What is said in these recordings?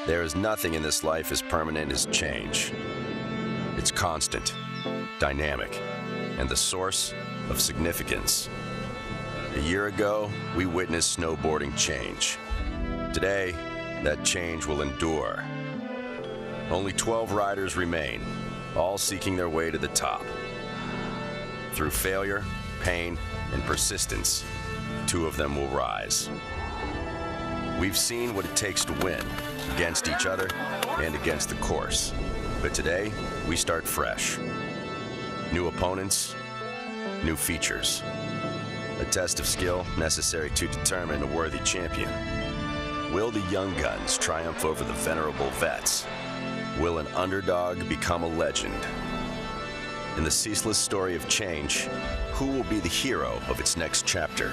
There is nothing in this life as permanent as change. It's constant, dynamic, and the source of significance. A year ago, we witnessed snowboarding change. Today, that change will endure. Only 12 riders remain, all seeking their way to the top. Through failure, pain, and persistence, 2 of them will rise. We've seen what it takes to win, against each other and against the course. But today, we start fresh. New opponents, new features. A test of skill necessary to determine a worthy champion. Will the young guns triumph over the venerable vets? Will an underdog become a legend? In the ceaseless story of change, who will be the hero of its next chapter?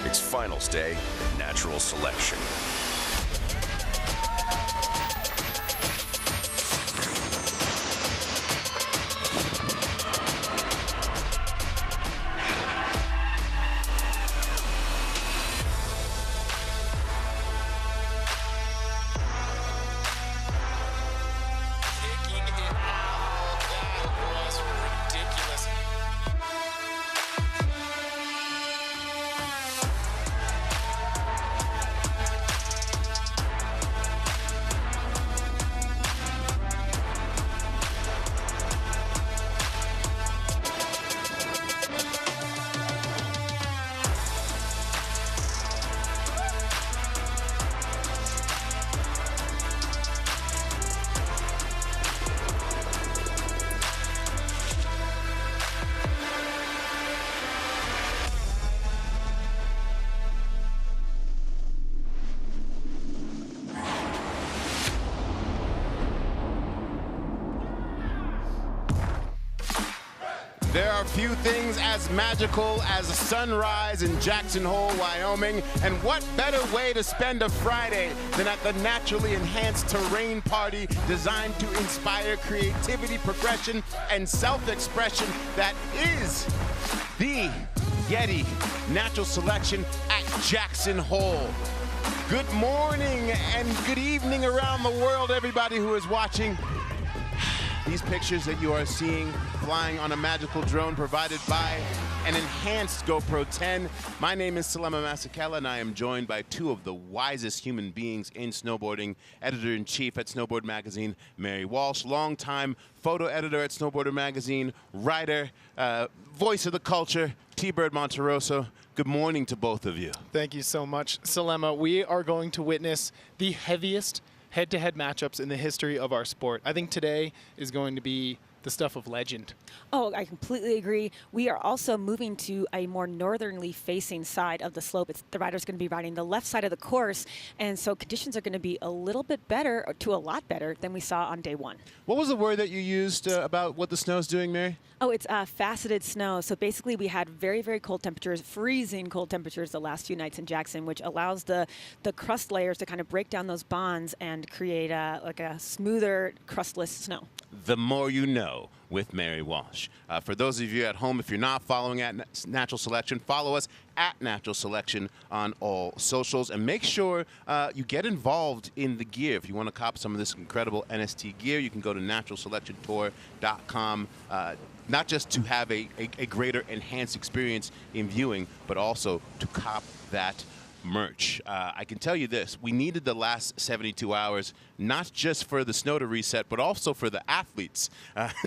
It's finals day at Natural Selection. There are few things as magical as a sunrise in Jackson Hole, Wyoming, and what better way to spend a Friday than at the naturally enhanced terrain party designed to inspire creativity, progression, and self-expression that is the YETI Natural Selection at Jackson Hole. Good morning and good evening around the world, everybody who is watching. These pictures that you are seeing flying on a magical drone provided by an enhanced GoPro 10. My name is Salema Masekela, and I am joined by 2 of the wisest human beings in snowboarding, editor-in-chief at Snowboard Magazine, Mary Walsh, longtime photo editor at Snowboarder Magazine, writer, voice of the culture, T-Bird Monteroso. Good morning to both of you. Thank you so much, Salema. We are going to witness the heaviest head-to-head matchups in the history of our sport. I think today is going to be the stuff of legend. Oh, I completely agree. We are also moving to a more northernly facing side of the slope. The rider's going to be riding the left side of the course, and so conditions are going to be a little bit better, or to a lot better, than we saw on day 1. What was the word that you used about what the snow's doing, Mary? Oh, it's faceted snow. So basically we had very, very cold temperatures, freezing cold temperatures the last few nights in Jackson, which allows the crust layers to kind of break down those bonds and create like a smoother, crustless snow. The more you know with Mary Walsh. For those of you at home, if you're not following at Natural Selection, follow us at Natural Selection on all socials, and make sure you get involved in the gear. If you want to cop some of this incredible NST gear, you can go to naturalselectiontour.com, not just to have a greater enhanced experience in viewing, but also to cop that merch. I can tell you this, we needed the last 72 hours, not just for the snow to reset, but also for the athletes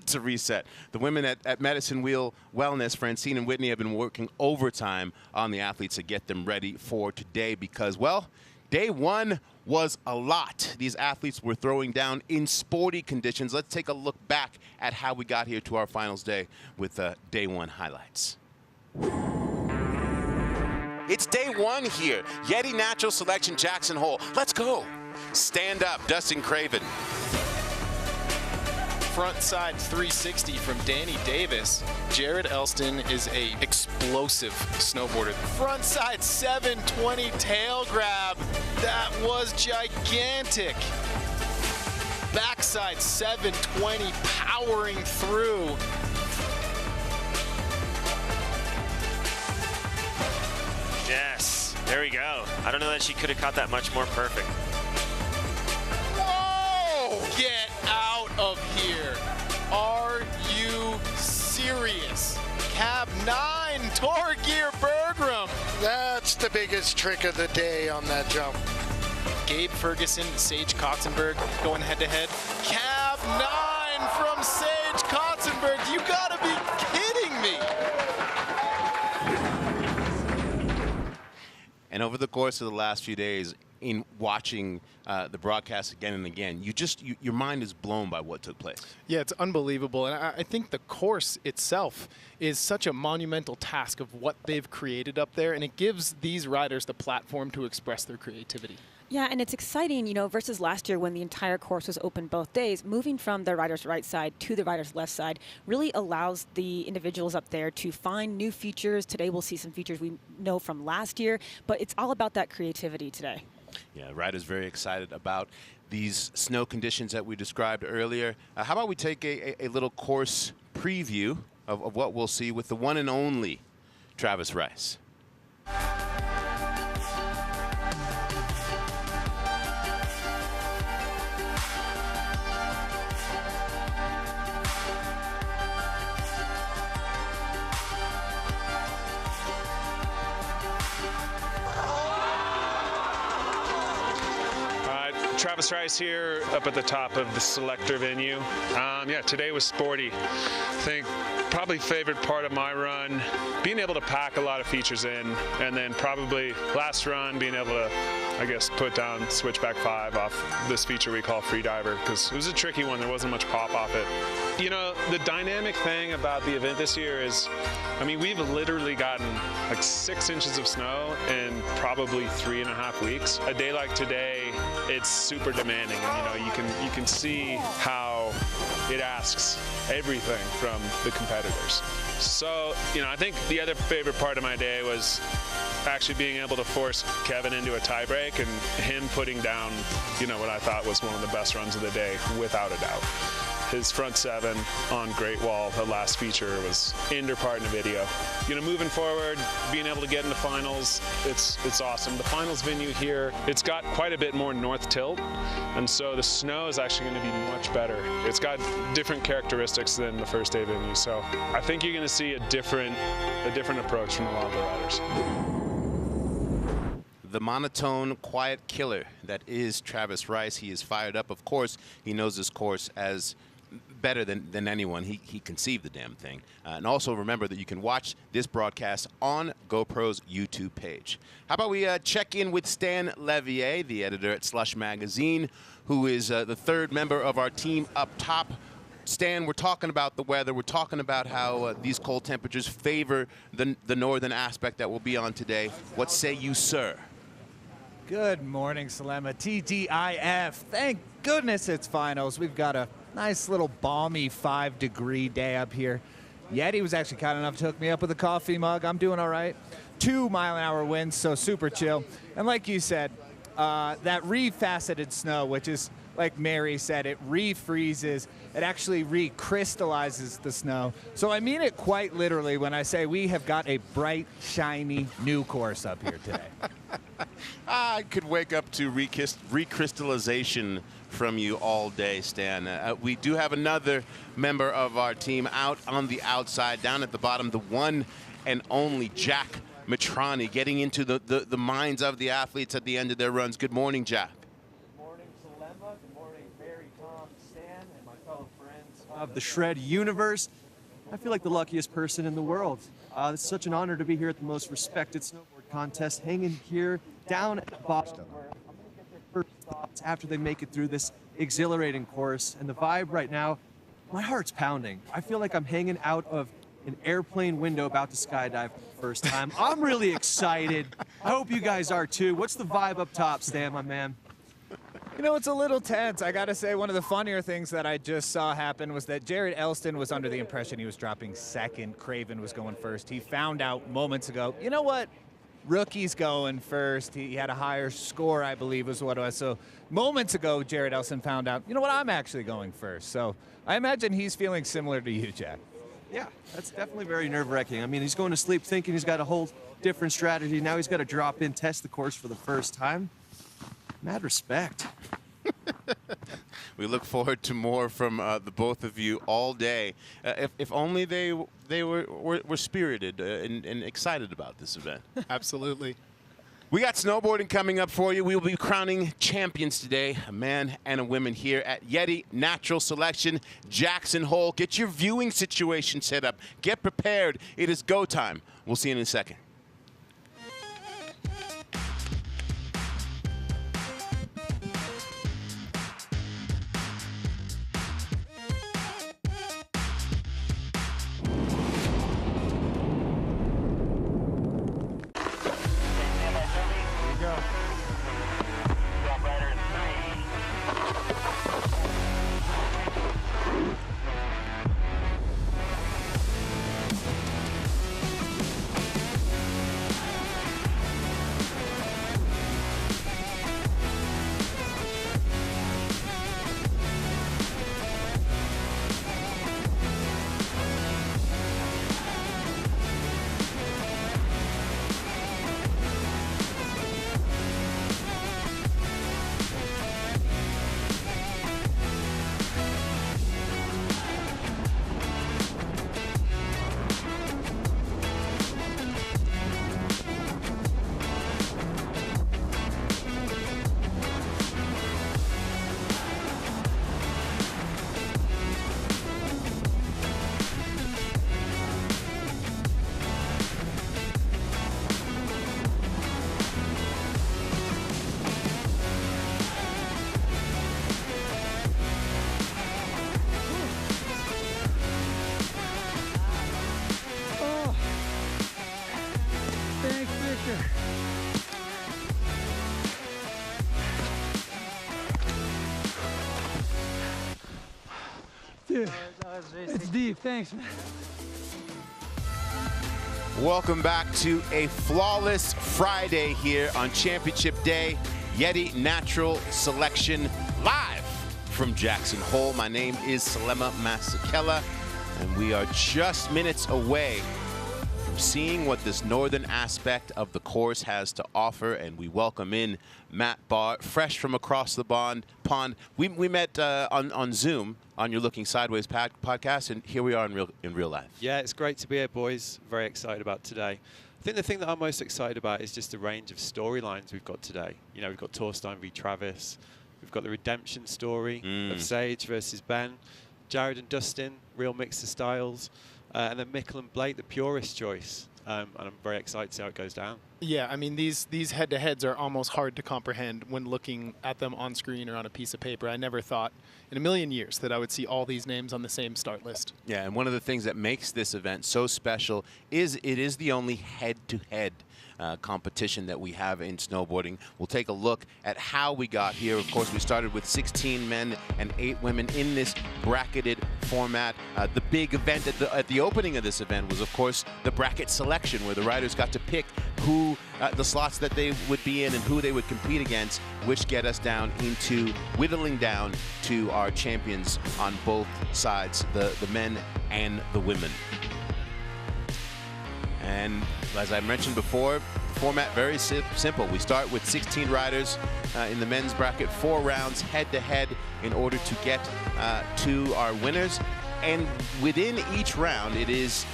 to reset. The women at Medicine Wheel Wellness, Francine and Whitney, have been working overtime on the athletes to get them ready for today because, well, day 1 was a lot. These athletes were throwing down in sporty conditions. Let's take a look back at how we got here to our finals day with day 1 highlights. It's day 1 here. YETI Natural Selection, Jackson Hole. Let's go. Stand up, Dustin Craven. Frontside 360 from Danny Davis. Jared Elston is a explosive snowboarder. Frontside 720 tail grab. That was gigantic. Backside 720 powering through. Yes, there we go. I don't know that she could have caught that much more perfect. Get out of here. Are you serious? Cab 9, Torgeir Bergrum. That's the biggest trick of the day on that jump. Gabe Ferguson, Sage Kotzenberg going head-to-head. Cab 9 from Sage Kotzenberg. You gotta be kidding me. And over the course of the last few days, in watching the broadcast again and again, your mind is blown by what took place. Yeah, it's unbelievable. And I think the course itself is such a monumental task of what they've created up there, and it gives these riders the platform to express their creativity. Yeah, and it's exciting, you know, versus last year when the entire course was open both days. Moving from the rider's right side to the rider's left side really allows the individuals up there to find new features. Today we'll see some features we know from last year, but it's all about that creativity today. Yeah, riders very excited about these snow conditions that we described earlier. How about we take a little course preview of what we'll see with the one and only Travis Rice. Travis Rice here up at the top of the selector venue. Yeah, today was sporty. I think probably favorite part of my run, being able to pack a lot of features in, and then probably last run being able to, I guess, put down switchback 5 off this feature we call freediver, because it was a tricky one. There wasn't much pop off it. You know, the dynamic thing about the event this year is, I mean, we've literally gotten like 6 inches of snow in probably 3.5 weeks. A day like today, it's super demanding, and you can see how it asks everything from the competitors. So, I think the other favorite part of my day was actually being able to force Kevin into a tiebreak and him putting down, what I thought was one of the best runs of the day, without a doubt. His front 7 on Great Wall, the last feature, was indoor part in the video. Moving forward, being able to get into finals, it's awesome. The finals venue here, it's got quite a bit more north tilt, and so the snow is actually going to be much better. It's got different characteristics than the first day venue, so I think you're going to see a different approach from a lot of the riders. The monotone, quiet killer that is Travis Rice. He is fired up. Of course, he knows this course as better than anyone. He conceived the damn thing. And also remember that you can watch this broadcast on GoPro's YouTube page. How about we check in with Stan Levier, the editor at Slush Magazine, who is the third member of our team up top. Stan, we're talking about the weather. We're talking about how these cold temperatures favor the northern aspect that we'll be on today. What say you, sir? Good morning, Salema. TGIF. Thank goodness it's finals. We've got a nice little balmy 5-degree day up here. YETI was actually kind enough to hook me up with a coffee mug. I'm doing all right. 2-mile-an-hour winds, so super chill. And like you said, that refaceted snow, which is, like Mary said, it refreezes. It actually recrystallizes the snow. So I mean it quite literally when I say we have got a bright, shiny new course up here today. I could wake up to recrystallization from you all day, Stan. We do have another member of our team out on the outside, down at the bottom, the one and only Jack Mitrani, getting into the minds of the athletes at the end of their runs. Good morning, Jack. Good morning, Salema. Good morning, Barry, Tom, Stan, and my fellow friends of the Shred universe. I feel like the luckiest person in the world. It's such an honor to be here at the most respected snowboard contest, hanging here down at the bottom where I'm going to get their first thoughts after they make it through this exhilarating course. And the vibe right now, my heart's pounding. I feel like I'm hanging out of an airplane window about to skydive for the first time. I'm really excited. I hope you guys are too. What's the vibe up top, Stan, my man? It's a little tense. I got to say, one of the funnier things that I just saw happen was that Jared Elston was under the impression he was dropping second. Craven was going first. He found out moments ago, you know what? Rookie's going first. He had a higher score, I believe, was what it was. So moments ago, Jared Elston found out, you know what? I'm actually going first. So I imagine he's feeling similar to you, Jack. Yeah, that's definitely very nerve-wracking. I mean, he's going to sleep thinking he's got a whole different strategy. Now he's got to drop in, test the course for the first time. Mad respect. We look forward to more from the both of you all day. If only they were spirited and excited about this event. Absolutely. We got snowboarding coming up for you. We will be crowning champions today, a man and a woman here at YETI Natural Selection, Jackson Hole. Get your viewing situation set up. Get prepared. It is go time. We'll see you in a second. Dude, it's deep. Thanks, man. Welcome back to a flawless Friday here on Championship Day. YETI Natural Selection live from Jackson Hole. My name is Salema Masekela, and we are just minutes away from seeing what this northern aspect of the course has to offer, and we welcome in Matt Barr, fresh from across the pond. We met on Zoom on your Looking Sideways podcast, and here we are in real life. Yeah, it's great to be here, boys. Very excited about today. I think the thing that I'm most excited about is just the range of storylines we've got today. You know, we've got Torstein v Travis. We've got the redemption story of Sage versus Ben. Jared and Dustin, real mix of styles. And then Mikkel and Blake, the purist choice. And I'm very excited to see how it goes down. Yeah, I mean, these head-to-heads are almost hard to comprehend when looking at them on screen or on a piece of paper. I never thought in a million years that I would see all these names on the same start list. Yeah, and one of the things that makes this event so special is it is the only head-to-head competition that we have in snowboarding. We'll take a look at how we got here. Of course, we started with 16 men and 8 women in this bracketed format. The big event at the opening of this event was, of course, the bracket selection, where the riders got to pick who the slots that they would be in and who they would compete against, which get us down into whittling down to our champions on both sides, the men and the women. And as I mentioned before, format very simple. We start with 16 riders in the men's bracket, 4 rounds head-to-head in order to get to our winners. And within each round, it is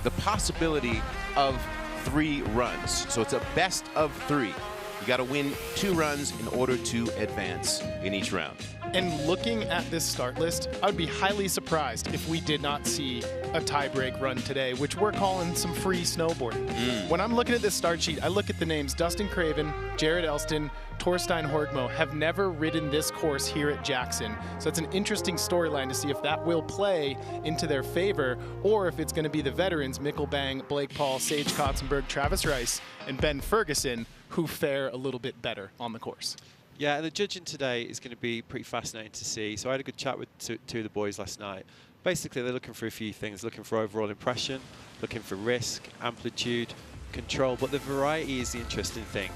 the possibility of 3 runs. So it's a best of 3. You got to win 2 runs in order to advance in each round. And looking at this start list, I would be highly surprised if we did not see a tie-break run today, which we're calling some free snowboarding. When I'm looking at this start sheet, I look at the names Dustin Craven, Jared Elston, Torstein Horgmo have never ridden this course here at Jackson. So it's an interesting storyline to see if that will play into their favor or if it's going to be the veterans, Mikkel Bang, Blake Paul, Sage Kotzenberg, Travis Rice, and Ben Ferguson, who fare a little bit better on the course. Yeah, the judging today is going to be pretty fascinating to see. So I had a good chat with two of the boys last night. Basically, they're looking for a few things. Looking for overall impression, looking for risk, amplitude, control. But the variety is the interesting thing.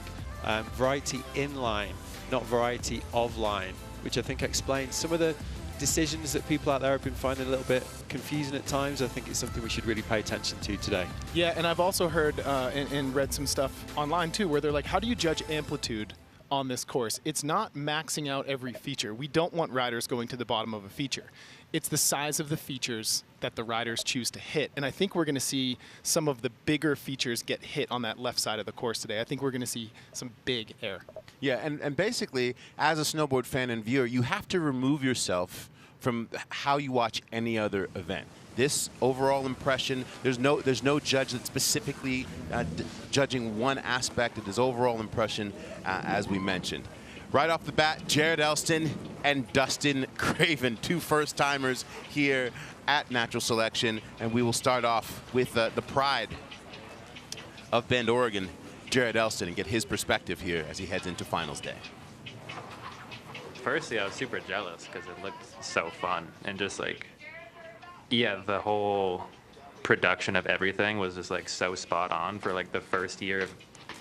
Variety in line, not variety of line, which I think explains some of the decisions that people out there have been finding a little bit confusing at times. I think it's something we should really pay attention to today. Yeah, and I've also heard and read some stuff online too where they're like, how do you judge amplitude on this course. It's not maxing out every feature. We don't want riders going to the bottom of a feature. It's the size of the features that the riders choose to hit. And I think we're going to see some of the bigger features get hit on that left side of the course today. I think we're going to see some big air. Yeah, and basically, as a snowboard fan and viewer, you have to remove yourself from how you watch any other event. This overall impression, there's no judge that's specifically judging one aspect of his overall impression, as we mentioned. Right off the bat, Jared Elston and Dustin Craven, two first-timers here at Natural Selection, and we will start off with the pride of Bend, Oregon, Jared Elston, and get his perspective here as he heads into finals day. Firstly, I was super jealous because it looked so fun, and just like, yeah, the whole production of everything was just like so spot on for like the first year of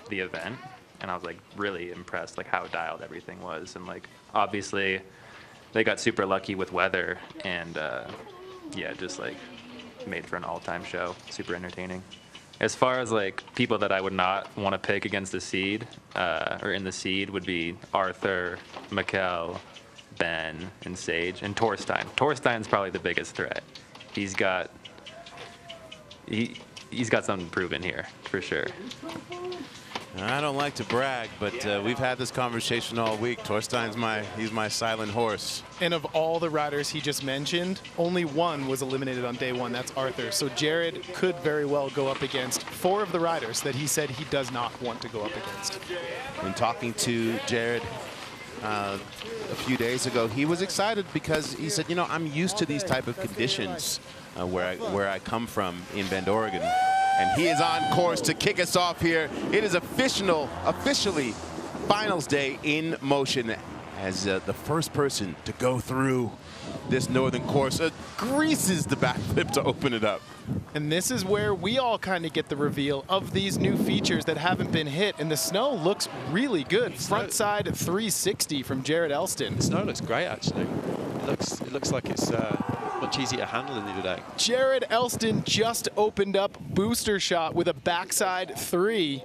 the event. And I was like really impressed like how dialed everything was. And like obviously they got super lucky with weather, and yeah, just like made for an all-time show. Super entertaining. As far as like people that I would not want to pick against the seed or in the seed would be Arthur, Mikkel, Ben, and Sage, and Torstein. Torstein's probably the biggest threat. He's got something proven here for sure. I don't like to brag, but we've had this conversation all week. Torstein's he's my silent horse. And of all the riders he just mentioned, only one was eliminated on day one. That's Arthur. So Jared could very well go up against 4 of the riders that he said he does not want to go up against. When talking to Jared a few days ago, he was excited because he said, you know, I'm used to these type of conditions where I come from in Bend, Oregon. And he is on course to kick us off here. It is officially finals day in motion as the first person to go through this northern course greases the backflip to open it up. And this is where we all kind of get the reveal of these new features that haven't been hit. And the snow looks really good. Front side 360 from Jared Elston. The snow looks great, actually. It looks like it's much easier to handle than the other day. Jared Elston just opened up booster shot with a backside 3.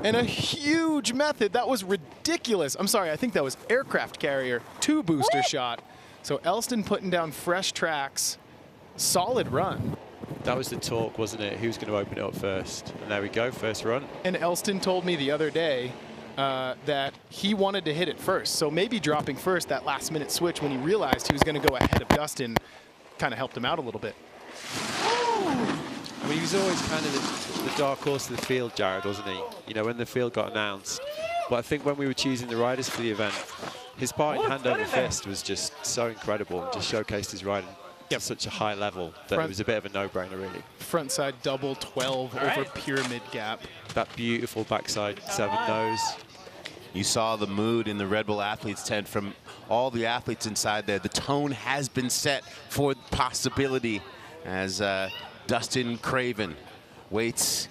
And a huge method. That was ridiculous. I'm sorry, I think that was aircraft carrier 2 booster shot. So Elston putting down fresh tracks. Solid run. That was the talk, wasn't it? Who's going to open it up first? And there we go, first run. And Elston told me the other day that he wanted to hit it first. So maybe dropping first, that last minute switch when he realized he was going to go ahead of Dustin, kind of helped him out a little bit. I mean, he was always kind of the dark horse of the field, Jared, wasn't he? You know, when the field got announced. But I think when we were choosing the riders for the event, his part in hand over fist was just so incredible and just showcased his riding to such a high level that it was a bit of a no-brainer, really. Frontside double 12 over pyramid gap. That beautiful backside 7 nose. You saw the mood in the Red Bull athletes tent from all the athletes inside there. The tone has been set for possibility as Dustin Craven waits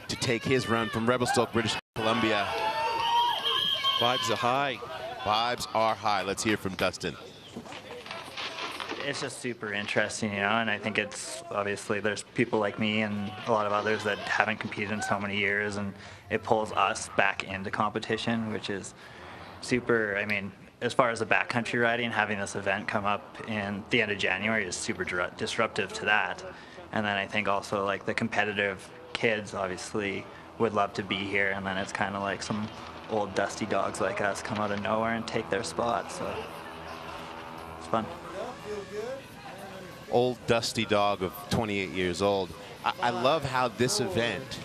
to take his run from Revelstoke, British Columbia. Vibes are high. Vibes are high. Let's hear from Dustin. It's just super interesting, you know, and I think it's obviously there's people like me and a lot of others that haven't competed in so many years, and it pulls us back into competition, which is super. I mean, as far as the backcountry riding, having this event come up in the end of January is super disruptive to that. And then I think also like the competitive kids obviously would love to be here, and then it's kind of like some old dusty dogs like us come out of nowhere and take their spot, so it's fun. Old dusty dog of 28 years old. I love how this event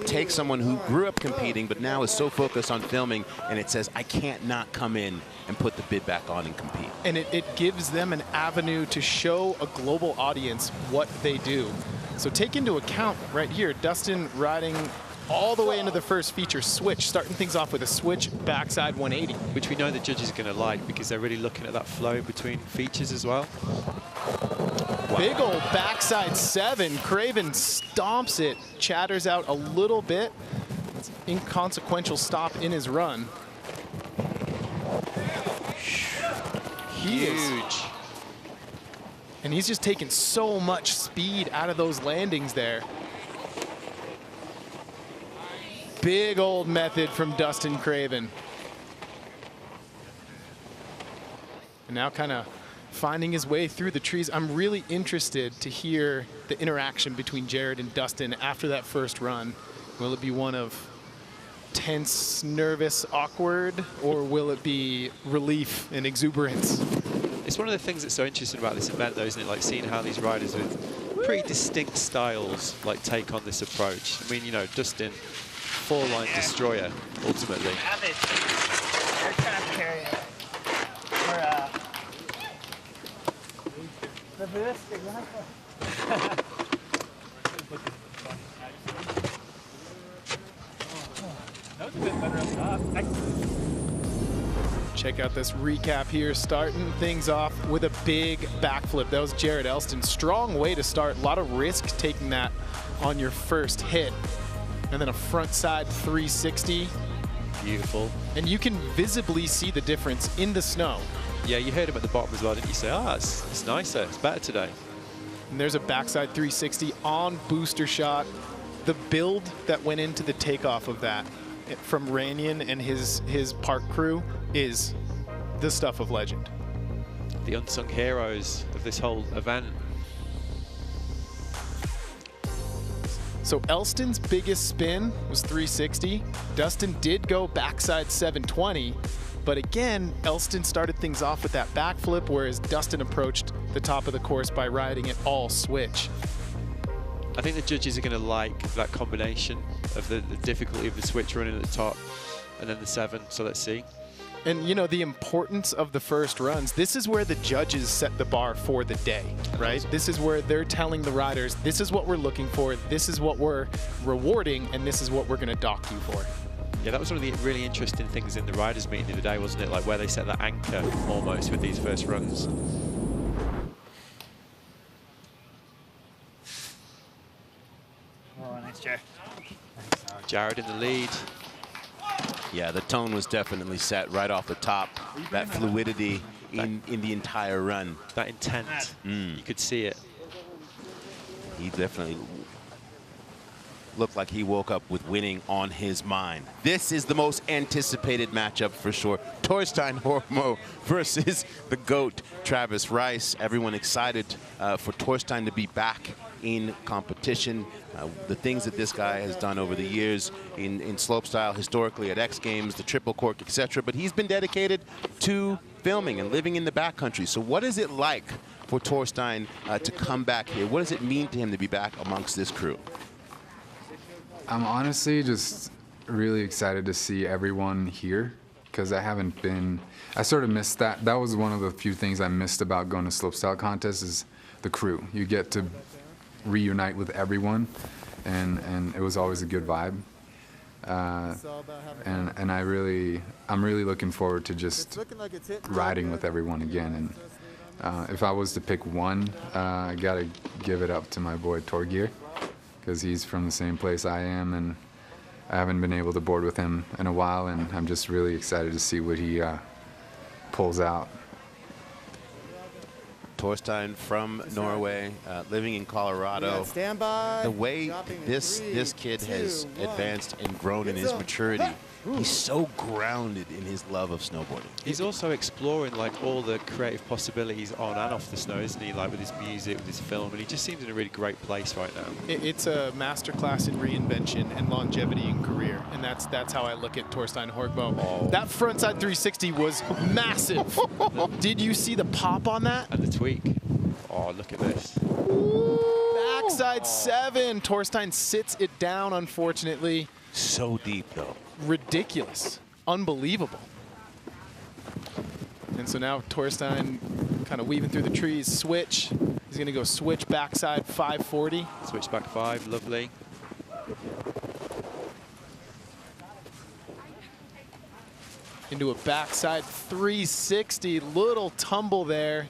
takes someone who grew up competing but now is so focused on filming, and it says, I can't not come in and put the bid back on and compete. And it gives them an avenue to show a global audience what they do. So take into account right here, Dustin riding all the way into the first feature switch, starting things off with a switch backside 180. Which we know the judges are going to like because they're really looking at that flow between features as well. Wow. Big old backside 7. Craven stomps it, chatters out a little bit. It's an inconsequential stop in his run. Huge. And he's just taking so much speed out of those landings there. big old method from Dustin Craven. And now kind of finding his way through the trees. I'm really interested to hear the interaction between Jared and Dustin after that first run. Will it be one of tense, nervous, awkward, or will it be relief and exuberance? It's one of the things that's so interesting about this event, though, isn't it? Like seeing how these riders with pretty distinct styles like take on this approach. I mean, you know, Dustin, four-line destroyer, ultimately. Aircraft carrier. The boost, exactly. That was a bit better up top. Check out this recap here, starting things off with a big backflip. That was Jared Elston. Strong way to start. A lot of risk taking that on your first hit. And then a front side 360. Beautiful. And you can visibly see the difference in the snow. Yeah, you heard him at the bottom as well, didn't you? Say, it's nicer, it's better today. And there's a backside 360 on booster shot. The build that went into the takeoff of that from Ranyan and his park crew is the stuff of legend. The unsung heroes of this whole event. So Elston's biggest spin was 360. Dustin did go backside 720. But again, Elston started things off with that backflip, whereas Dustin approached the top of the course by riding it all switch. I think the judges are going to like that combination of the difficulty of the switch running at the top and then the 7, so let's see. And you know, the importance of the first runs, this is where the judges set the bar for the day, right? This is where they're telling the riders, this is what we're looking for, this is what we're rewarding, and this is what we're going to dock you for. Yeah, that was one of the really interesting things in the riders' meeting the other day, wasn't it? Like where they set that anchor almost with these first runs. Oh, nice, Jared. Jared in the lead. Yeah, the tone was definitely set right off the top. That fluidity in the entire run. That intent, you could see it. He definitely looked like he woke up with winning on his mind. This is the most anticipated matchup for sure. Torstein Hormo versus the GOAT, Travis Rice. Everyone excited for Torstein to be back in competition. The things that this guy has done over the years in slopestyle, historically at X Games, the triple cork, etc. But he's been dedicated to filming and living in the backcountry. So what is it like for Torstein to come back here? What does it mean to him to be back amongst this crew? I'm honestly just really excited to see everyone here because I sort of missed that. That was one of the few things I missed about going to slopestyle contests is the crew. You get to reunite with everyone, and it was always a good vibe. And I'm really looking forward to just riding with everyone again. And if I was to pick one, I gotta give it up to my boy Torgeir, because he's from the same place I am, and I haven't been able to board with him in a while, and I'm just really excited to see what he pulls out. Torstein from Norway, living in Colorado. Stand by. The way this kid has advanced and grown in his maturity, he's so grounded in his love of snowboarding. He's also exploring like all the creative possibilities on and off the snow, isn't he? Like with his music, with his film, and he just seems in a really great place right now. It's a masterclass in reinvention and longevity in career, and that's how I look at Torstein Horgbo. Oh. That frontside 360 was massive. Did you see the pop on that? And the tweak. Oh, look at this. Backside 7. Torstein sits it down, unfortunately. So deep, though. Ridiculous. Unbelievable. And so now Torstein kind of weaving through the trees, switch. He's going to go switch backside 540. Switch back 5, lovely. Into a backside 360, little tumble there.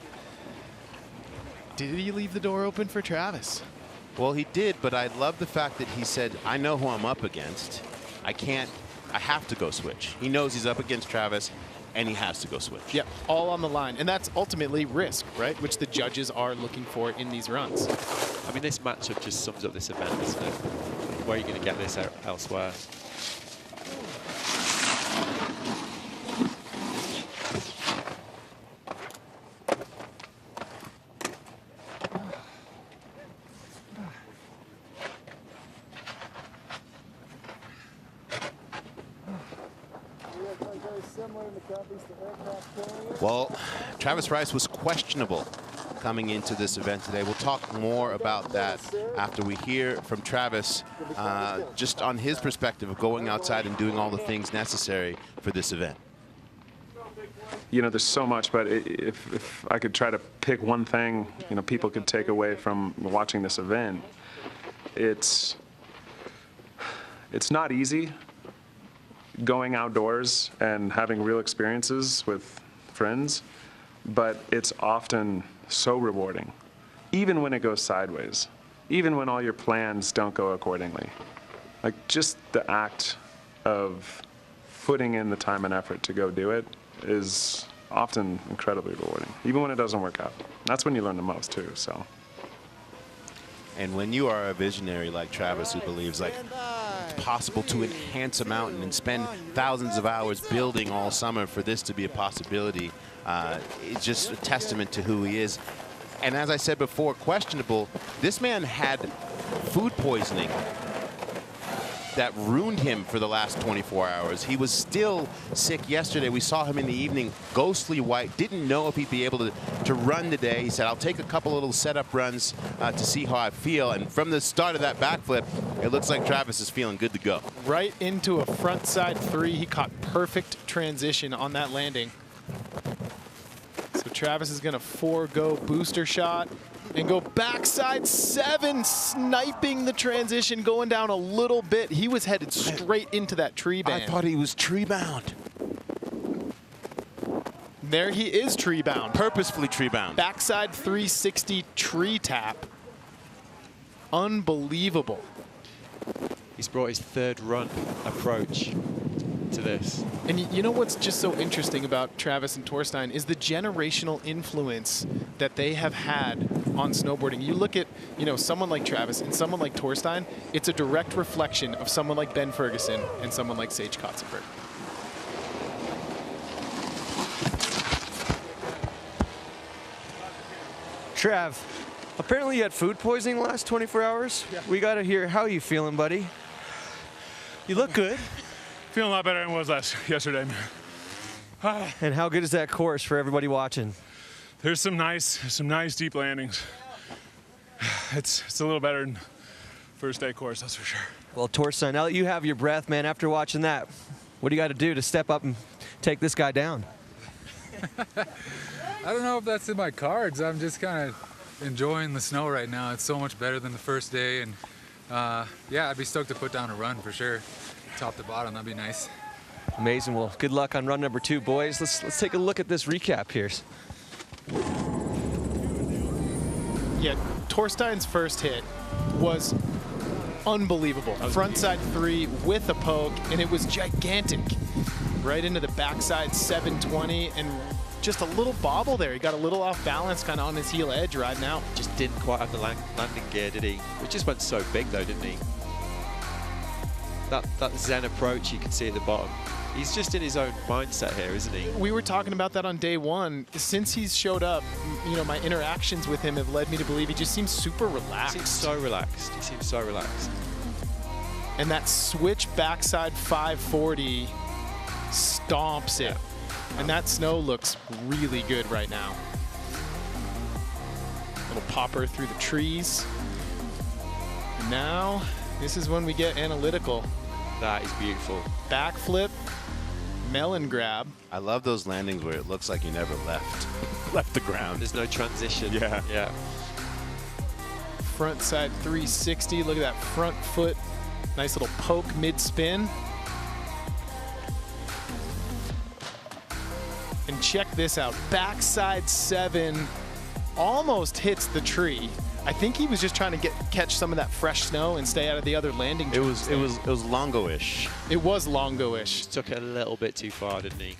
Did he leave the door open for Travis? Well, he did, but I love the fact that he said, I know who I'm up against. I have to go switch. He knows he's up against Travis, and he has to go switch. Yep, all on the line. And that's ultimately risk, right? Which the judges are looking for in these runs. I mean, this matchup just sums up this event, isn't it? Where are you going to get this elsewhere? Well, Travis Rice was questionable coming into this event today. We'll talk more about that after we hear from Travis, just on his perspective of going outside and doing all the things necessary for this event. You know, there's so much, but if I could try to pick one thing, you know, people could take away from watching this event, it's not easy going outdoors and having real experiences with friends, but it's often so rewarding, even when it goes sideways, even when all your plans don't go accordingly. Like, just the act of putting in the time and effort to go do it is often incredibly rewarding, even when it doesn't work out. That's when you learn the most too, so. And when you are a visionary like Travis, who believes like it's possible to enhance a mountain and spend thousands of hours building all summer for this to be a possibility, it's just a testament to who he is. And as I said before, questionable, this man had food poisoning that ruined him for the last 24 hours. He was still sick yesterday. We saw him in the evening, ghostly white, didn't know if he'd be able to run today. He said, I'll take a couple little setup runs to see how I feel. And from the start of that backflip, it looks like Travis is feeling good to go. Right into a front side 3. He caught perfect transition on that landing. So Travis is gonna forego booster shot and go backside 7, sniping the transition, going down a little bit. He was headed straight into that tree band. I thought he was tree bound. There he is, tree bound. Purposefully tree bound. Backside 360 tree tap. Unbelievable. He's brought his third run approach to this. And you know what's just so interesting about Travis and Torstein is the generational influence that they have had on snowboarding. You look at, you know, someone like Travis and someone like Torstein, it's a direct reflection of someone like Ben Ferguson and someone like Sage Kotzenberg. Trav, apparently you had food poisoning the last 24 hours. Yeah. We got to hear, how are you feeling, buddy? You look good. Feeling a lot better than I was yesterday. And how good is that course for everybody watching? There's some nice deep landings. It's a little better than first day course, that's for sure. Well, Torstein, now that you have your breath, man, after watching that, what do you got to do to step up and take this guy down? I don't know if that's in my cards. I'm just kind of enjoying the snow right now. It's so much better than the first day, and yeah, I'd be stoked to put down a run for sure. Top to bottom, that'd be nice. Amazing. Well, good luck on run number 2, boys. Let's take a look at this recap here. Yeah, Torstein's first hit was unbelievable. Frontside 3 with a poke, and it was gigantic. Right into the backside 720, and just a little bobble there. He got a little off balance, kind of on his heel edge riding out. Just didn't quite have the landing gear, did he? It just went so big though, didn't he? That Zen approach you can see at the bottom. He's just in his own mindset here, isn't he? We were talking about that on day 1. Since he's showed up, you know, my interactions with him have led me to believe he just seems super relaxed. He seems so relaxed. He seems so relaxed. And that switch backside 540 stomps it. Yeah. And that snow looks really good right now. Little popper through the trees. And now, this is when we get analytical. That is beautiful. Backflip, melon grab. I love those landings where it looks like you never left the ground. There's no transition. Yeah. Yeah. Front side 360. Look at that front foot. Nice little poke mid-spin. And check this out. Backside 7 almost hits the tree. I think he was just trying to catch some of that fresh snow and stay out of the other landing. It was longo-ish. It was longo-ish. Just took it a little bit too far, didn't he?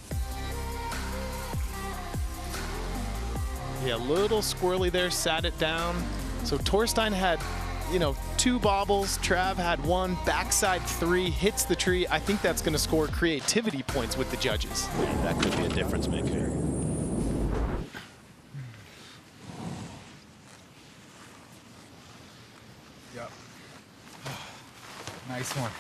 Yeah, a little squirrely there, sat it down. So Torstein had you know, 2 bobbles. Trav had 1, backside 3, hits the tree. I think that's going to score creativity points with the judges. That could be a difference maker. Yep. Nice one.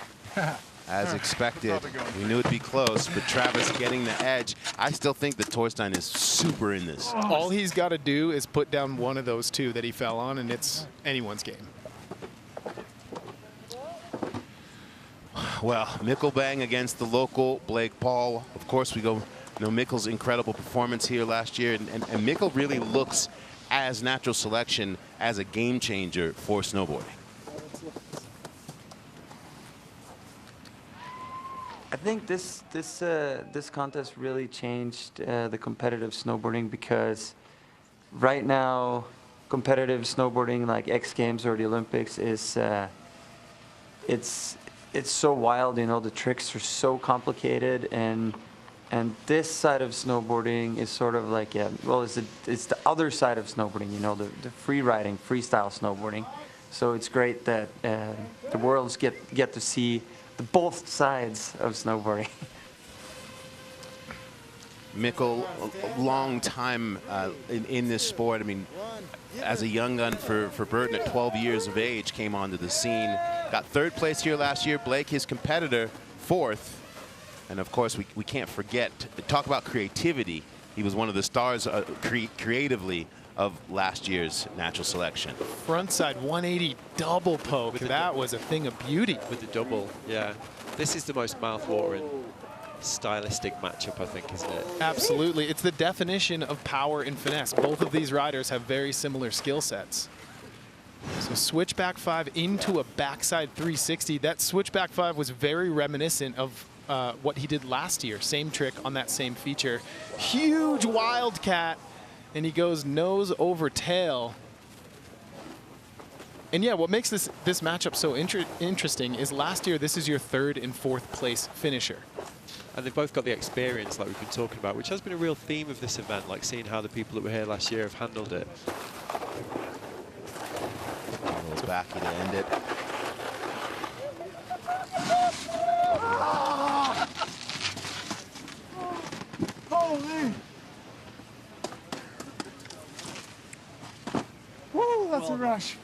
As expected, we knew it'd be close, but Travis getting the edge. I still think that Torstein is super in this. All he's got to do is put down one of those 2 that he fell on, and it's anyone's game. Well, Mikkel bang against the local Blake Paul. Of course, we go, you know, Mikkel's incredible performance here last year, and Mikkel really looks as Natural Selection as a game changer for snowboarding. I think this contest really changed the competitive snowboarding, because right now competitive snowboarding like X Games or the Olympics is it's so wild, you know, the tricks are so complicated, and this side of snowboarding is sort of like, yeah, well, it's the other side of snowboarding, you know, the free riding, freestyle snowboarding. So it's great that the worlds get to see the both sides of snowboarding. Mikkel, a long time in this sport. I mean, as a young gun for Burton at 12 years of age, came onto the scene. Got 3rd place here last year. Blake, his competitor, 4th. And of course, we can't forget, talk about creativity. He was one of the stars creatively of last year's Natural Selection. Frontside 180 double poke. That was a thing of beauty. With the double, yeah. This is the most mouth-watering stylistic matchup, I think, isn't it? Absolutely. It's the definition of power and finesse. Both of these riders have very similar skill sets. So switchback 5 into a backside 360. That switchback 5 was very reminiscent of what he did last year. Same trick on that same feature. Huge wildcat. And he goes nose over tail. And yeah, what makes this matchup so interesting is last year, this is your 3rd and 4th place finisher. And they've both got the experience like we've been talking about, which has been a real theme of this event, like seeing how the people that were here last year have handled it. Goes back to end it. Holy! Woo, that's a rush.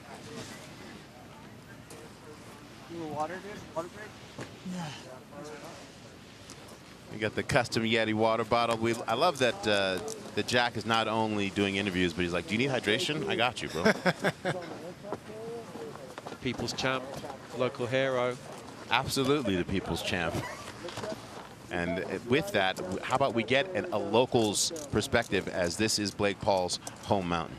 You water, dude? Water break? Yeah. We got the custom YETI water bottle. I love that that Jack is not only doing interviews, but he's like, "Do you need hydration? I got you, bro." People's champ, local hero. Absolutely the people's champ. And with that, how about we get a local's perspective, as this is Blake Paul's home mountain?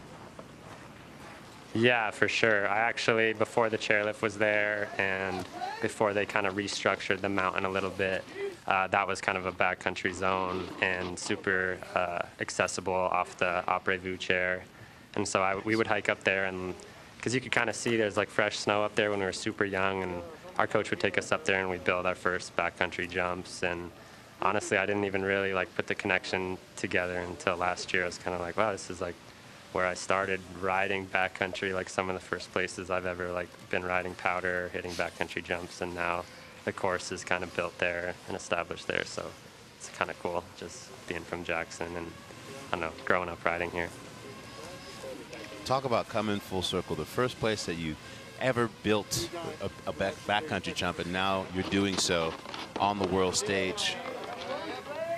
Yeah, for sure. I actually, before the chairlift was there and before they kind of restructured the mountain a little bit, that was kind of a backcountry zone and super accessible off the après-vu chair. And so we would hike up there, and because you could kind of see there's like fresh snow up there when we were super young, and our coach would take us up there and we'd build our first backcountry jumps. And honestly, I didn't even really like put the connection together until last year. I was kind of like, wow, this is like where I started riding backcountry, like some of the first places I've ever like been riding powder, hitting backcountry jumps, and now the course is kind of built there and established there. So it's kind of cool just being from Jackson and, I don't know, growing up riding here. Talk about coming full circle. The first place that you ever built a backcountry jump, and now you're doing so on the world stage.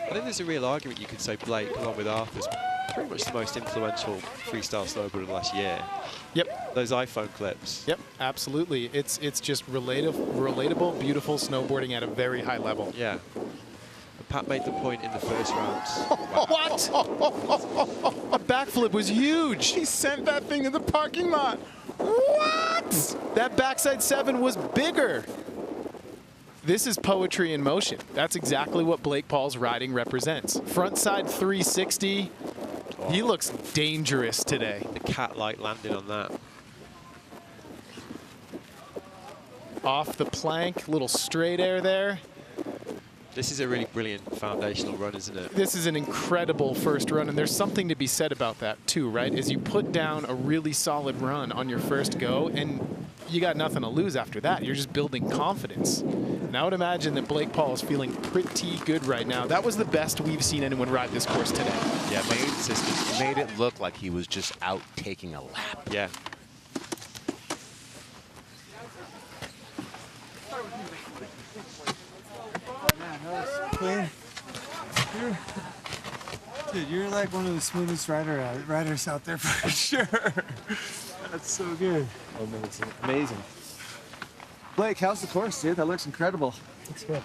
I think there's a real argument you could say Blake, along with Arthur's, pretty much the most influential freestyle snowboarder of the last year. Yep. Those iPhone clips. Yep, absolutely. It's just relatable, beautiful snowboarding at a very high level. Yeah. Pat made the point in the first round. What? A backflip was huge. He sent that thing to the parking lot. What? That backside 7 was bigger. This is poetry in motion. That's exactly what Blake Paul's riding represents. Frontside 360. He looks dangerous today. The cat-like landing on that. Off the plank, little straight air there. This is a really brilliant foundational run, isn't it? This is an incredible first run, and there's something to be said about that too, right? As you put down a really solid run on your first go, and you got nothing to lose after that. You're just building confidence. And I would imagine that Blake Paul is feeling pretty good right now. That was the best we've seen anyone ride this course today. Yeah, made it look like he was just out taking a lap. Yeah. Clean. Dude, you're like one of the smoothest riders out there for sure. That's so good. Amazing. Blake, how's the course, dude? That looks incredible. Looks good.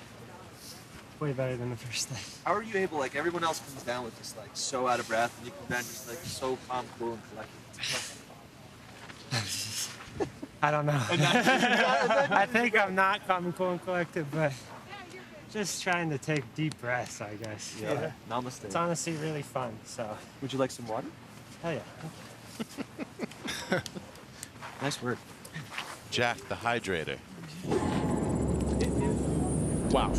Way better than the first day. How are you able, like, everyone else comes down with just, like, so out of breath, and you come down just, like, so calm, cool, and collected? I don't know. I think I'm not calm and cool and collected, but just trying to take deep breaths, I guess. Yeah. Namaste. It's honestly really fun, so. Would you like some water? Hell yeah. Nice work. Jack, the hydrator. Wow.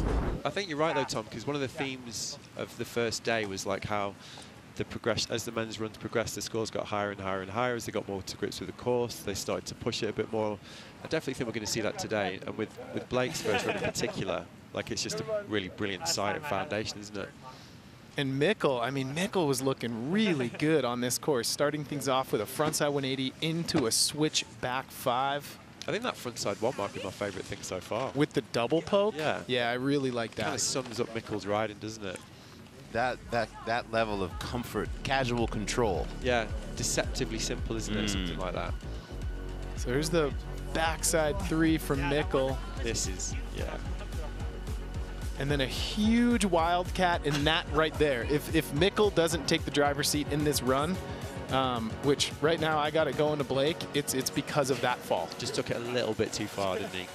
I think you're right though, Tom, because one of the themes of the first day was like how the progression, as the men's runs progressed, the scores got higher and higher and higher as they got more to grips with the course. They started to push it a bit more. I definitely think we're going to see that today. And with Blake's first run in particular, like it's just a really brilliant sight and foundation, isn't it? And Mikkel, I mean, Mikkel was looking really good on this course, starting things off with a frontside 180 into a switch back 5. I think that frontside 1 might be my favourite thing so far. With the double poke? Yeah. Yeah, I really like that. Kind of sums up Mikkel's riding, doesn't it? That level of comfort, casual control. Yeah, deceptively simple, isn't it? Something like that. So here's the backside 3 from Mikkel. This is, yeah. And then a huge wildcat in that right there. If Mikkel doesn't take the driver's seat in this run, which right now I got it going to Blake, it's because of that fall. Just took it a little bit too far, didn't he?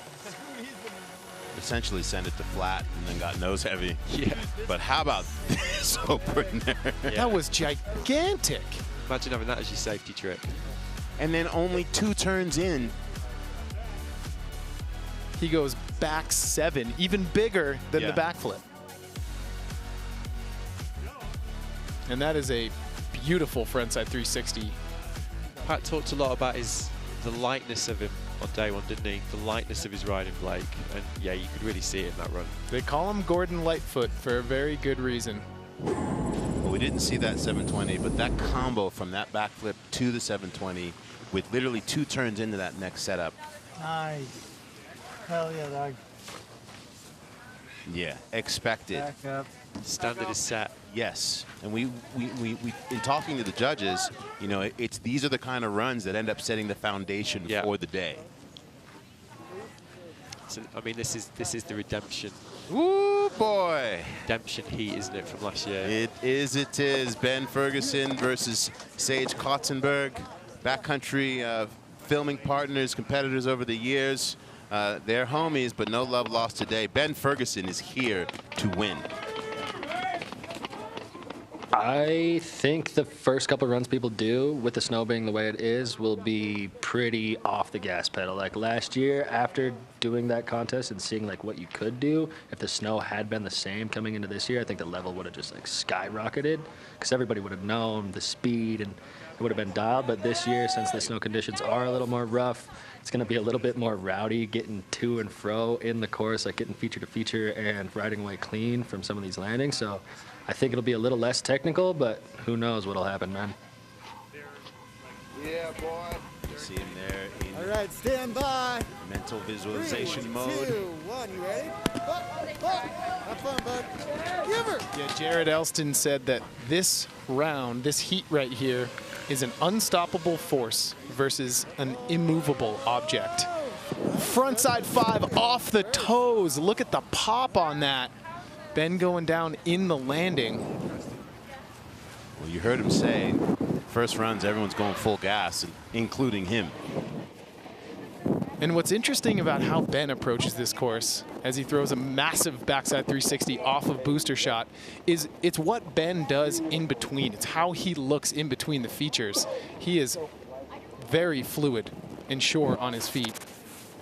Essentially sent it to flat and then got nose heavy. Yeah. But how about this opener? Yeah. That was gigantic. Imagine having that as your safety trick. And then only 2 turns in. He goes back 7, even bigger than the backflip. And that is a beautiful frontside 360. Pat talked a lot about the lightness of him on day 1, didn't he? The lightness of his riding, Blake. And yeah, you could really see it in that run. They call him Gordon Lightfoot for a very good reason. Well, we didn't see that 720, but that combo from that backflip to the 720 with literally 2 turns into that next setup. Nice. Hell yeah, dog. Yeah, expected. Back up. Standard is set. Yes, and we in talking to the judges, you know, these are the kind of runs that end up setting the foundation for the day. So, I mean, this is the redemption. Ooh, boy. Redemption heat, isn't it, from last year? It is. Ben Ferguson versus Sage Klotzenberg. Backcountry filming partners, competitors over the years. They're homies, but no love lost today. Ben Ferguson is here to win. I think the first couple of runs people do, with the snow being the way it is, will be pretty off the gas pedal. Like last year, after doing that contest and seeing like what you could do, if the snow had been the same coming into this year, I think the level would have just like skyrocketed because everybody would have known the speed and it would have been dialed. But this year, since the snow conditions are a little more rough, it's going to be a little bit more rowdy, getting to and fro in the course, like getting feature to feature and riding away clean from some of these landings. So I think it'll be a little less technical, but who knows what'll happen, man. Yeah, boy. See him there in All right, stand by. mental visualization 3, mode. 2, 1, you ready? Have fun, bud. Give her. Yeah, Jared Elston said that this round, this heat right here, is an unstoppable force versus an immovable object. Frontside 5 off the toes. Look at the pop on that. Ben going down in the landing. Well, you heard him say, first runs, everyone's going full gas, including him. And what's interesting about how Ben approaches this course as he throws a massive backside 360 off of booster shot is it's what Ben does in between. It's how he looks in between the features. He is very fluid and sure on his feet.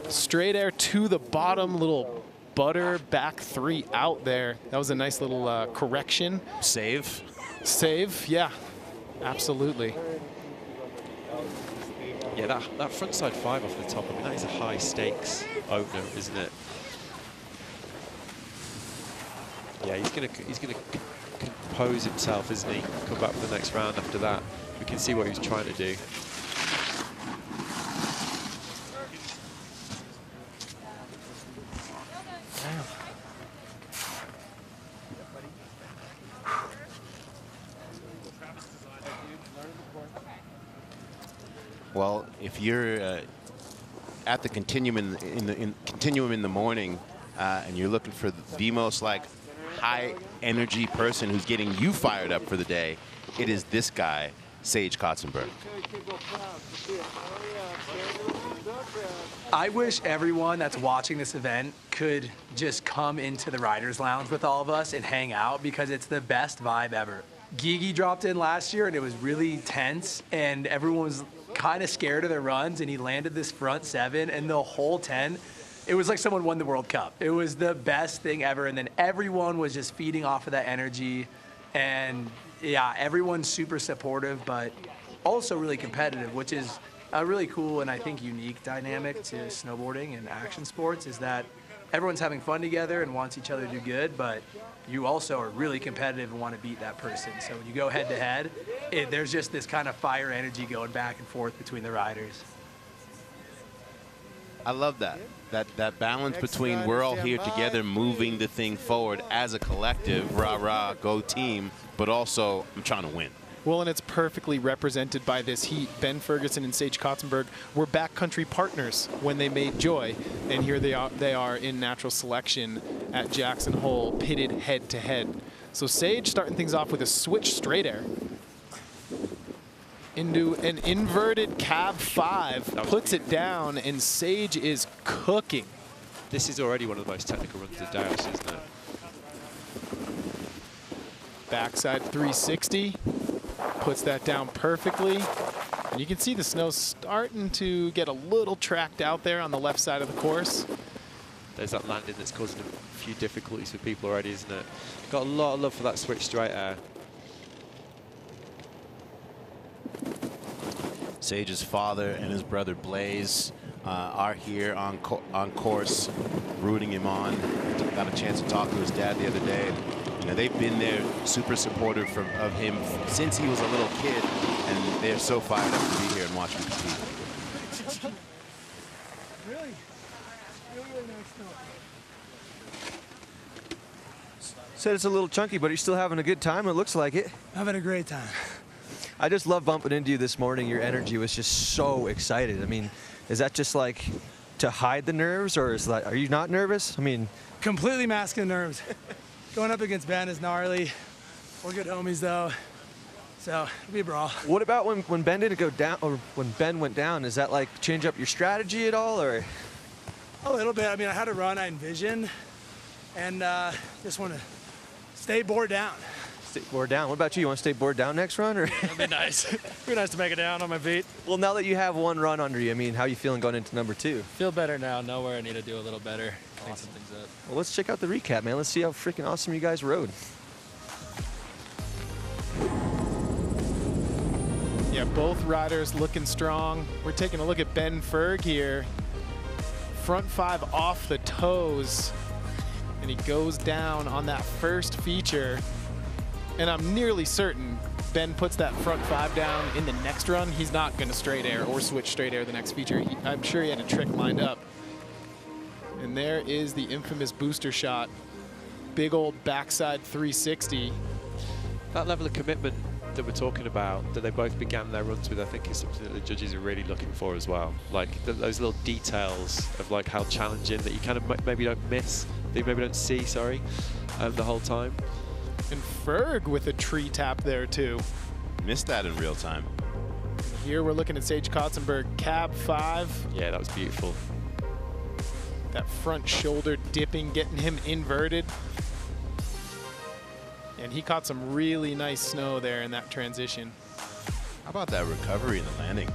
Straight air to the bottom, little butter back 3 out there. That was a nice little correction. Save. Save, yeah, absolutely. Yeah, that frontside 5 off the top, I mean, that is a high stakes opener, isn't it? Yeah, he's gonna compose himself, isn't he? Come back for the next round after that. We can see what he's trying to do. Well, if you're at the continuum in the morning, and you're looking for the most like high energy person who's getting you fired up for the day, it is this guy, Sage Kotzenberg. I wish everyone that's watching this event could just come into the Riders Lounge with all of us and hang out, because it's the best vibe ever. Gigi dropped in last year and it was really tense and everyone was kind of scared of their runs, and he landed this front 7 and the whole 10. It was like someone won the World Cup. It was the best thing ever, and then everyone was just feeding off of that energy. And yeah, everyone's super supportive, but also really competitive, which is a really cool and I think unique dynamic to snowboarding and action sports, is that everyone's having fun together and wants each other to do good, but you also are really competitive and want to beat that person. So when you go head to head, there's just this kind of fire energy going back and forth between the riders. I love that. That balance between we're all here together moving the thing forward as a collective, rah, rah, go team, but also I'm trying to win. Well, and it's perfectly represented by this heat. Ben Ferguson and Sage Kotzenberg were backcountry partners when they made Joy, and here they are in natural selection at Jackson Hole, pitted head to head. So Sage starting things off with a switch straight air into an inverted cab 5, puts it down, and Sage is cooking. This is already one of the most technical runs of the day, isn't it? Backside 360, puts that down perfectly. And you can see the snow starting to get a little tracked out there on the left side of the course. There's that landing that's causing a few difficulties for people already, isn't it? Got a lot of love for that switch straight air. Sage's father and his brother Blaze are here on course, rooting him on. Got a chance to talk to his dad the other day. You know, they've been there, super supportive of him since he was a little kid, and they're so fired up to be here and watch him compete. Really nice snow. Said it's a little chunky, but you're still having a good time. It looks like it. Having a great time. I just love bumping into you this morning. Your energy was just so excited. I mean, is that just like to hide the nerves, or is that, are you not nervous? I mean, Completely masking the nerves. Going up against Ben is gnarly. We're good homies though, so it'll be a brawl. what about when Ben didn't go down, or when Ben went down? Does that like change up your strategy at all, or? A little bit. I mean, I had a run I envisioned, and just want to stay bored down. Stay bored down. What about you? You want to stay bored down next run, or? That'd be nice. It'd be nice to make it down on my feet. Well, now that you have one run under you, I mean, how are you feeling going into number 2? Feel better now. Know where I need to do a little better. Clean some things up. Well, let's check out the recap, man. Let's see how freaking awesome you guys rode. Yeah, both riders looking strong. We're taking a look at Ben Ferg here. Front 5 off the toes, and he goes down on that first feature. And I'm nearly certain Ben puts that front 5 down in the next run. He's not going to straight air or switch straight air the next feature. I'm sure he had a trick lined up. And there is the infamous booster shot. Big old backside 360. That level of commitment that we're talking about, that they both began their runs with, I think is something that the judges are really looking for as well. Like those little details of like how challenging that you kind of maybe don't miss, that you maybe don't see, sorry, the whole time. And Ferg with a tree tap there too. Missed that in real time. Here we're looking at Sage Kotzenberg, cab 5. Yeah, that was beautiful. That front shoulder dipping, getting him inverted. And he caught some really nice snow there in that transition. How about that recovery in the landing?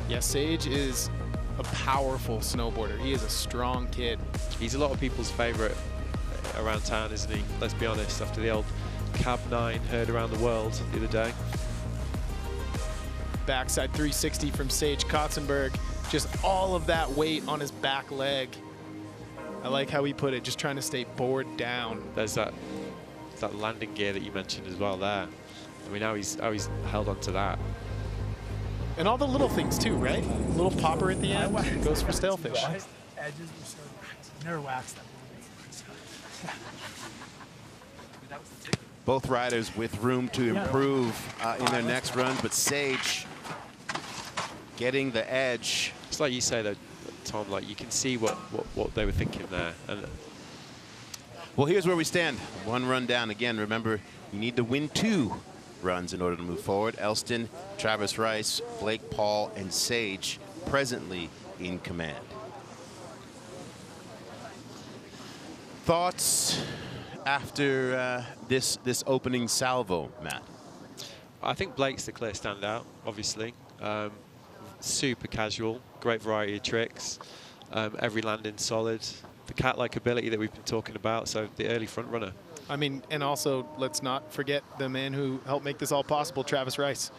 Yeah, Sage is a powerful snowboarder. He is a strong kid. He's a lot of people's favorite around town, isn't he? Let's be honest, after the old Cab 9 heard around the world the other day. backside 360 from Sage Kotzenberg. Just all of that weight on his back leg. I like how he put it, just trying to stay bored down. There's that landing gear that you mentioned as well there. I mean, how he's held on to that. And all the little things too, right? Little popper at the end goes for stalefish. Edges were so never waxed them. Both riders with room to improve in their next runs, but Sage getting the edge. It's like you say though, Tom, like you can see what they were thinking there. And well, here's where we stand. One run down. Again, remember, you need to win 2 runs in order to move forward. Elston, Travis Rice, Blake Paul, and Sage presently in command. Thoughts after this opening salvo, Matt? I think Blake's the clear standout, obviously. Super casual, great variety of tricks, every landing solid, the cat-like ability that we've been talking about, so the early front runner. I mean, and also, let's not forget the man who helped make this all possible, Travis Rice.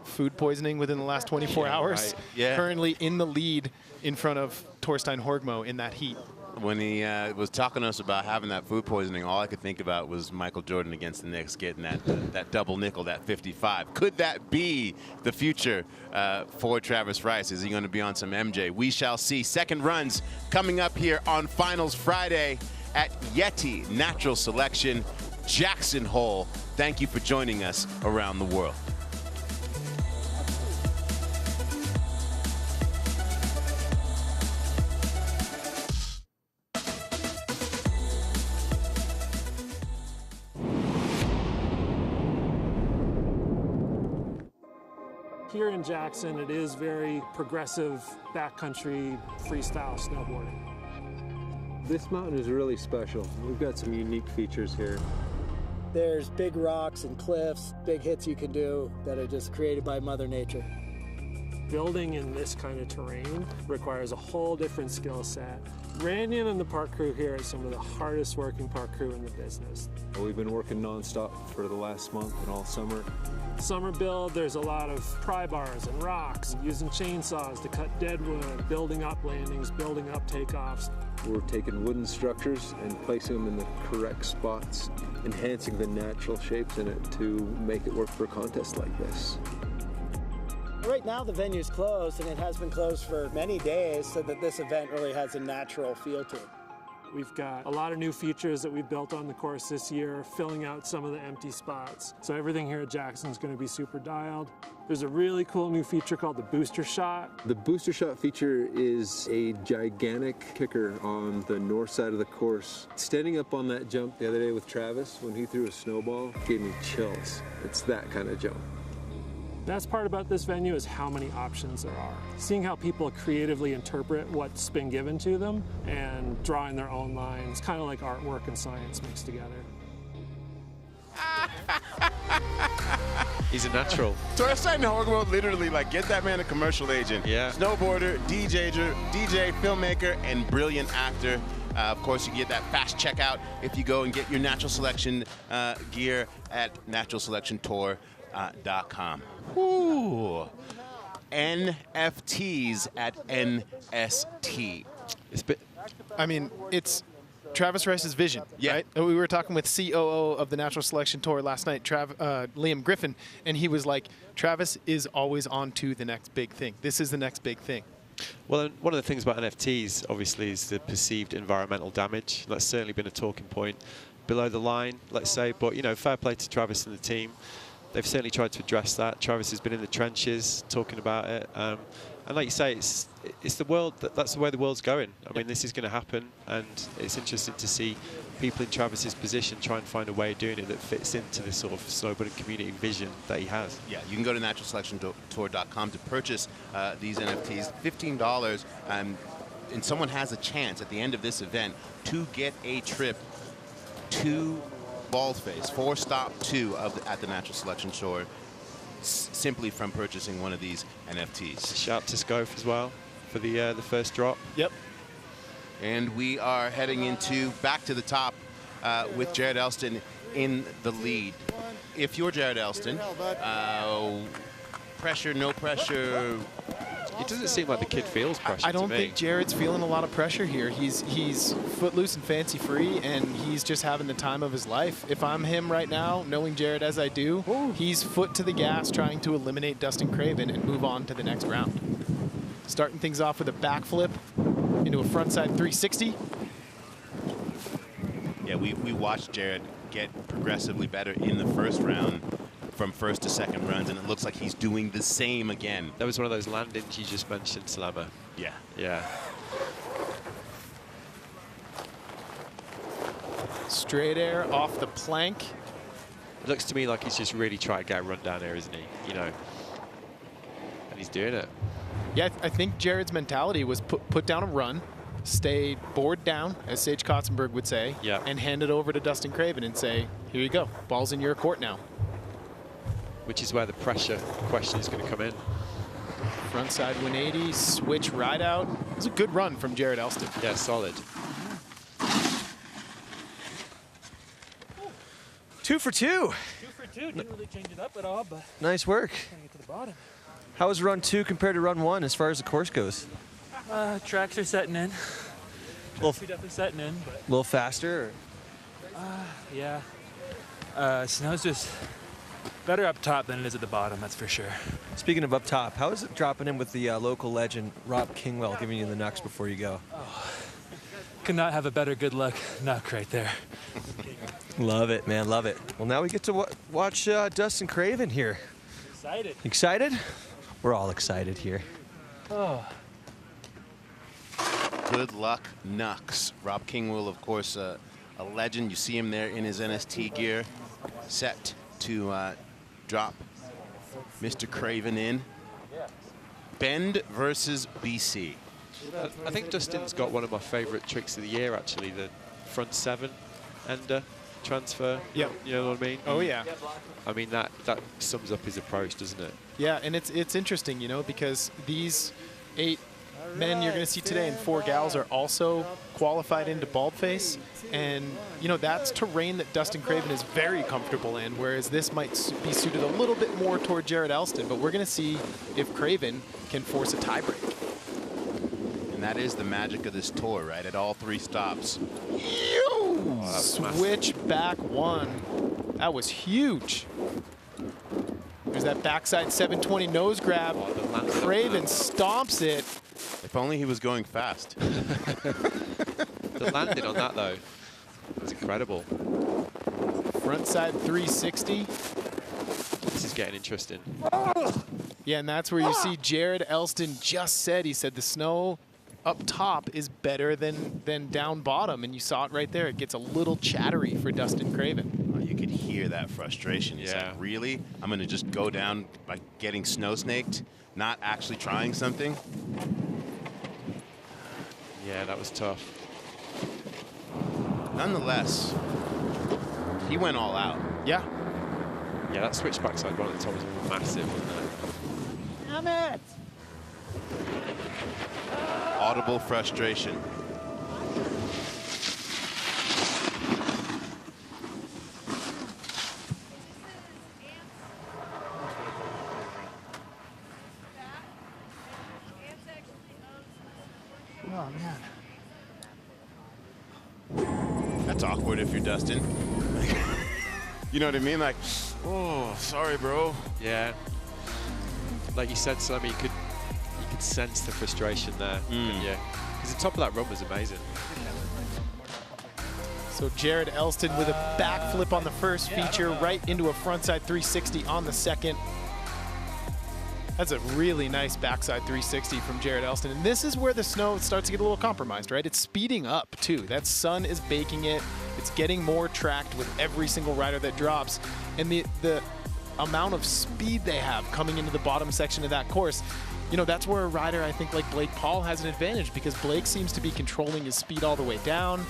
Food poisoning within the last 24 hours. Right. Yeah. Currently in the lead in front of Torstein Horgmo in that heat. When he was talking to us about having that food poisoning, all I could think about was Michael Jordan against the Knicks getting that double nickel, that 55. Could that be the future for Travis Rice? Is he going to be on some MJ? We shall see. Second runs coming up here on Finals Friday at YETI Natural Selection, Jackson Hole. Thank you for joining us around the world. Here in Jackson, it is very progressive backcountry freestyle snowboarding. This mountain is really special. We've got some unique features here. There's big rocks and cliffs, big hits you can do that are just created by Mother Nature. Building in this kind of terrain requires a whole different skill set. Randy and the park crew here are some of the hardest working park crew in the business. We've been working nonstop for the last month and all summer. Summer build, there's a lot of pry bars and rocks, using chainsaws to cut dead wood, building up landings, building up takeoffs. We're taking wooden structures and placing them in the correct spots, enhancing the natural shapes in it to make it work for a contest like this. Right now the venue's closed, and it has been closed for many days, so that this event really has a natural feel to it. We've got a lot of new features that we've built on the course this year, filling out some of the empty spots. So everything here at Jackson is going to be super dialed. There's a really cool new feature called the booster shot. The booster shot feature is a gigantic kicker on the north side of the course. Standing up on that jump the other day with Travis, when he threw a snowball, gave me chills. It's that kind of jump. Best part about this venue is how many options there are. Seeing how people creatively interpret what's been given to them and drawing their own lines, kind of like artwork and science mixed together. He's a natural. Torstein Horgmo, literally, like, get that man a commercial agent. Yeah. Snowboarder, DJ, filmmaker, and brilliant actor. Of course, you can get that fast checkout if you go and get your Natural Selection gear at naturalselectiontour.com. Ooh. NFTs at NST. I mean, it's Travis Rice's vision, right? We were talking with COO of the Natural Selection Tour last night, Liam Griffin, and he was like, Travis is always on to the next big thing. This is the next big thing. Well, one of the things about NFTs, obviously, is the perceived environmental damage. That's certainly been a talking point below the line, let's say. But, you know, fair play to Travis and the team. They've certainly tried to address that. Travis has been in the trenches talking about it. And like you say, it's the world, that's the way the world's going. I mean, this is going to happen, and it's interesting to see people in Travis's position try and find a way of doing it that fits into this sort of snowboarding community vision that he has. Yeah, you can go to naturalselectiontour.com to purchase these NFTs, $15, and someone has a chance at the end of this event to get a trip to Baldface, 4-stop 2 at the Natural Selection Tour, simply from purchasing one of these NFTs. Shout out to Scope as well for the first drop. Yep. And we are heading into back to the top with Jared Elston in the lead. If you're Jared Elston, Pressure, no pressure. It doesn't seem like the kid feels pressure I don't to me. think Jared's feeling a lot of pressure here. He's footloose and fancy free, and he's just having the time of his life. If I'm him right now, knowing Jared as I do, he's foot to the gas trying to eliminate Dustin Craven and move on to the next round. Starting things off with a backflip into a frontside 360. Yeah, we watched Jared get progressively better in the first round from first to second runs, and it looks like he's doing the same again. That was one of those landings you just mentioned, Slammer. Yeah. Yeah. Straight air off the plank. It looks to me like he's just really trying to get a run down here, isn't he? You know, and he's doing it. Yeah, I think Jared's mentality was put down a run, stay board down, as Sage Kotzenberg would say, yeah, and hand it over to Dustin Craven and say, here you go, ball's in your court now. Which is where the pressure question is going to come in. Frontside 180, switch ride out. It was a good run from Jared Elston. Yeah, solid. 2 for 2. 2 for 2. Didn't really change it up at all, but Nice work. trying to get to the bottom. How was run 2 compared to run 1 as far as the course goes? Tracks are setting in. Well, Tracks are definitely setting in, but a little faster? yeah. Snow's just better up top than it is at the bottom, that's for sure. Speaking of up top, how is it dropping in with the local legend, Rob Kingwell, giving you the knucks before you go? Could not have a better good luck knuck right there. Love it, man, love it. Well, now we get to watch Dustin Craven here. Excited. Excited? We're all excited here. Oh. Good luck, Nux. Rob Kingwell, of course, a legend. You see him there in his NST gear, set to drop Mr. Craven in. Bend versus BC. I think Dustin's got one of my favorite tricks of the year, actually, the front 7 ender transfer. Yep. You know what I mean? Oh, yeah. I mean, that sums up his approach, doesn't it? Yeah, and it's interesting, you know, because these 8 men you're going to see today and 4 gals are also qualified into Baldface. And, you know, that's terrain that Dustin Craven is very comfortable in, whereas this might be suited a little bit more toward Jared Elston. But we're going to see if Craven can force a tiebreak. And that is the magic of this tour, right? At all 3 stops. Switch back 1. That was huge. There's that backside 720 nose grab. Craven stomps it. If only he was going fast. The landing on that, though, was incredible. Frontside 360. This is getting interesting. Yeah, and that's where you see Jared Elston just said, he said the snow up top is better than down bottom, and you saw it right there. It gets a little chattery for Dustin Craven. You could hear that frustration. He's like, really? I'm going to just go down by getting snow snaked, not actually trying something? Yeah, that was tough. Nonetheless, he went all out. Yeah. Yeah, that switch backside one at the top was massive, wasn't it? Damn it! Audible frustration. Oh, man. That's awkward if you're Dustin. You know what I mean? Like, oh, sorry, bro. Yeah. Like you said, Slammy, you could sense the frustration there. Yeah. Because the top of that run was amazing. So Jared Elston with a backflip on the first feature, right into a frontside 360 on the second. That's a really nice backside 360 from Jared Elston. And this is where the snow starts to get a little compromised, right? It's speeding up, too. That sun is baking it. It's getting more tracked with every single rider that drops. And the amount of speed they have coming into the bottom section of that course, you know, that's where a rider, I think, like Blake Paul has an advantage, because Blake seems to be controlling his speed all the way down,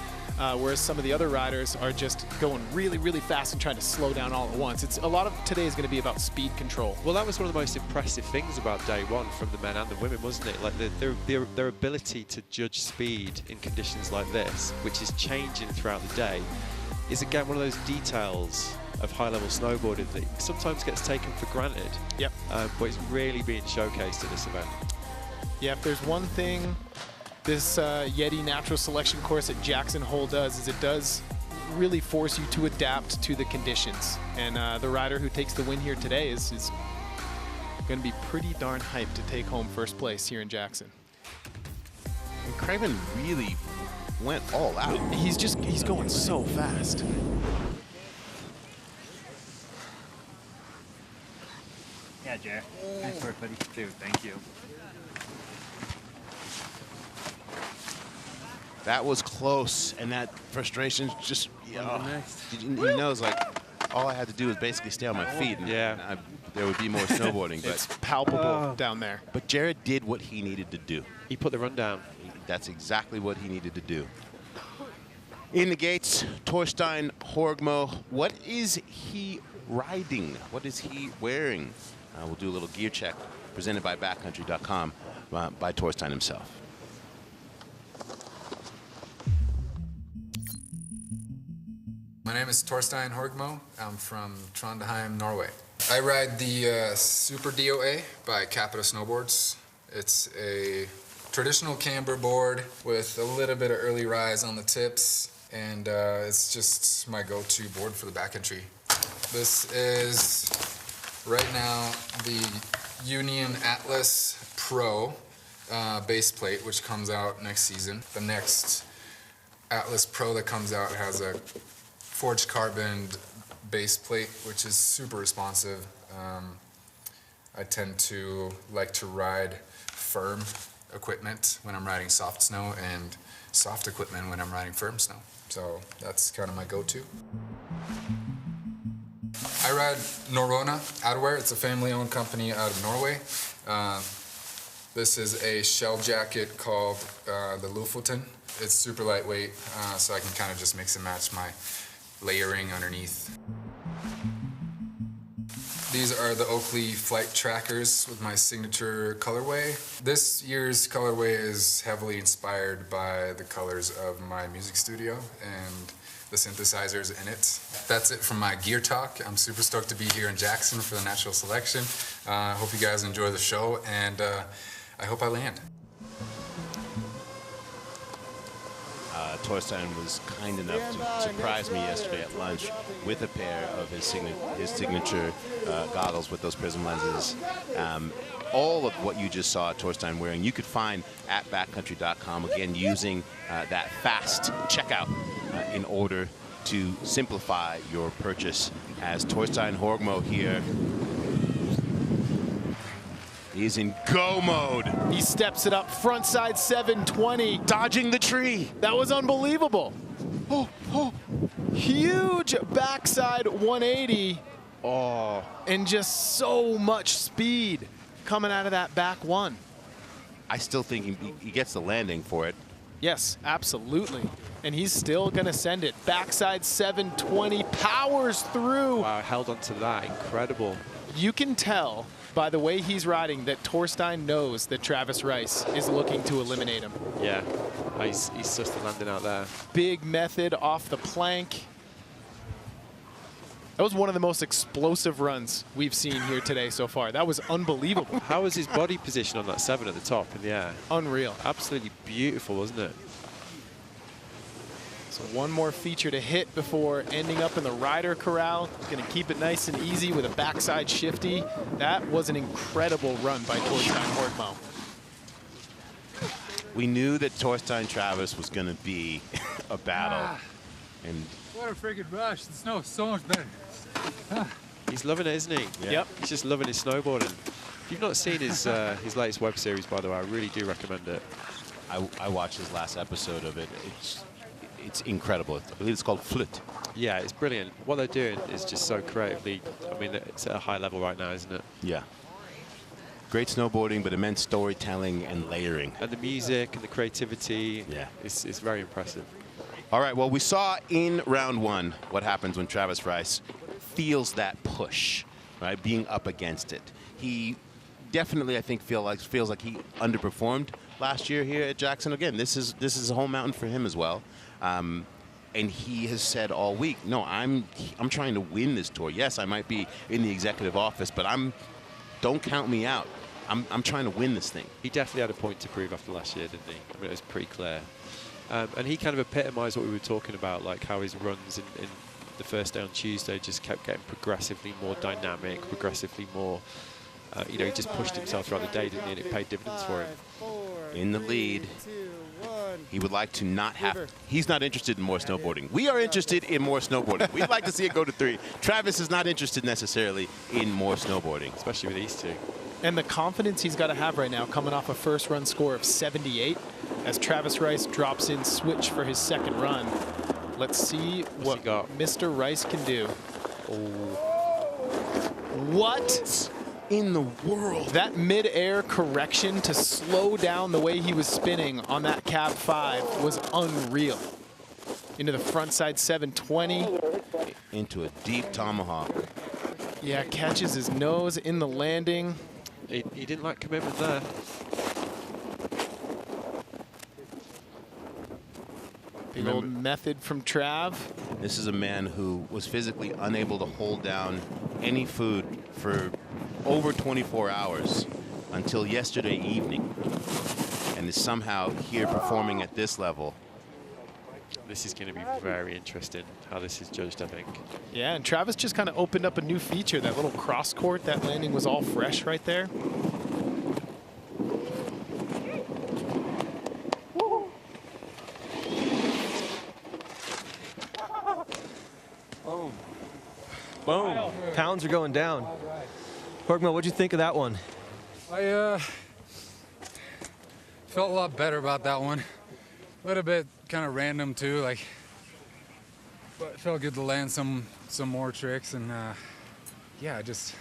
whereas some of the other riders are just going really, really fast and trying to slow down all at once. It's a lot of today is going to be about speed control. Well, that was one of the most impressive things about day one from the men and the women, wasn't it? Like their ability to judge speed in conditions like this, which is changing throughout the day, is again one of those details of high-level snowboarding that sometimes gets taken for granted. Yep. But it's really being showcased at this event. Yeah, if there's one thing this YETI Natural Selection course at Jackson Hole does, is it does really force you to adapt to the conditions. And the rider who takes the win here today is going to be pretty darn hyped to take home first place here in Jackson. And Craven really went all out. He's going so fast. Yeah, Jared. Nice work, buddy. Dude, thank you. That was close, and that frustration just, he knows, like, all I had to do was basically stay on my feet, and there would be more snowboarding. But it's palpable down there. But Jared did what he needed to do. He put the run down. That's exactly what he needed to do. In the gates, Torstein Horgmo. What is he riding? What is he wearing? We'll do a little gear check presented by backcountry.com by Torstein himself. My name is Torstein Horgmo. I'm from Trondheim, Norway. I ride the Super DOA by Capita Snowboards. It's a traditional camber board with a little bit of early rise on the tips, and it's just my go-to board for the backcountry. This is right now the Union Atlas Pro base plate, which comes out next season. The next Atlas Pro that comes out has a forged carbon base plate, which is super responsive. I tend to like to ride firm equipment when I'm riding soft snow and soft equipment when I'm riding firm snow. So that's kind of my go-to. I ride Norrøna outerwear. It's a family-owned company out of Norway. This is a shell jacket called the Lofoten. It's super lightweight, so I can kind of just mix and match my layering underneath. These are the Oakley Flight Trackers with my signature colorway. This year's colorway is heavily inspired by the colors of my music studio and the synthesizers in it. That's it from my gear talk. I'm super stoked to be here in Jackson for the Natural Selection. I hope you guys enjoy the show, and I hope I land. Torstein was kind enough to surprise me yesterday at lunch with a pair of his signature goggles with those prism lenses. All of what you just saw Torstein wearing, you could find at backcountry.com, again, using that fast checkout in order to simplify your purchase. As Torstein Horgmo here, he's in go mode. He steps it up, frontside 720. Dodging the tree. That was unbelievable. Huge backside 180. Oh, and just so much speed coming out of that back one. I still think he gets the landing for it. Yes, absolutely. And he's still going to send it. Backside 720, powers through. Wow, held onto that. Incredible. You can tell by the way he's riding that Torstein knows that Travis Rice is looking to eliminate him. Yeah, he's just landing out there. Big method off the plank. That was one of the most explosive runs we've seen here today so far. That was unbelievable. How was his body position on that 7 at the top in the air? Unreal. Absolutely beautiful, wasn't it? So one more feature to hit before ending up in the rider corral. Going to keep it nice and easy with a backside shifty. That was an incredible run by Torstein Horgmo. We knew that Torstein Travis was going to be a battle. And what a freaking rush. The snow is so much better. He's loving it, isn't he? Yeah. Yep. He's just loving his snowboarding. If you've not seen his latest web series, by the way, I really do recommend it. I watched his last episode of it. It's incredible. I believe it's called Flut. Yeah, it's brilliant. What they're doing is just so creatively, I mean, it's at a high level right now, isn't it? Yeah. Great snowboarding, but immense storytelling and layering. And the music and the creativity, yeah, it's very impressive. All right, well, we saw in round one what happens when Travis Rice feels that push, right, being up against it. He definitely, I think, feels like he underperformed last year here at Jackson. Again, this is a home mountain for him as well. And And he has said all week, no, I'm trying to win this tour. Yes, I might be in the executive office, but don't count me out. I'm trying to win this thing. He definitely had a point to prove after last year, didn't he? I mean, it was pretty clear. And he kind of epitomized what we were talking about, like how his runs in the first day on Tuesday just kept getting progressively more dynamic, progressively more, you know, he just pushed himself throughout the day, didn't he? And it paid dividends for him. In the lead. He would like to not have. He's not interested in more snowboarding. We are interested in more snowboarding. We'd like to see it go to 3. Travis is not interested necessarily in more snowboarding, especially with these two. And the confidence he's got to have right now, coming off a first run score of 78, as Travis Rice drops in switch for his second run. Let's see what Mr. Rice can do. What in the world? That mid-air correction to slow down the way he was spinning on that cab 5 was unreal. Into the frontside 720. Into a deep tomahawk. Yeah, catches his nose in the landing. He didn't like commitment there. Big old method from Trav. This is a man who was physically unable to hold down any food for over 24 hours until yesterday evening, and is somehow here performing at this level. This is going to be very interesting how this is judged, I think. Yeah, and Travis just kind of opened up a new feature, that little cross court. That landing was all fresh right there. Boom. Boom. Pounds are going down. Horgmo, what'd you think of that one? I felt a lot better about that one. A little bit kind of random too, like, but it felt good to land some more tricks. And yeah, just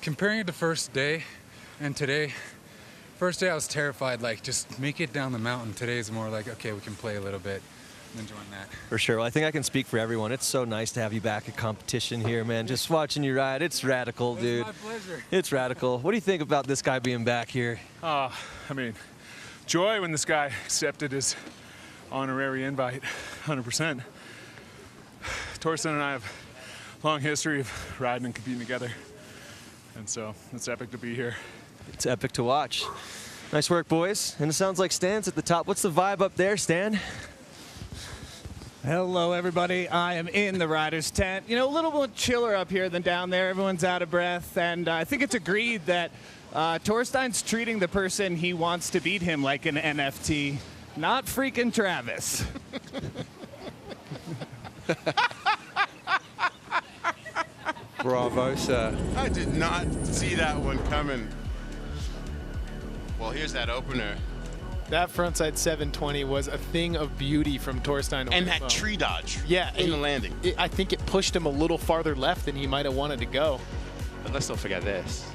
comparing it to first day and today. First day I was terrified, like, just make it down the mountain. Today's more like, okay, we can play a little bit. I'm enjoying that. For sure. Well, I think I can speak for everyone. It's so nice to have you back at competition here, man. Just watching you ride, it's radical, dude. It's my pleasure. It's radical. What do you think about this guy being back here? I mean, joy when this guy accepted his honorary invite, 100%. Torstein and I have a long history of riding and competing together, and so it's epic to be here. It's epic to watch. Nice work, boys. And it sounds like Stan's at the top. What's the vibe up there, Stan? Hello, everybody. I am in the rider's tent. You know, a little more chiller up here than down there. Everyone's out of breath, and I think it's agreed that Torstein's treating the person he wants to beat him like an NFT, not freaking Travis. Bravo, sir. I did not see that one coming. Well, here's that opener. That frontside 720 was a thing of beauty from Torstein. And that tree dodge. Yeah, in the landing. I think it pushed him a little farther left than he might have wanted to go. And let's not forget this.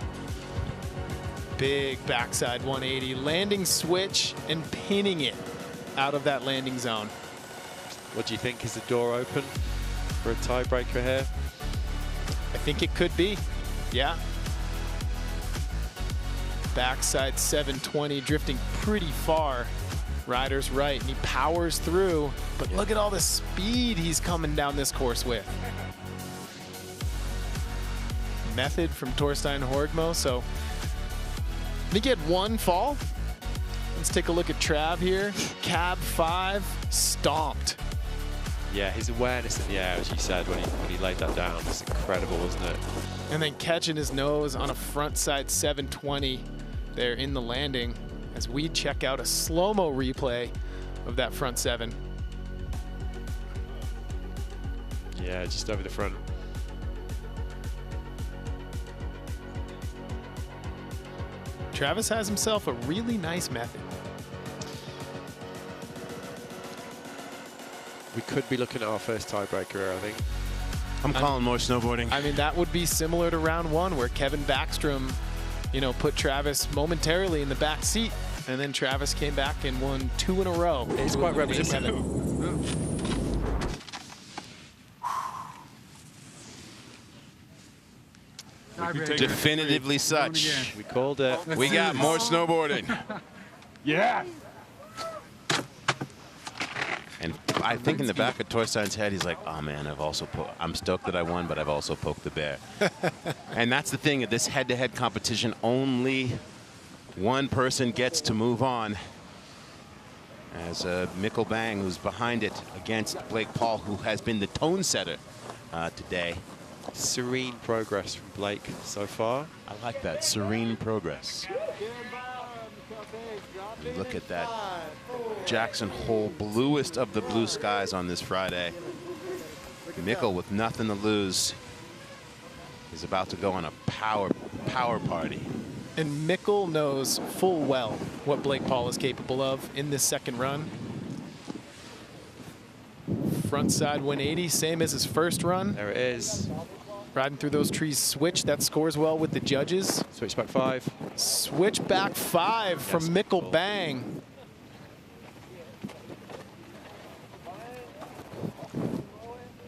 Big backside 180, landing switch and pinning it out of that landing zone. What do you think? Is the door open for a tiebreaker here? I think it could be, yeah. Backside 720, drifting pretty far. Rider's right, and he powers through, but look at all the speed he's coming down this course with. Method from Torstein Horgmo, so I think he had one fall. Let's take a look at Trav here. Cab 5, stomped. Yeah, his awareness in the air, as you said, when he laid that down, was incredible, wasn't it? And then catching his nose on a frontside 720 there in the landing as we check out a slow-mo replay of that front 7. Yeah, just over the front. Travis has himself a really nice method. We could be looking at our first tiebreaker, I think. I'm calling more snowboarding. I mean, that would be similar to round 1 where Kevin Backstrom, you know, put Travis momentarily in the back seat, and then Travis came back and won 2 in a row. He's quite representative. Definitively such. We called it. We got more snowboarding. Yeah. And I think in the back of Torstein's head, he's like, oh man, I'm stoked that I won, but I've also poked the bear. And that's the thing, at this head-to-head competition, only one person gets to move on. As Mikkel Bang, who's behind it against Blake Paul, who has been the tone setter today. Serene progress from Blake so far. I like that, serene progress. Look at that Jackson Hole, bluest of the blue skies on this Friday. Mikkel with nothing to lose is about to go on a power party. And Mikkel knows full well what Blake Paul is capable of in this second run. Frontside 180, same as his first run. There it is. Riding through those trees, switch, that scores well with the judges. Switchback 5. Switchback 5 from Mikkel Bang.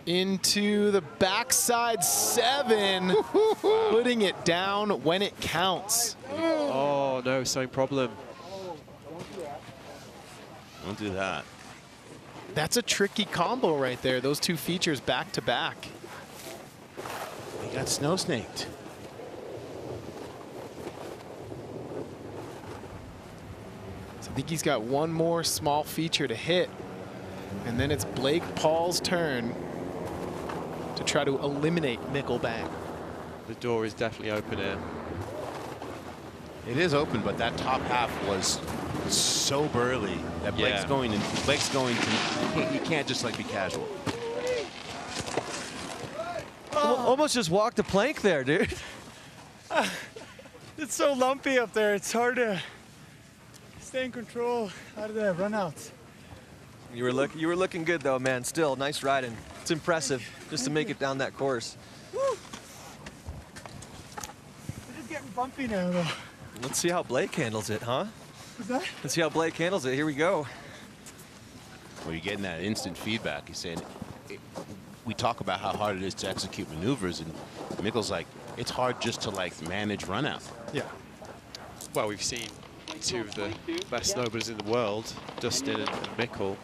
Into the backside 7, putting it down when it counts. Oh no, same problem. Don't do that. That's a tricky combo right there, those two features back to back. He got snow snaked. So I think he's got one more small feature to hit. And then it's Blake Paul's turn to try to eliminate Mikkel Bang. The door is definitely open here. It is open, but that top half was so burly that Blake's going to, you can't just like be casual. Almost just walked a plank there, dude. It's so lumpy up there. It's hard to stay in control out of the runouts. You were looking good though, man. Still, nice riding. It's impressive just to make it down that course. Woo. It's just getting bumpy now, though. Let's see how Blake handles it, huh? Is that? Let's see how Blake handles it. Here we go. Well, you're getting that instant feedback. He's saying, we talk about how hard it is to execute maneuvers, and Mikkel's like, it's hard just to like manage run out. Yeah. Well, we've seen two of the best snowboarders in the world, Dustin and Mikkel,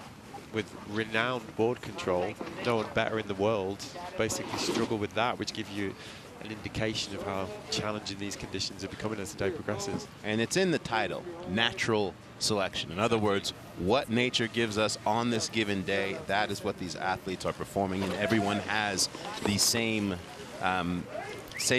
with renowned board control. No one better in the world basically struggle with that, which gives you an indication of how challenging these conditions are becoming as the day progresses. And it's in the title, natural selection. In other words, what nature gives us on this given day, that is what these athletes are performing, and everyone has the same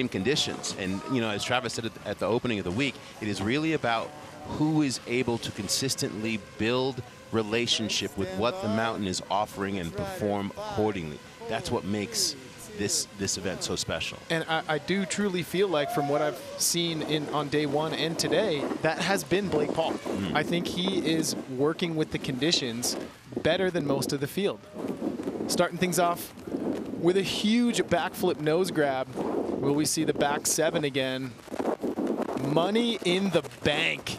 conditions. And you know, as Travis said at the opening of the week, it is really about who is able to consistently build relationship with what the mountain is offering and perform accordingly. That's what makes this event so special. And I do truly feel like, from what I've seen on day one and today, that has been Blake Paul. I think he is working with the conditions better than most of the field. Starting things off with a huge backflip nose grab. Will we see the back 7 again? Money in the bank.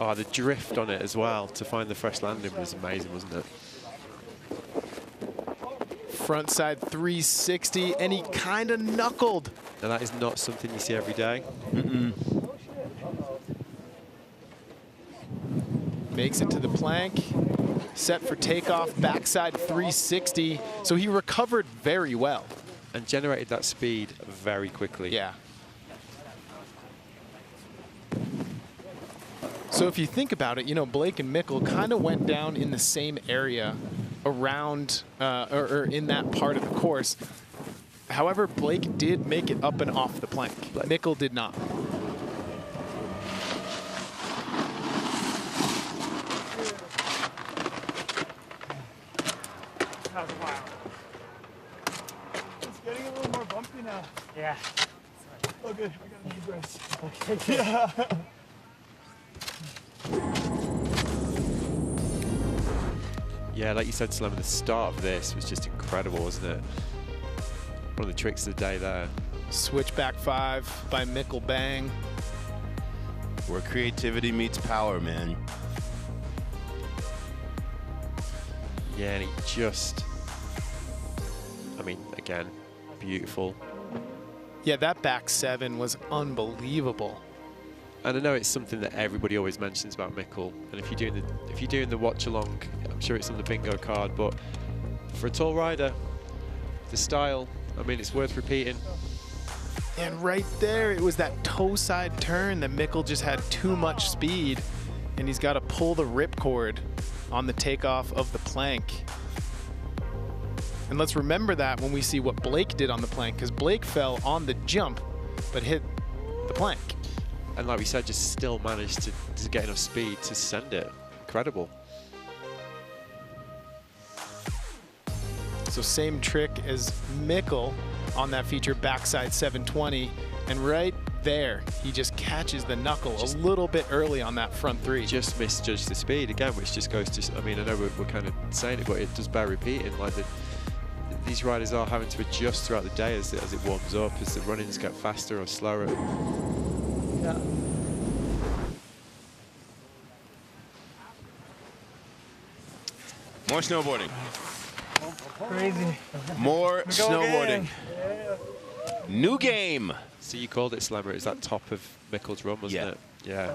Oh, the drift on it as well to find the fresh landing was amazing, wasn't it? Frontside 360, and he kind of knuckled. Now that is not something you see every day. Makes it to the plank, set for takeoff, backside 360. So he recovered very well. And generated that speed very quickly. Yeah. So if you think about it, you know, Blake and Mikkel kind of went down in the same area around, or in that part of the course. However, Blake did make it up and off the plank. Mikkel did not. That was wild. It's getting a little more bumpy now. Yeah. Oh, good. I got a deep breath. Okay. Yeah. Yeah, like you said, Slim, the start of this was just incredible, wasn't it? One of the tricks of the day there. Switchback 5 by Mikkel Bang. Where creativity meets power, man. Yeah, and he just, I mean, again, beautiful. Yeah, that back 7 was unbelievable. And I know it's something that everybody always mentions about Mikkel. And if you're doing the watch along, I'm sure it's on the bingo card, but For a tall rider, the style, I mean, it's worth repeating. And right there, it was that toe side turn that Mikkel just had too much speed, and he's got to pull the ripcord on the takeoff of the plank. And let's remember that when we see what Blake did on the plank, because Blake fell on the jump, but hit the plank. And like we said, just still managed to get enough speed to send it. Incredible. So same trick as Mikkel on that feature backside 720, and right there he just catches the knuckle a little bit early on that front three. Just misjudged the speed again, which just goes to, I mean, I know we're kind of saying it, but it does bear repeating. Like these riders are having to adjust throughout the day as it warms up, as the run-ins get faster or slower. Yeah. More snowboarding. Crazy. More snowboarding. New game. So you called it Slammer. Is that top of Mikkel's run, wasn't it? Yeah.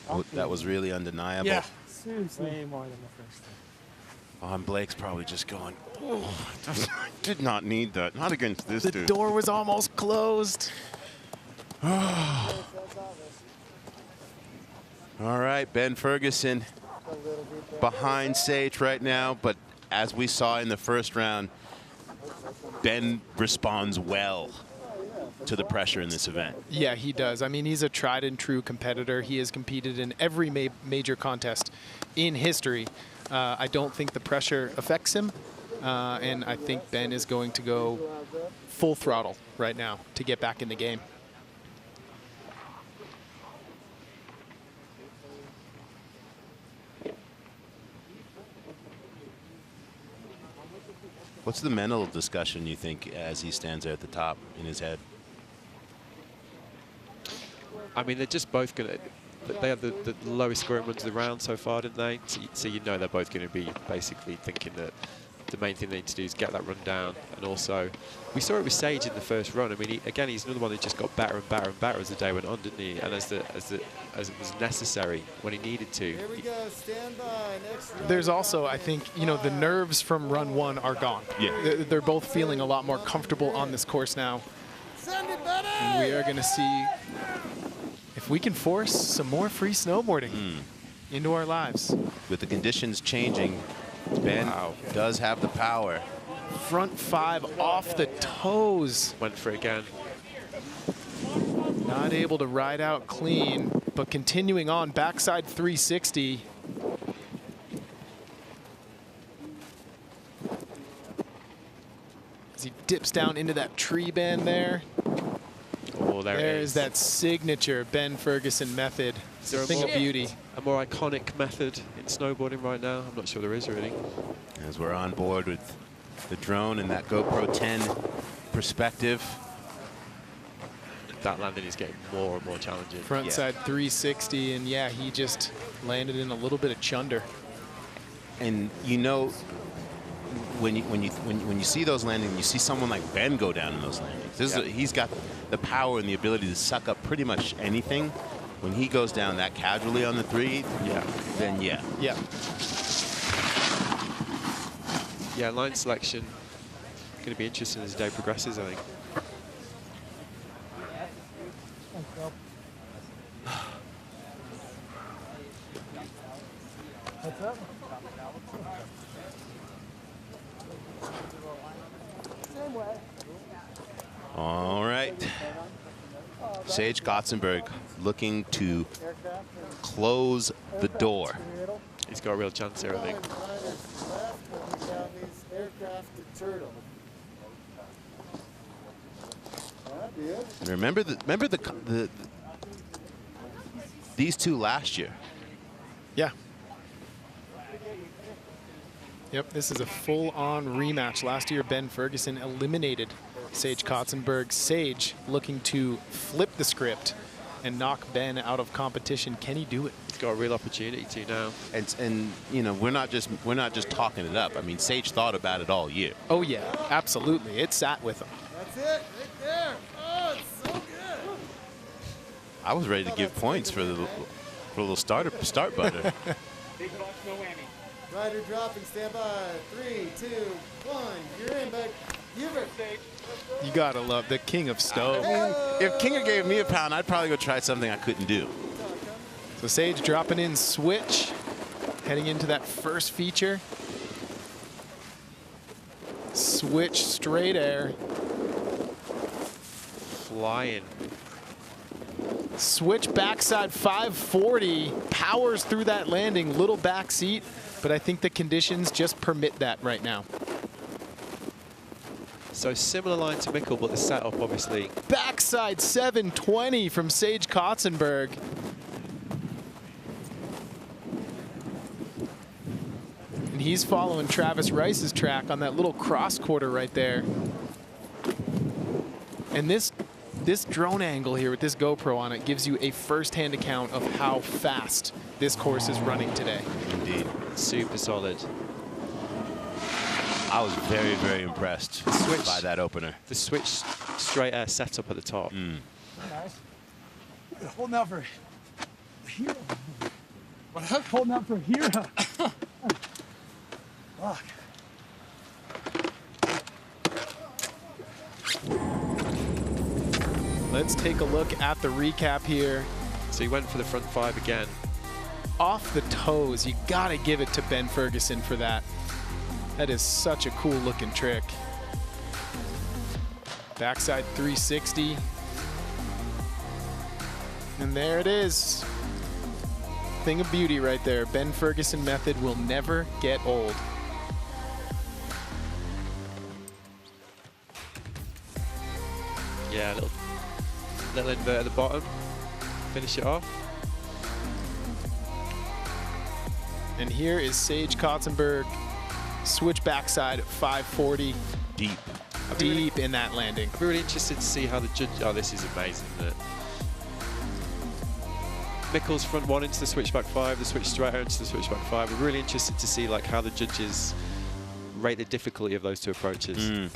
Oh, that was really undeniable. Yeah. Seriously. Way more than the first time. And Blake's probably just going, oh, I did not need that. Not against this dude. The door was almost closed. All right, Ben Ferguson behind Sage right now, but as we saw in the first round, Ben responds well to the pressure in this event. Yeah, he does. I mean, he's a tried and true competitor. He has competed in every major contest in history. I don't think the pressure affects him, and I think Ben is going to go full throttle right now to get back in the game. What's the mental discussion, you think, as he stands there at the top in his head? I mean, they're just both going to, they have the lowest scoring runs of the round so far, didn't they? So you know they're both going to be basically thinking that the main thing they need to do is get that run down. And also, we saw it with Sage in the first run. I mean, again, he's another one that just got better and better and better as the day went on, didn't he? And as it was necessary when he needed to. Here we go, stand by, next round. There's also, I think, you know, the nerves from run one are gone. Yeah. They're both feeling a lot more comfortable on this course now. Send it, buddy! And we are going to see if we can force some more free snowboarding into our lives. With the conditions changing, Ben does have the power. Front five off the toes. Went for it again. Not able to ride out clean, but continuing on, backside 360. As he dips down into that tree band there. Oh, There's that signature Ben Ferguson method. It's a thing of beauty. A more iconic method in snowboarding right now? I'm not sure there is really. As we're on board with the drone and that GoPro 10 perspective. That landing is getting more and more challenging. Front side 360, and yeah, he just landed in a little bit of chunder. And you know, when you see those landings, you see someone like Ben go down in those landings. He's got the power and the ability to suck up pretty much anything. When he goes down that casually on the three, then yeah. Yeah, line selection going to be interesting as the day progresses, I think. What's up? Same way. All right. Sage Gotzenberg looking to close the door. He's got a real chance here, I think. Remember these two last year. Yeah. Yep, this is a full-on rematch. Last year, Ben Ferguson eliminated Sage Gotzenberg. Sage looking to flip the script and knock Ben out of competition. Can he do it? He's got a real opportunity to now. And you know, we're not just talking it up. I mean, Sage thought about it all year. Oh yeah, absolutely. It sat with him. That's it, right there. Oh, it's so good. I was ready to give points for the little start butter. Big bucks, no whammy. Rider dropping, stand by. 3, 2, 1. You're in, bud. Give it. You gotta love the king of stoves. If Kinger gave me a pound, I'd probably go try something I couldn't do. So Sage dropping in switch, heading into that first feature. Switch straight air. Flying. Switch backside 540, powers through that landing, little back seat, but I think the conditions just permit that right now. So similar line to Mikkel, but the setup obviously. Backside 720 from Sage Kotzenberg. And he's following Travis Rice's track on that little cross quarter right there. And this drone angle here with this GoPro on it gives you a first-hand account of how fast this course is running today. Indeed. Super solid. I was very, very impressed by that opener. The switch straight air setup at the top. Nice. Holding out for hero. Holding out for hero. Fuck. Let's take a look at the recap here. So he went for the front five again. Off the toes. You gotta give it to Ben Ferguson for that. That is such a cool looking trick. Backside 360. And there it is. Thing of beauty right there. Ben Ferguson method will never get old. Yeah, little invert at the bottom. Finish it off. And here is Sage Kotzenberg. Switch backside at 540. Deep in that landing. I'm really interested to see how the judge. Oh, this is amazing. Isn't it? Mikkel's front one into the switchback five, the switch straight into the switchback five. We're really interested to see like how the judges rate the difficulty of those two approaches. And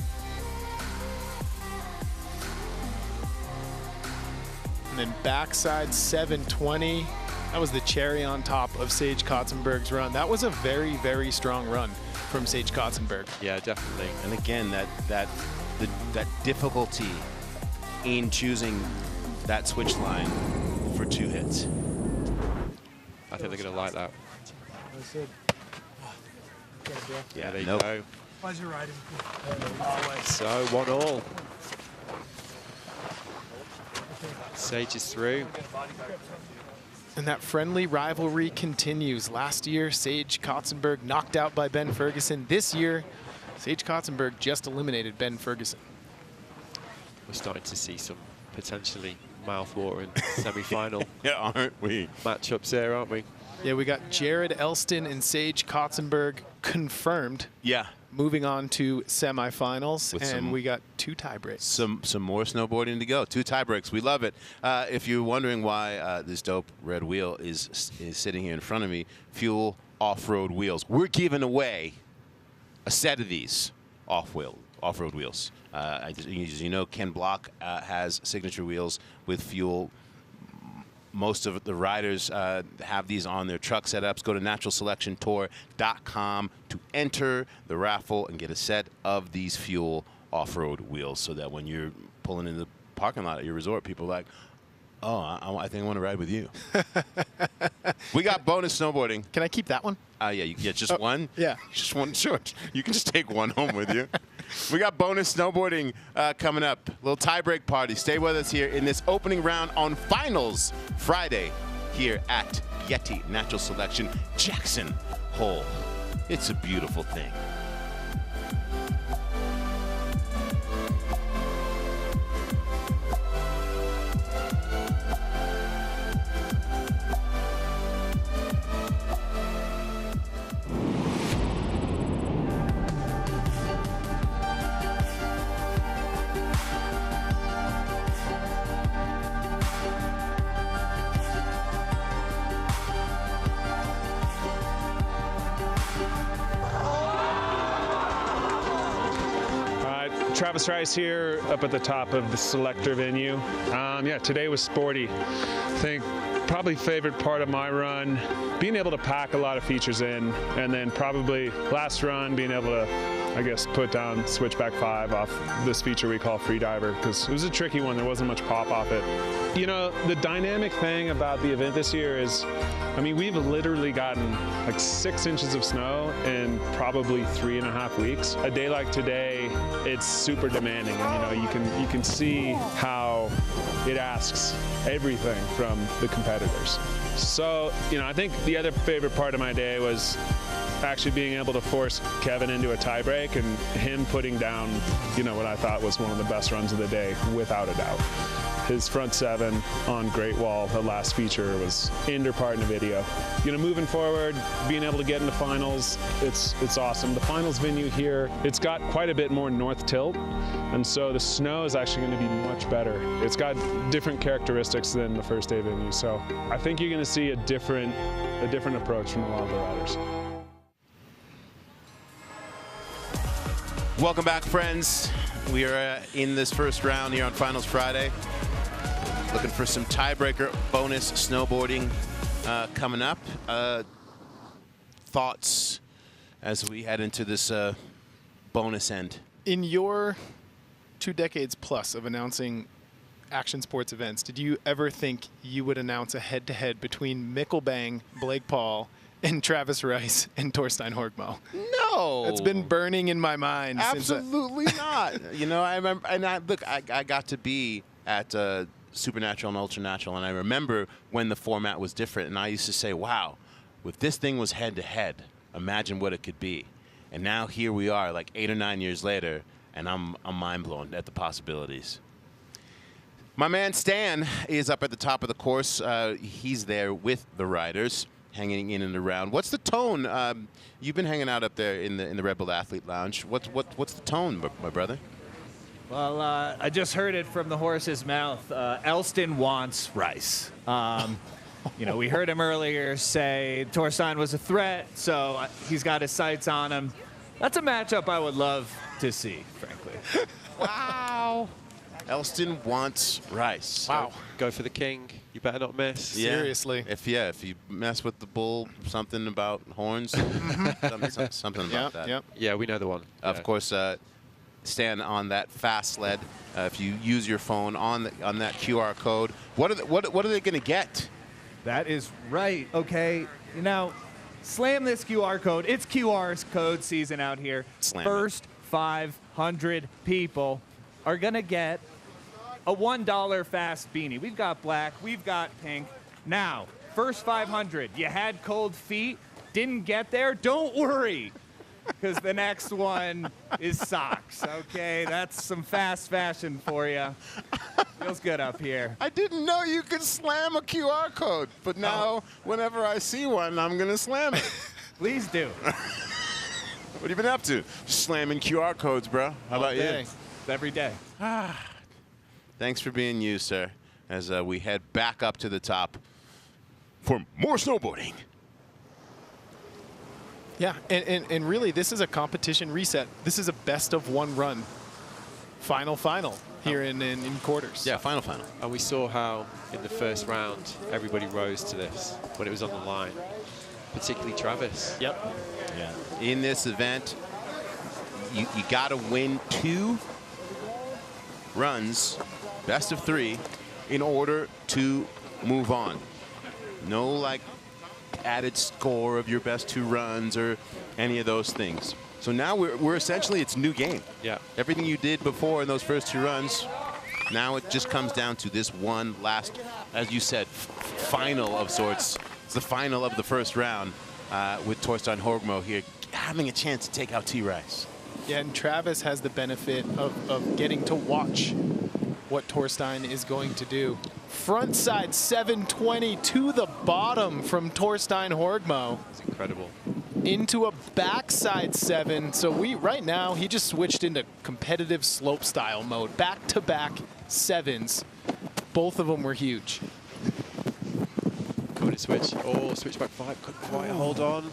then backside 720. That was the cherry on top of Sage Kotzenberg's run. That was a very, very strong run from Sage Kotzenberg. Yeah, definitely. And again, that difficulty in choosing that switch line for 2 hits. I think they're going to like that. Yeah, there you nope. go. Pleasure riding. So 1-1. Sage is through. And that friendly rivalry continues. Last year, Sage Kotzenberg knocked out by Ben Ferguson. This year, Sage Kotzenberg just eliminated Ben Ferguson. We're starting to see some potentially mouth-watering semi-final Yeah, aren't we? matchups there, aren't we? Yeah, we got Jared Elston and Sage Kotzenberg confirmed. Yeah. Moving on to semifinals, With and some- we got 2 tie breaks. Some more snowboarding to go. 2 tie breaks. We love it. If you're wondering why this dope red wheel is sitting here in front of me, Fuel off-road wheels. We're giving away a set of these off-road wheels. As you know, Ken Block has signature wheels with Fuel. Most of the riders have these on their truck setups. Go to naturalselectiontour.com to enter the raffle and get a set of these Fuel off-road wheels so that when you're pulling in the parking lot at your resort, people are like, oh, I think I want to ride with you. We got bonus snowboarding. Can I keep that one? Yeah, just one? Yeah. Just one, sure. You can just take one home with you. We got bonus snowboarding coming up. A little tie-break party. Stay with us here in this opening round on Finals Friday here at YETI Natural Selection, Jackson Hole. It's a beautiful thing. Travis Rice here up at the top of the Selector venue. Yeah, today was sporty. I think probably favorite part of my run, being able to pack a lot of features in, and then probably last run being able to, I guess, put down switchback 5 off this feature we call freediver, because it was a tricky one. There wasn't much pop off it. You know, the dynamic thing about the event this year is, I mean, we've literally gotten like 6 inches of snow in probably 3.5 weeks. A day like today, it's super demanding, and you can see how it asks everything from the competitors. So, I think the other favorite part of my day was actually being able to force Kevin into a tiebreak and him putting down, what I thought was one of the best runs of the day, without a doubt. His front 7 on Great Wall, the last feature, was inter part in the video. Moving forward, being able to get into finals, it's awesome. The finals venue here, it's got quite a bit more north tilt, and so the snow is actually going to be much better. It's got different characteristics than the first day venue, so I think you're going to see a different approach from a lot of the riders. Welcome back, friends. We are in this first round here on Finals Friday. Looking for some tiebreaker bonus snowboarding coming up. Thoughts as we head into this bonus end? In your 2 decades plus of announcing action sports events, did you ever think you would announce a head-to-head between Mikkel Bang, Blake Paul, and Travis Rice and Torstein Horgmo? No. It's been burning in my mind. Absolutely not. I remember, and I got to be at Supernatural and Ultranatural, and I remember when the format was different, and I used to say, wow, if this thing was head-to-head, imagine what it could be. And now here we are, like 8 or 9 years later, and I'm mind-blown at the possibilities. My man Stan is up at the top of the course. He's there with the riders, hanging in and around. What's the tone? You've been hanging out up there in the Red Bull Athlete Lounge. What's the tone, my brother? Well, I just heard it from the horse's mouth. Elston wants Rice. We heard him earlier say Torstein was a threat, so he's got his sights on him. That's a matchup I would love to see, frankly. Wow. Elston wants Rice. Wow. Go for the king. You better not miss. Yeah. Seriously. If you mess with the bull, something about horns, something about that. Yep. Yeah, we know the one. Of course, Stan on that fast sled. If you use your phone on that QR code, what are they going to get? That is right. Okay. Now, slam this QR code. It's QR code season out here. Slam First 500 people are going to get a $1 fast beanie. We've got black. We've got pink. Now, first 500. You had cold feet. Didn't get there. Don't worry, because the next one is socks. Okay, that's some fast fashion for you. Feels good up here. I didn't know you could slam a QR code, but now whenever I see one, I'm going to slam it. Please do. What have you been up to? Slamming QR codes, bro. How about you? Every day. Thanks for being you, sir, as we head back up to the top for more snowboarding. Yeah, and really, this is a competition reset. This is a best-of-1 run. Final here in quarters. Yeah, final. And we saw how in the first round, everybody rose to this when it was on the line, particularly Travis. Yep. Yeah. In this event, you got to win 2 runs, best of 3, in order to move on. No, added score of your best 2 runs or any of those things. So now we're essentially, it's new game. Yeah. Everything you did before in those first 2 runs, now it just comes down to this one last, as you said, final of sorts. It's the final of the first round with Torstein Horgmo here having a chance to take out T-Rice. Yeah, and Travis has the benefit of getting to watch what Torstein is going to do. Frontside 720 to the bottom from Torstein Horgmo. It's incredible. Into a backside 7. So right now, he just switched into competitive slope style mode. Back-to-back 7s. Both of them were huge. Coming to switch. Oh, switch back 5. Couldn't quite hold on.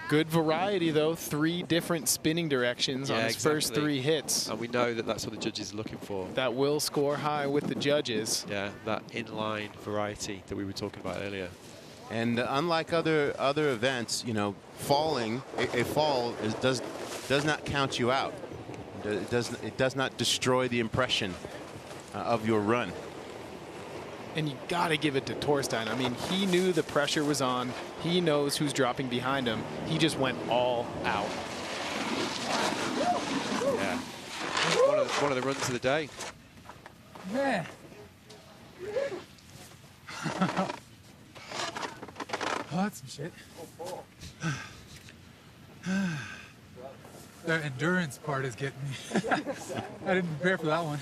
Good variety, though. 3 different spinning directions on his first 3 hits. And we know that that's what the judges are looking for. That will score high with the judges. Yeah, that inline variety that we were talking about earlier. And unlike other events, you know, falling, a fall does not count you out. It does not destroy the impression of your run. And you got to give it to Torstein. I mean, he knew the pressure was on. He knows who's dropping behind him. He just went all out. Yeah. One of the runs of the day. Yeah. Oh, that's some shit. The endurance part is getting me. I didn't prepare for that one.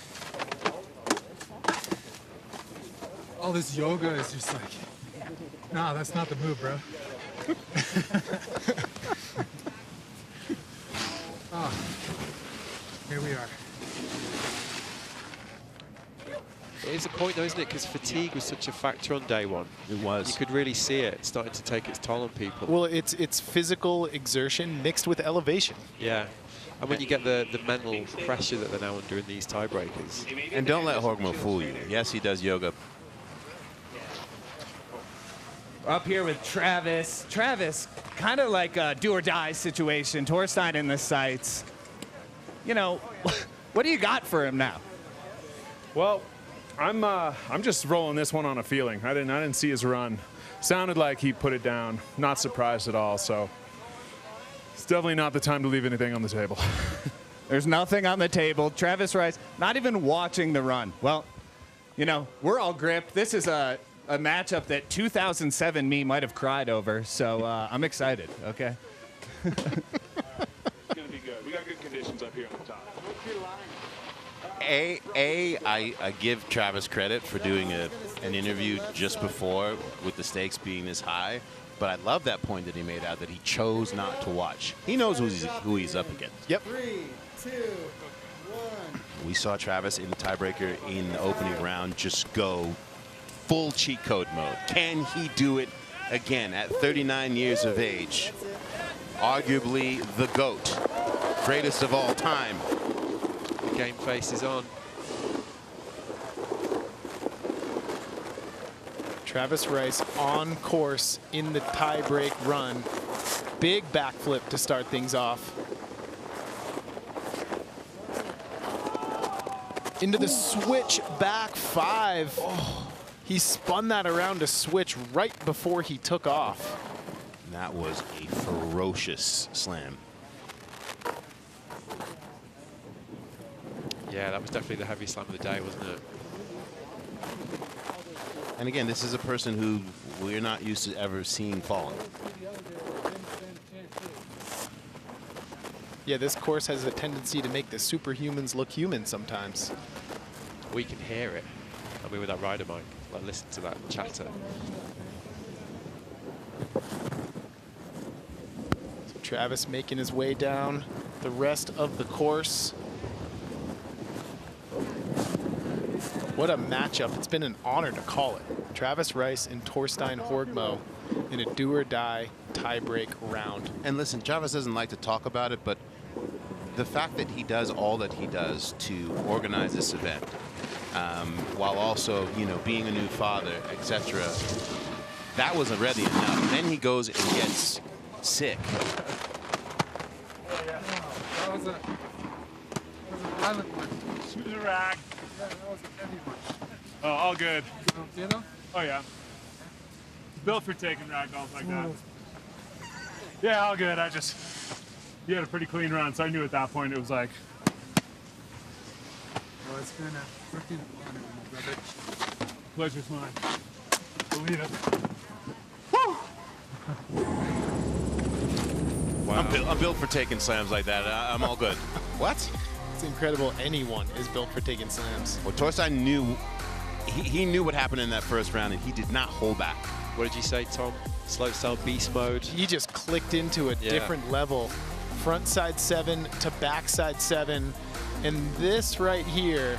All this yoga is just like, nah, that's not the move, bro. Oh, here we are. It is a point, though, isn't it? Because fatigue was such a factor on day one. It was. You could really see it starting to take its toll on people. Well, it's physical exertion mixed with elevation. Yeah. And when you get the mental pressure that they're now under in these tiebreakers. And don't let Horgmo fool you. Yes, he does yoga. Up here with Travis. Travis, kind of like a do-or-die situation. Torstein in the sights. You know, what do you got for him now? Well, I'm just rolling this one on a feeling. I didn't see his run. Sounded like he put it down. Not surprised at all. So it's definitely not the time to leave anything on the table. There's nothing on the table. Travis Rice, not even watching the run. Well, you know, we're all gripped. This is a matchup that 2007 me might have cried over. So I'm excited. Okay. It's gonna be good. We got good conditions up here on the top. I give Travis credit for doing an interview just before with the stakes being this high, but I love that point that he made out that he chose not to watch. He knows who he's up against. Yep. 3, 2, 1. We saw Travis in the tiebreaker in the opening round just go full cheat code mode. Can he do it again at 39 years of age? Arguably the GOAT, greatest of all time. The game face is on. Travis Rice on course in the tie-break run. Big backflip to start things off. Into the switch back 5. Oh, he spun that around to switch right before he took off. That was a ferocious slam. Yeah, that was definitely the heavy slam of the day, wasn't it? And again, this is a person who we're not used to ever seeing falling. Yeah, this course has a tendency to make the superhumans look human sometimes. We can hear it. I mean, with that rider mic, like, listen to that chatter. So Travis making his way down the rest of the course. What a matchup. It's been an honor to call it. Travis Rice and Torstein Horgmo in a do-or-die tie-break round. And listen, Travis doesn't like to talk about it, but the fact that he does all that he does to organize this event, while also, you know, being a new father, etc., that wasn't ready enough. Then he goes and gets sick. That was a violent one. Shoot the rack. Yeah, that was a heavy one. Oh, all good. You know? Oh, yeah. Built for taking ragdolls like that. Yeah, all good. You had a pretty clean run, so I knew at that point it was like. Well, it's been a freaking honor, my brother. Pleasure's mine. Believe it. Wow. I'm built for taking slams like that. I'm all good. What? It's incredible anyone is built for taking slams. Well, Torstein knew, he knew what happened in that first round, and he did not hold back. What did you say, Tom? Slopestyle beast mode. He just clicked into a different level. Front side 7 to back side 7. And this right here,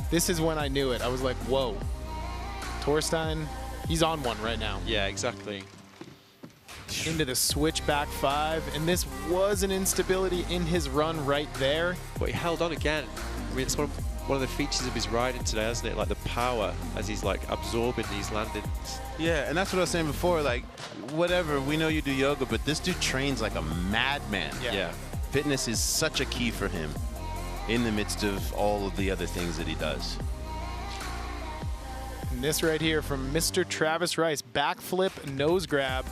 this is when I knew it. I was like, whoa. Torstein, he's on one right now. Yeah, exactly. into the switchback 5, and this was an instability in his run right there. But he held on again. I mean, it's one of the features of his riding today, isn't it? Like the power as he's like absorbing these landings. Yeah, and that's what I was saying before. Like, whatever, we know you do yoga, but this dude trains like a madman. Yeah. Fitness is such a key for him in the midst of all of the other things that he does. And this right here from Mr. Travis Rice, backflip nose grab,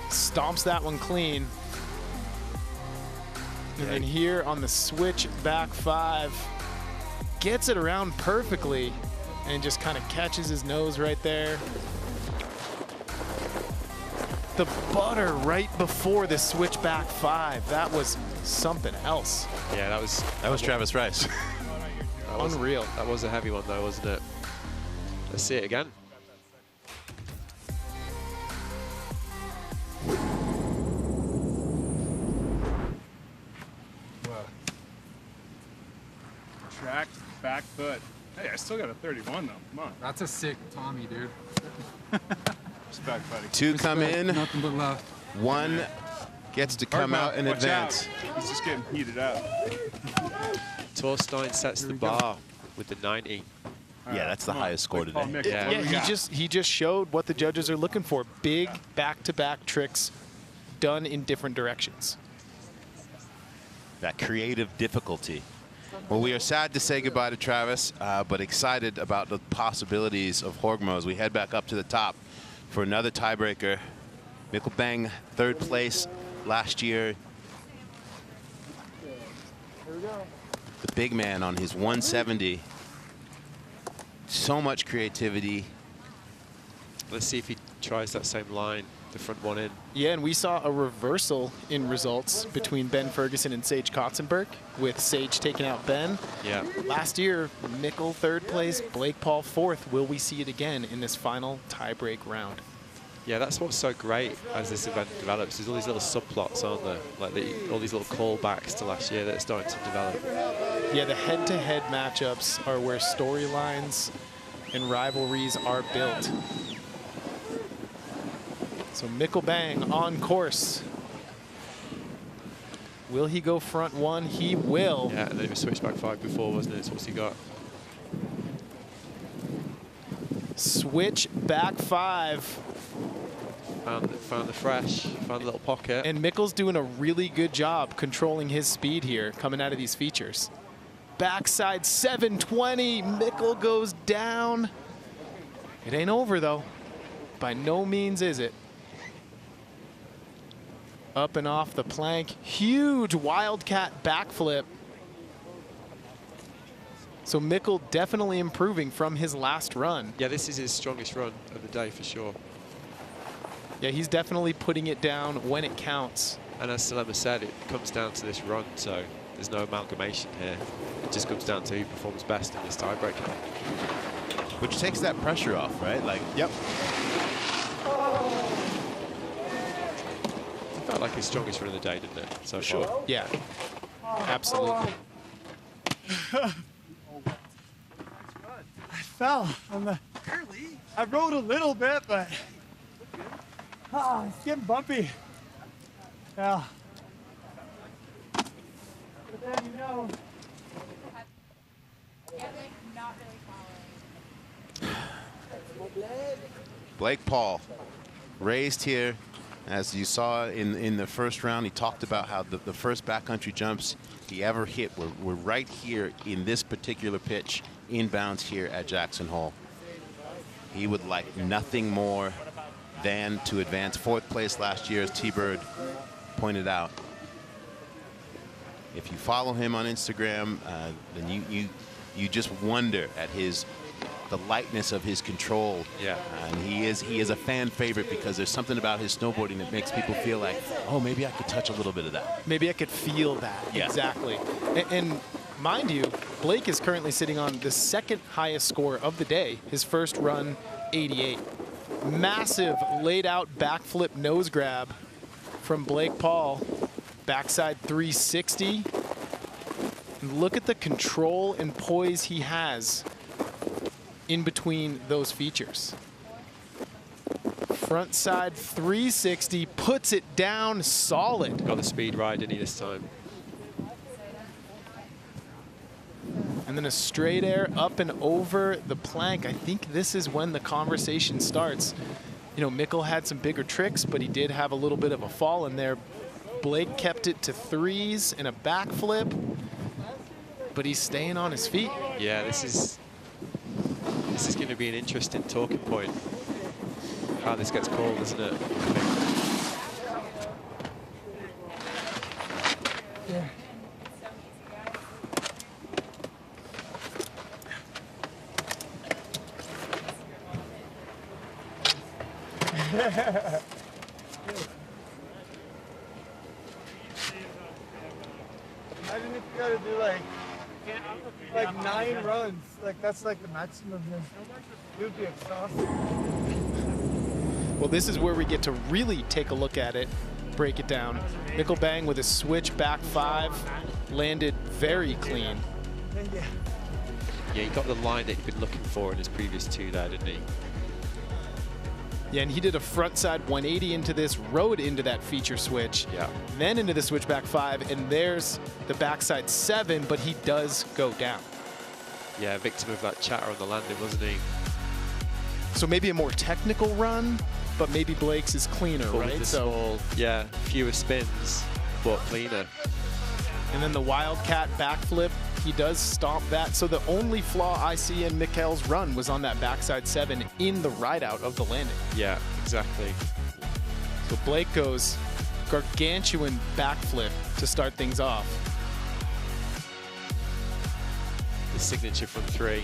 stomps that one clean. And then here on the switch back 5, gets it around perfectly and just kind of catches his nose right there. The butter right before the switch back 5, that was something else. Yeah, that was Travis Rice. Unreal. That was a heavy one though, wasn't it? Let's see it again. Track, back foot. Hey, I still got a 31 though. Come on. That's a sick Tommy, dude. Respect, buddy. 2 come in. Nothing but love. 1 gets to come out and Watch advance. out. He's just getting heated up. Torstein sets the bar with the 90. Yeah, that's the highest score today. Yeah, he just showed what the judges are looking for. Big back-to-back tricks done in different directions. That creative difficulty. Well, we are sad to say goodbye to Travis, but excited about the possibilities of Horgmo as we head back up to the top for another tiebreaker. Mikkel Bang, 3rd place last year. The big man on his 170. So much creativity. Let's see if he tries that same line, the front one in. Yeah, and we saw a reversal in results between Ben Ferguson and Sage Kotzenberg, with Sage taking out Ben. Yeah. Last year, Mikkel 3rd place, Blake Paul 4th. Will we see it again in this final tiebreak round? Yeah, that's what's so great as this event develops. There's all these little subplots, aren't there? Like all these little callbacks to last year that are starting to develop. Yeah, the head-to-head matchups are where storylines and rivalries are built. So Mikkel Bang on course. Will he go front 1? He will. Yeah, and then he was switched back 5 before, wasn't it? So what's he got? Switch back 5. Found the fresh, found the little pocket. And Mikkel's doing a really good job controlling his speed here, coming out of these features. Backside 720, Mikkel goes down. It ain't over though. By no means is it. Up and off the plank, huge wildcat backflip. So Mikkel definitely improving from his last run. Yeah, this is his strongest run of the day for sure. Yeah, he's definitely putting it down when it counts. And as Salema said, it comes down to this run, so there's no amalgamation here. It just comes down to who performs best in this tiebreaker. Which takes that pressure off, right? Like, yep. It felt like his strongest run of the day, didn't it? So Sure. far. Yeah, absolutely. I fell on the. I rode a little bit, but it's getting bumpy. Yeah. But then you know. Blake Paul, raised here. As you saw in the first round, he talked about how the first backcountry jumps he ever hit were right here in this particular pitch, inbounds here at Jackson Hole. He would like nothing more than to advance 4th place last year, as T-Bird pointed out. If you follow him on Instagram, then you just wonder at the lightness of his control. Yeah. And he is a fan favorite because there's something about his snowboarding that makes people feel like, oh, maybe I could touch a little bit of that. Maybe I could feel that. Yeah. Exactly. And mind you, Blake is currently sitting on the 2nd highest score of the day. His first run, 88. Massive laid out backflip nose grab from Blake Paul. Backside 360. And look at the control and poise he has in between those features. front side 360, puts it down solid. Got the speed ride, didn't he, this time? And then a straight air up and over the plank. I think this is when the conversation starts. You know, Mikkel had some bigger tricks, but he did have a little bit of a fall in there. Blake kept it to threes and a backflip, but he's staying on his feet. Yeah, this is going to be an interesting talking point. How this gets called, isn't it? Yeah. Imagine if you gotta do like 9 runs. Like that's like the maximum. You'd be exhausted. Well, this is where we get to really take a look at it, break it down. Mikkel Bang with a switch back 5, landed very clean. Yeah, he got the line that he'd been looking for in his previous 2 there, didn't he? Yeah, and he did a frontside 180 into this, rode into that feature switch, then into the switchback 5, and there's the backside 7, but he does go down. Yeah, victim of that chatter on the landing, wasn't he? So maybe a more technical run, but maybe Blake's is cleaner, But right? with the So small, yeah, fewer spins, but cleaner. And then the Wildcat backflip, he does stomp that. So the only flaw I see in Mikkel's run was on that backside 7 in the ride out of the landing. Yeah, exactly. So Blake goes gargantuan backflip to start things off. The signature from 3.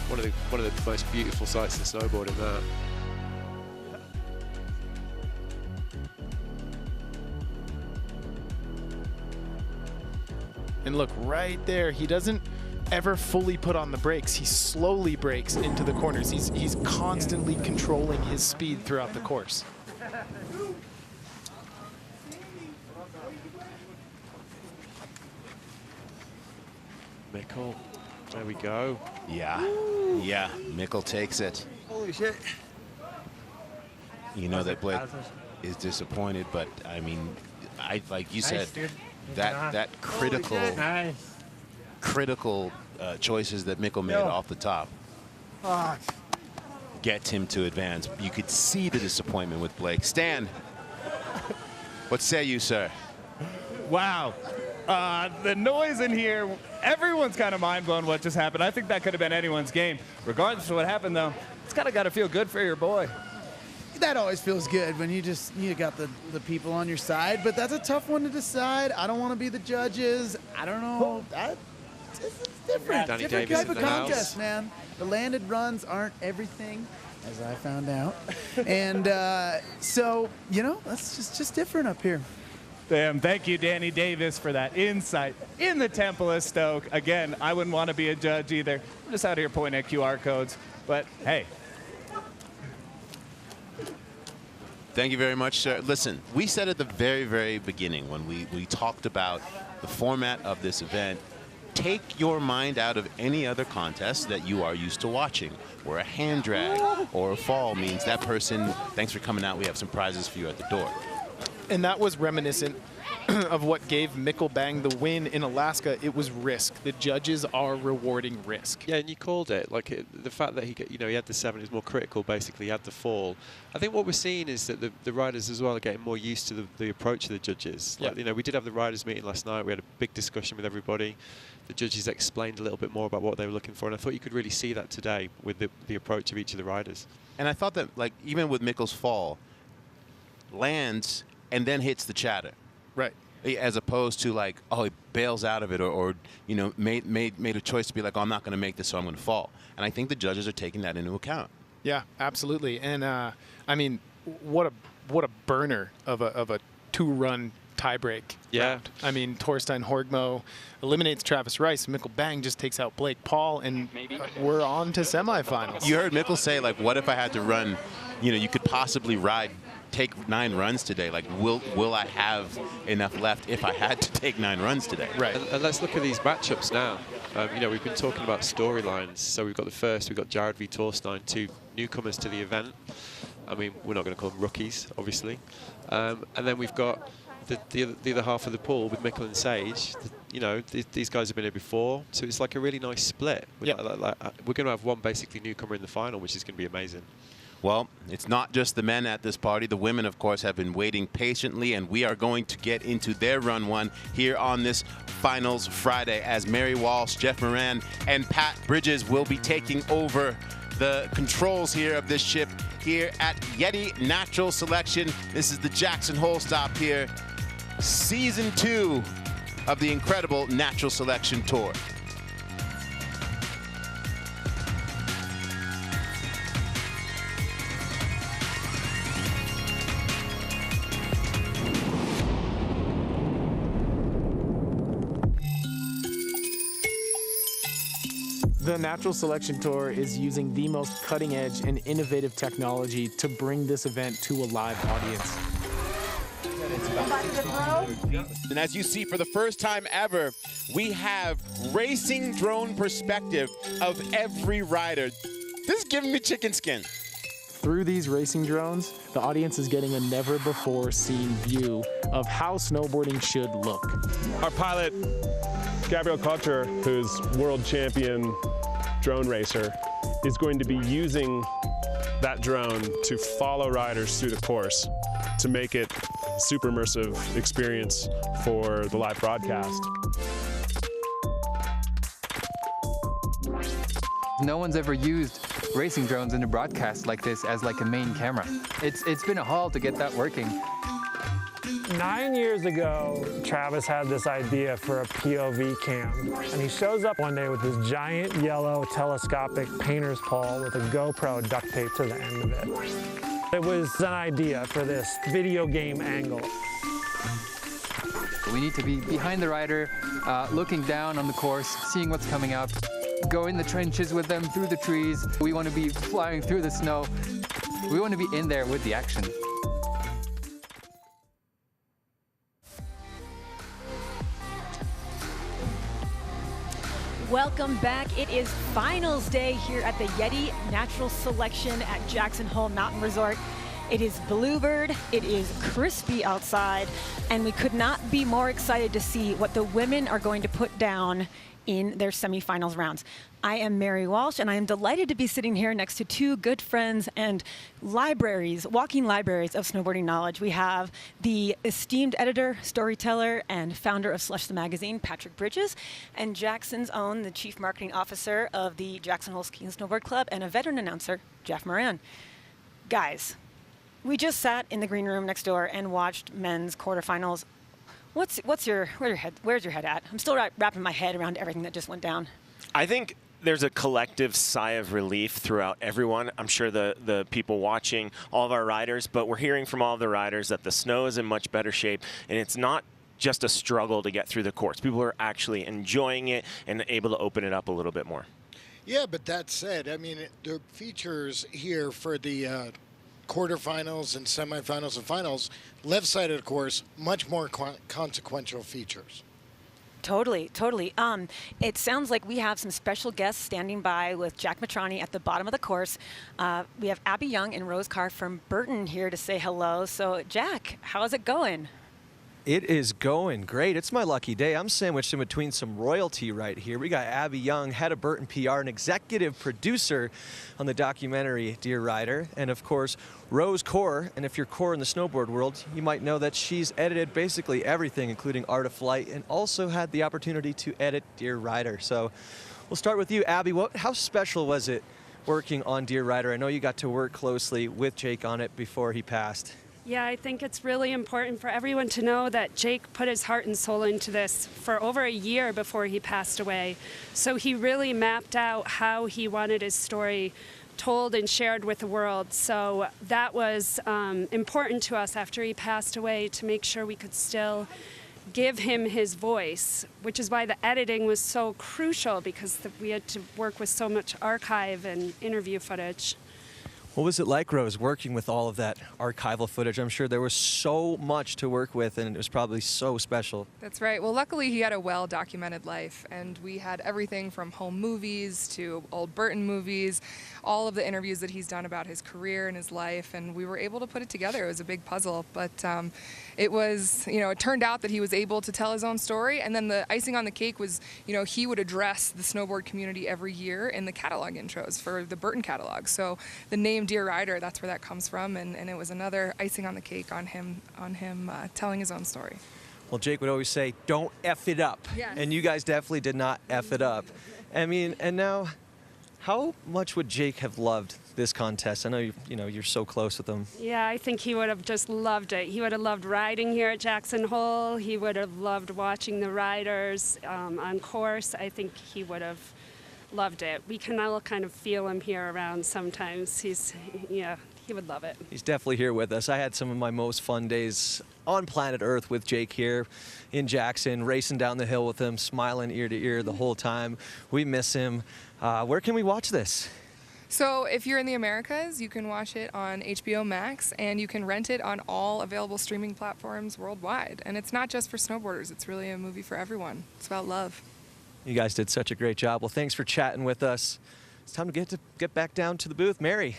One of the most beautiful sights in snowboarding there. And look, right there, he doesn't ever fully put on the brakes. He slowly brakes into the corners. He's constantly controlling his speed throughout the course. Mikkel, there we go. Yeah, yeah, Mikkel takes it. Holy shit. You know that Blake is disappointed, but I mean, like you said, dude. that critical, critical choices that Mikkel made off the top Fuck. get him to advance. You could see the disappointment with Blake. Stan, what say you, sir? Wow. The noise in here, everyone's kind of mind blown what just happened. I think that could have been anyone's game. Regardless of what happened, though, it's kind of got to feel good for your boy. That always feels good when you got the people on your side, but that's a tough one to decide. I don't want to be the judges. I don't know. It's different. Danny Different Davis type in of the contest, house. man. The landed runs aren't everything, as I found out. And so, you know, that's just different up here. Damn, thank you, Danny Davis, for that insight in the Temple of Stoke. Again, I wouldn't want to be a judge either. I'm just out here pointing at QR codes. But, hey. Thank you very much, sir. Listen, we said at the very, very beginning when we talked about the format of this event, take your mind out of any other contest that you are used to watching, where a hand drag or a fall means that person, thanks for coming out, we have some prizes for you at the door. And that was reminiscent of what gave Mikkel Bang the win in Alaska. It was risk. The judges are rewarding risk. Yeah, and you called it. Like the fact that he had the 7 is more critical. Basically, he had the fall. I think what we're seeing is that the riders as well are getting more used to the approach of the judges. Like, we did have the riders meeting last night. We had a big discussion with everybody. The judges explained a little bit more about what they were looking for, and I thought you could really see that today with the approach of each of the riders. And I thought that, like, even with Mikkel's fall, lands and then hits the chatter. Right. As opposed to like, oh, he bails out of it or you know, made a choice to be like, oh, I'm not going to make this, so I'm going to fall. And I think the judges are taking that into account. Yeah, absolutely. And I mean, what a burner of a 2-run tiebreak. Yeah. Round. I mean, Torstein Horgmo eliminates Travis Rice. Mikkel Bang just takes out Blake Paul, and we're on to semifinals. You heard Mikkel say, like, what if I had to run, you know, you could possibly take 9 runs today. Like, will I have enough left if I had to take 9 runs today? Right. And let's look at these matchups now. You know, we've been talking about storylines. So we've got we've got Jared v. Torstein, 2 newcomers to the event. I mean, we're not going to call them rookies, obviously. And then we've got the other half of the pool with Mikkel and Sage. You know, these guys have been here before, so it's like a really nice split. We're going to have one basically newcomer in the final, which is going to be amazing. Well, it's not just the men at this party. The women, of course, have been waiting patiently, and we are going to get into their run one here on this Finals Friday as Mary Walsh, Jeff Moran, and Pat Bridges will be taking over the controls here of this ship here at YETI Natural Selection. This is the Jackson Hole stop here, Season 2 of the incredible Natural Selection Tour. The Natural Selection Tour is using the most cutting-edge and innovative technology to bring this event to a live audience. And as you see, for the first time ever, we have racing drone perspective of every rider. This is giving me chicken skin. Through these racing drones, the audience is getting a never-before-seen view of how snowboarding should look. Our pilot, Gabriel Kocher, who's world champion drone racer, is going to be using that drone to follow riders through the course to make it a super immersive experience for the live broadcast. No one's ever used racing drones in a broadcast like this as like a main camera. It's been a haul to get that working. 9 years ago, Travis had this idea for a POV cam, and he shows up one day with this giant yellow telescopic painter's pole with a GoPro duct taped to the end of it. It was an idea for this video game angle. We need to be behind the rider, looking down on the course, seeing what's coming up, go in the trenches with them through the trees. We want to be flying through the snow. We want to be in there with the action. Welcome back. It is finals day here at the YETI Natural Selection at Jackson Hole Mountain Resort. It is bluebird, it is crispy outside, and we could not be more excited to see what the women are going to put down in their semifinals rounds. I am Mary Walsh, and I am delighted to be sitting here next to two good friends and libraries, walking libraries of snowboarding knowledge. We have the esteemed editor, storyteller, and founder of Slush the Magazine, Patrick Bridges, and Jackson's own, the chief marketing officer of the Jackson Hole Ski and Snowboard Club, and a veteran announcer, Jeff Moran. Guys, we just sat in the green room next door and watched men's quarterfinals. Where's your head at? I'm still wrapping my head around everything that just went down. I think there's a collective sigh of relief throughout everyone. I'm sure the people watching, all of our riders, but we're hearing from all of the riders that the snow is in much better shape, and it's not just a struggle to get through the course. People are actually enjoying it and able to open it up a little bit more. Yeah, but that said, I mean, the features here for the quarterfinals and semifinals and finals, left side of the course, much more consequential features. Totally. It sounds like we have some special guests standing by with Jack Matrani at the bottom of the course. We have Abby Young and Rose Carr from Burton here to say hello. So, Jack, how's it going? It is going great. It's my lucky day. I'm sandwiched in between some royalty right here. We got Abby Young, head of Burton PR and executive producer on the documentary Dear Rider. And of course, Rose Carr. And if you're core in the snowboard world, you might know that she's edited basically everything, including Art of Flight, and also had the opportunity to edit Dear Rider. So we'll start with you, Abby. How special was it working on Dear Rider? I know you got to work closely with Jake on it before he passed. Yeah, I think it's really important for everyone to know that Jake put his heart and soul into this for over a year before he passed away. So he really mapped out how he wanted his story told and shared with the world. So that was important to us after he passed away, to make sure we could still give him his voice, which is why the editing was so crucial, because we had to work with so much archive and interview footage. What was it like, Rose, working with all of that archival footage? I'm sure there was so much to work with, and it was probably so special. That's right. Well, luckily he had a well-documented life, and we had everything from home movies to old Burton movies, all of the interviews that he's done about his career and his life, and we were able to put it together. It was a big puzzle, but it was, it turned out that he was able to tell his own story, and then the icing on the cake was, he would address the snowboard community every year in the catalog intros for the Burton catalog. So the name Dear Rider, that's where that comes from, and it was another icing on the cake on him telling his own story. Well, Jake would always say, don't F it up. Yes. And you guys definitely did not F it up. I mean, and now, how much would Jake have loved this contest? I know you're so close with him. Yeah, I think he would have just loved it. He would have loved riding here at Jackson Hole. He would have loved watching the riders on course. I think he would have loved it. We can all kind of feel him here around sometimes. He would love it. He's definitely here with us. I had some of my most fun days on planet Earth with Jake here in Jackson, racing down the hill with him, smiling ear to ear the whole time. We miss him. Where can we watch this? So if you're in the Americas, you can watch it on HBO Max, and you can rent it on all available streaming platforms worldwide. And it's not just for snowboarders. It's really a movie for everyone. It's about love. You guys did such a great job. Well, thanks for chatting with us. It's time to get back down to the booth. Mary.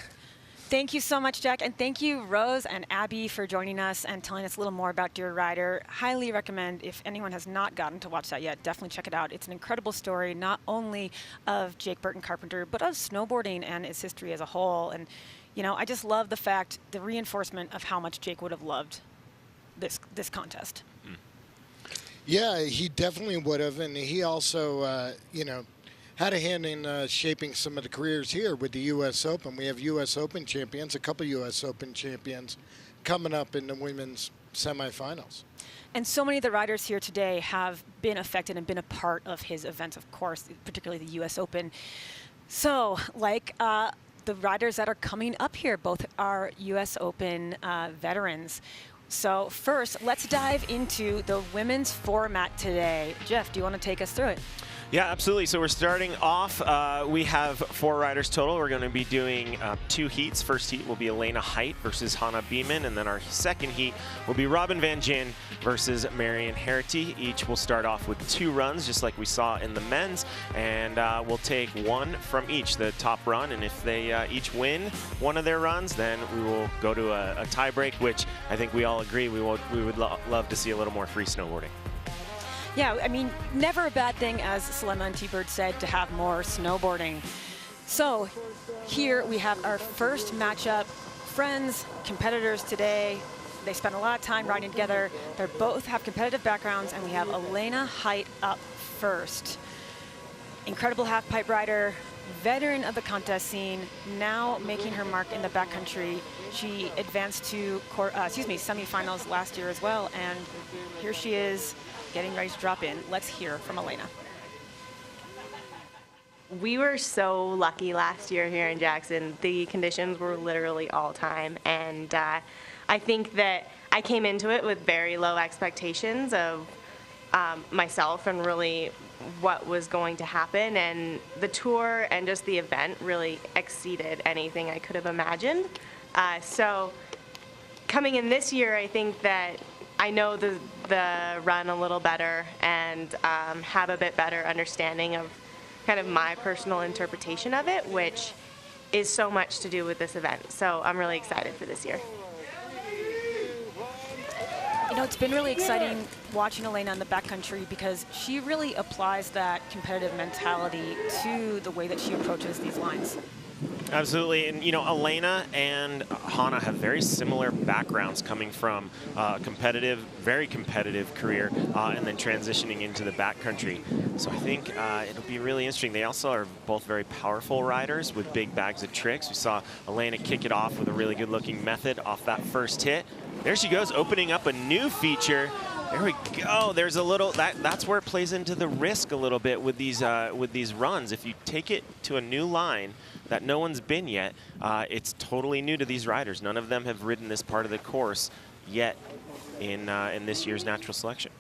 Thank you so much, Jack, and thank you, Rose and Abby, for joining us and telling us a little more about Dear Rider. Highly recommend, if anyone has not gotten to watch that yet, definitely check it out. It's an incredible story, not only of Jake Burton Carpenter, but of snowboarding and its history as a whole. And, I just love the reinforcement of how much Jake would have loved this contest. Yeah, he definitely would have, and he also, had a hand in shaping some of the careers here with the U.S. Open. We have U.S. Open champions, a couple U.S. Open champions coming up in the women's semifinals. And so many of the riders here today have been affected and been a part of his events, of course, particularly the U.S. Open. So, like the riders that are coming up here, both are U.S. Open veterans. So first, let's dive into the women's format today. Jeff, do you want to take us through it? Yeah, absolutely. So we're starting off. We have 4 riders total. We're going to be doing 2 heats. First heat will be Elena Height versus Hannah Beeman, and then our second heat will be Robin Van Gin versus Marion Herity. Each will start off with 2 runs, just like we saw in the men's, and we'll take 1 from each, the top run, and if they each win one of their runs, then we will go to a tie break, which I think we all agree we would love to see a little more free snowboarding. Yeah, I mean, never a bad thing, as Selena and T-Bird said, to have more snowboarding. So here we have our first matchup. Friends, competitors today. They spent a lot of time riding together. They both have competitive backgrounds, and we have Elena Height up first. Incredible half-pipe rider, veteran of the contest scene, now making her mark in the backcountry. She advanced to semifinals last year as well, and here she is, getting ready to drop in. Let's hear from Elena. We were so lucky last year here in Jackson. The conditions were literally all time, and I think that I came into it with very low expectations of myself and really what was going to happen, and the tour and just the event really exceeded anything I could have imagined. So coming in this year, I think that I know the run a little better and have a bit better understanding of kind of my personal interpretation of it, which is so much to do with this event. So I'm really excited for this year. It's been really exciting watching Elena in the backcountry because she really applies that competitive mentality to the way that she approaches these lines. Absolutely, and Elena and Hannah have very similar backgrounds, coming from very competitive career, and then transitioning into the backcountry. So I think it'll be really interesting. They also are both very powerful riders with big bags of tricks. We saw Elena kick it off with a really good-looking method off that first hit. There she goes, opening up a new feature. There we go. There's a little that's where it plays into the risk a little bit with these runs. If you take it to a new line that no one's been yet, it's totally new to these riders. None of them have ridden this part of the course yet in this year's natural selection.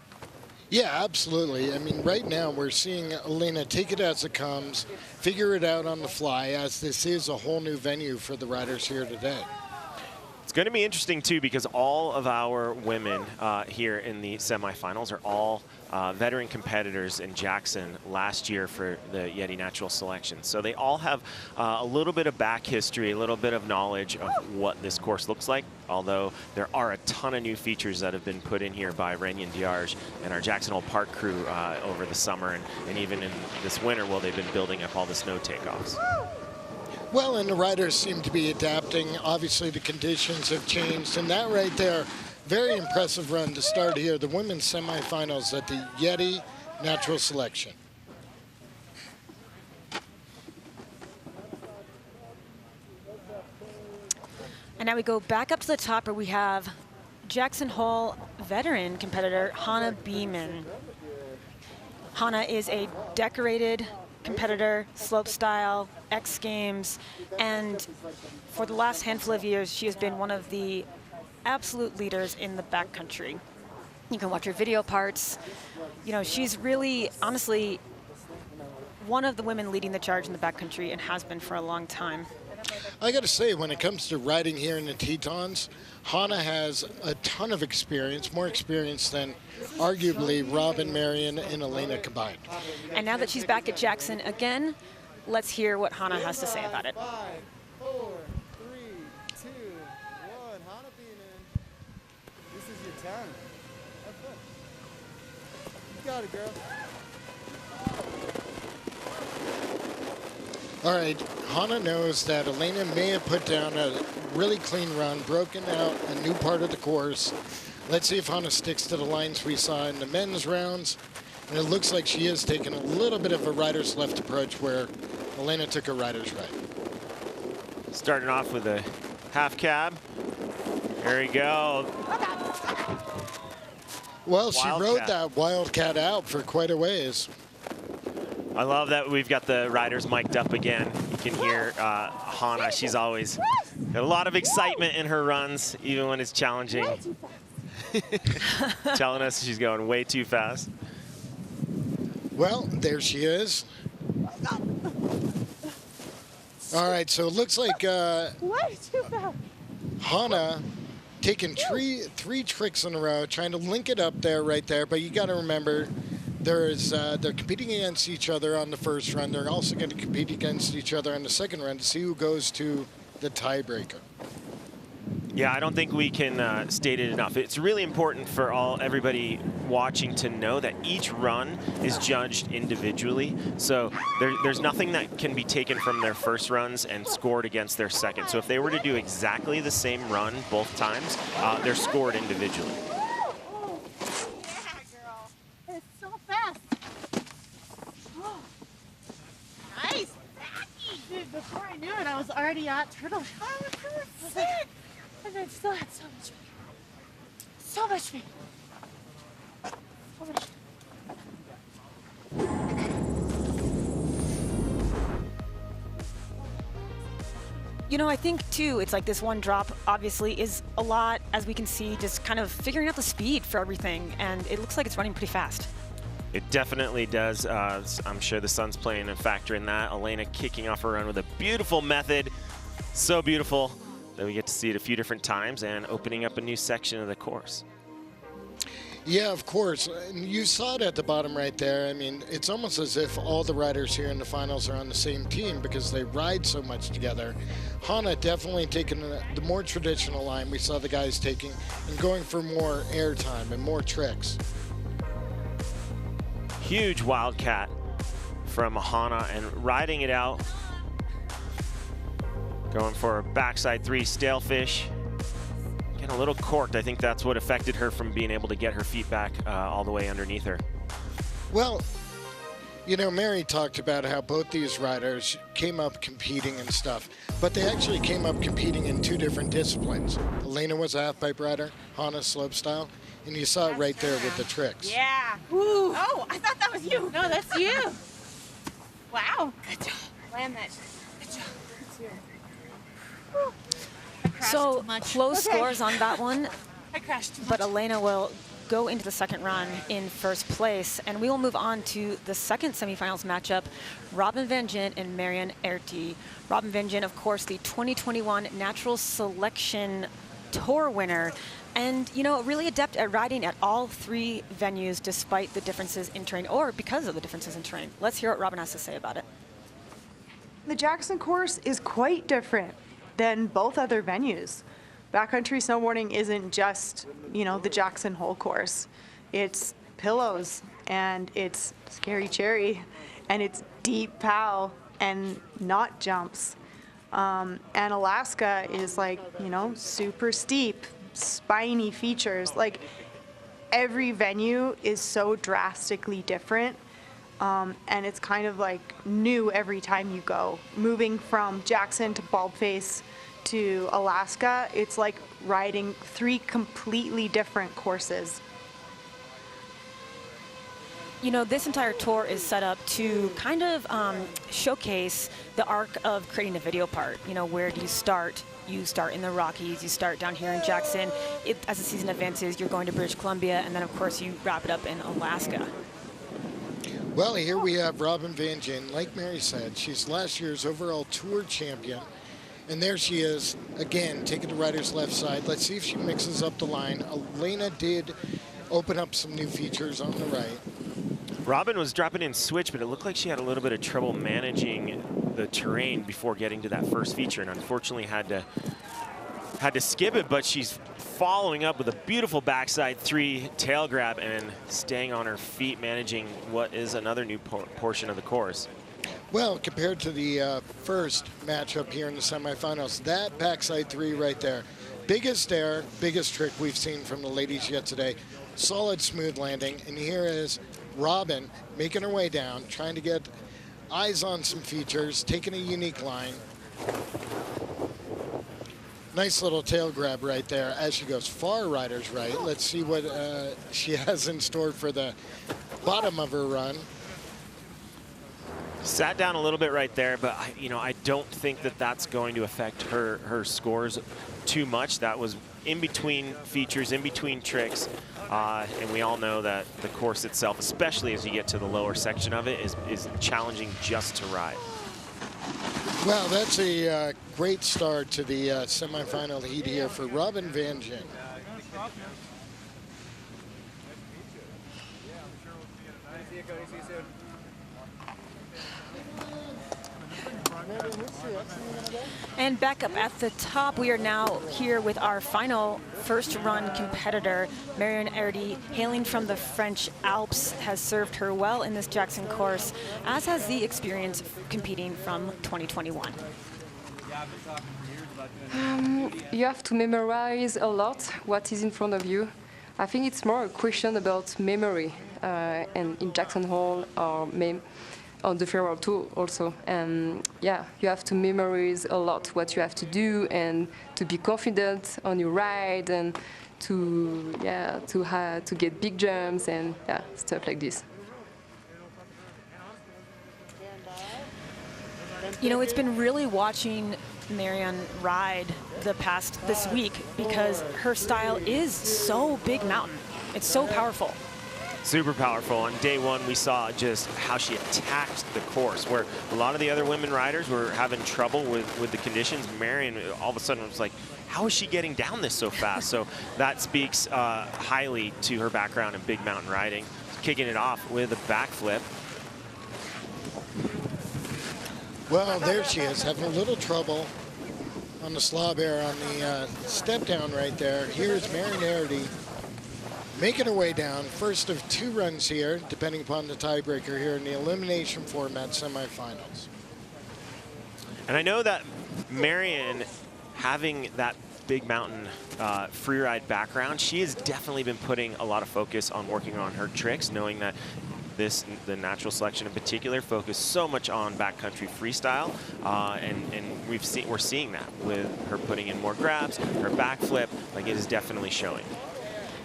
Yeah, absolutely. I mean, right now we're seeing Elena take it as it comes, figure it out on the fly, as this is a whole new venue for the riders here today. It's going to be interesting, too, because all of our women here in the semifinals are all veteran competitors in Jackson last year for the YETI Natural Selection. So they all have a little bit of back history, a little bit of knowledge of what this course looks like, although there are a ton of new features that have been put in here by Renyon Diarge and our Jackson Hole Park crew over the summer and even in this winter while they've been building up all the snow takeoffs. Well, and the riders seem to be adapting. Obviously, the conditions have changed, and that right there, very impressive run to start here, the women's semifinals at the YETI Natural Selection. And now we go back up to the top where we have Jackson Hole veteran competitor Hannah Beeman. Hannah is a decorated competitor, slopestyle, X Games, and for the last handful of years, she has been one of the absolute leaders in the backcountry. You can watch her video parts. You know, she's really, honestly, one of the women leading the charge in the backcountry and has been for a long time. I got to say, when it comes to riding here in the Tetons, Hannah has a ton of experience, more experience than arguably Robin, Marion, and Elena combined. And now that she's back at Jackson again, let's hear what Hannah has to say about it. 5, 4, 3, 2, 1. Hannah Beeman. This is your 10. Have fun. You got it, girl. All right, Hannah knows that Elena may have put down a really clean run, broken out a new part of the course. Let's see if Hannah sticks to the lines we saw in the men's rounds. And it looks like she is taking a little bit of a rider's left approach where Elena took a rider's right. Starting off with a half cab. There we go. Well, she rode that Wildcat out for quite a ways. I love that we've got the riders mic'd up again. You can hear Hannah. She's always got a lot of excitement in her runs, even when it's challenging. Telling us she's going way too fast. Well, there she is. All right, so it looks like Hannah taking three tricks in a row, trying to link it up there, right there. But you got to remember, they're competing against each other on the first run. They're also going to compete against each other on the second run to see who goes to the tiebreaker. Yeah, I don't think we can state it enough. It's really important for everybody watching to know that each run is judged individually. So there's nothing that can be taken from their first runs and scored against their second. So if they were to do exactly the same run both times, they're scored individually. It's so fast. Oh. Nice. Dude, before I knew it, I was already at Turtle. Oh, this is sick. And I still had so much speed. So much speed. So much. You know, I think, too, it's like this one drop, obviously, is a lot, as we can see, just kind of figuring out the speed for everything. And it looks like it's running pretty fast. It definitely does. I'm sure the sun's playing a factor in that. Elena kicking off her run with a beautiful method. So beautiful that we get to see it a few different times and opening up a new section of the course. Yeah, of course. And you saw it at the bottom right there. I mean, it's almost as if all the riders here in the finals are on the same team because they ride so much together. Hannah definitely taking the more traditional line we saw the guys taking and going for more air time and more tricks. Huge wildcat from Hannah and riding it out. Going for a backside 3 stalefish. Getting a little corked. I think that's what affected her from being able to get her feet back all the way underneath her. Well, you know, Mary talked about how both these riders came up competing and stuff, but they actually came up competing in 2 different disciplines. Elena was a half-pipe rider, Hannah slopestyle, and you saw it right there with the tricks. Yeah. Woo. Oh, I thought that was you. No, that's you. Wow. Good job. Land that. Good job. It's here. So close scores on that one. I crashed too much. But Elena will go into the second run in first place. And we will move on to the second semifinals matchup, Robin Van Gint and Marion Erty. Robin Van Gint, of course, the 2021 Natural Selection Tour winner. And, you know, really adept at riding at all three venues despite the differences in terrain, or because of the differences in terrain. Let's hear what Robin has to say about it. The Jackson course is quite different than both other venues. Backcountry snowboarding isn't just, you know, the Jackson Hole course. It's Pillows, and it's Scary Cherry, and it's Deep Pow, and not jumps. And Alaska is like, you know, super steep, spiny features. Like, every venue is so drastically different, and it's kind of like new every time you go. Moving from Jackson to Baldface to Alaska, it's like riding three completely different courses. You know, this entire tour is set up to kind of showcase the arc of creating a video part. You know, where do you start? You start in the Rockies, you start down here in Jackson. As the season advances, you're going to British Columbia, and then, of course, you wrap it up in Alaska. Well, here we have Robin Van Gint. Like Mary said, she's last year's overall tour champion. And there she is, again, taking the rider's left side. Let's see if she mixes up the line. Elena did open up some new features on the right. Robin was dropping in switch, but it looked like she had a little bit of trouble managing the terrain before getting to that first feature, and unfortunately had to skip it. But she's following up with a beautiful backside 3 tail grab and staying on her feet, managing what is another new portion of the course. Well, compared to the first matchup here in the semifinals, that backside 3 right there, biggest air, biggest trick we've seen from the ladies yet today. Solid, smooth landing, and here is Robin making her way down, trying to get eyes on some features, taking a unique line. Nice little tail grab right there as she goes far rider's right. Let's see what she has in store for the bottom of her run. Sat down a little bit right there, but I don't think that that's going to affect her scores too much. That was in between features, in between tricks, and we all know that the course itself, especially as you get to the lower section of it, is challenging just to ride. Well, that's a great start to the semifinal heat here for Robin Van Gint. And back up at the top, we are now here with our final first run competitor, Marion Erty, hailing from the French Alps, has served her well in this Jackson course, as has the experience competing from 2021. You have to memorize a lot what is in front of you. I think it's more a question about memory, and in Jackson Hole or on the farewell tour also. And yeah, you have to memorize a lot what you have to do and to be confident on your ride and to get big jumps and stuff like this. You know, it's been really watching Marion ride this week because her style is so big mountain. It's so powerful. Super powerful. On day one, we saw just how she attacked the course, where a lot of the other women riders were having trouble with the conditions. Marion, all of a sudden, was like, how is she getting down this so fast? So that speaks highly to her background in big mountain riding. Kicking it off with a backflip. Well, there she is, having a little trouble on the slob air on the step down right there. Here's Marion Erty making her way down. First of 2 runs here, depending upon the tiebreaker here in the elimination format semifinals. And I know that Marion, having that big mountain freeride background, she has definitely been putting a lot of focus on working on her tricks, knowing that the natural selection in particular focused so much on backcountry freestyle, and we're seeing that with her putting in more grabs, her backflip, like it is definitely showing.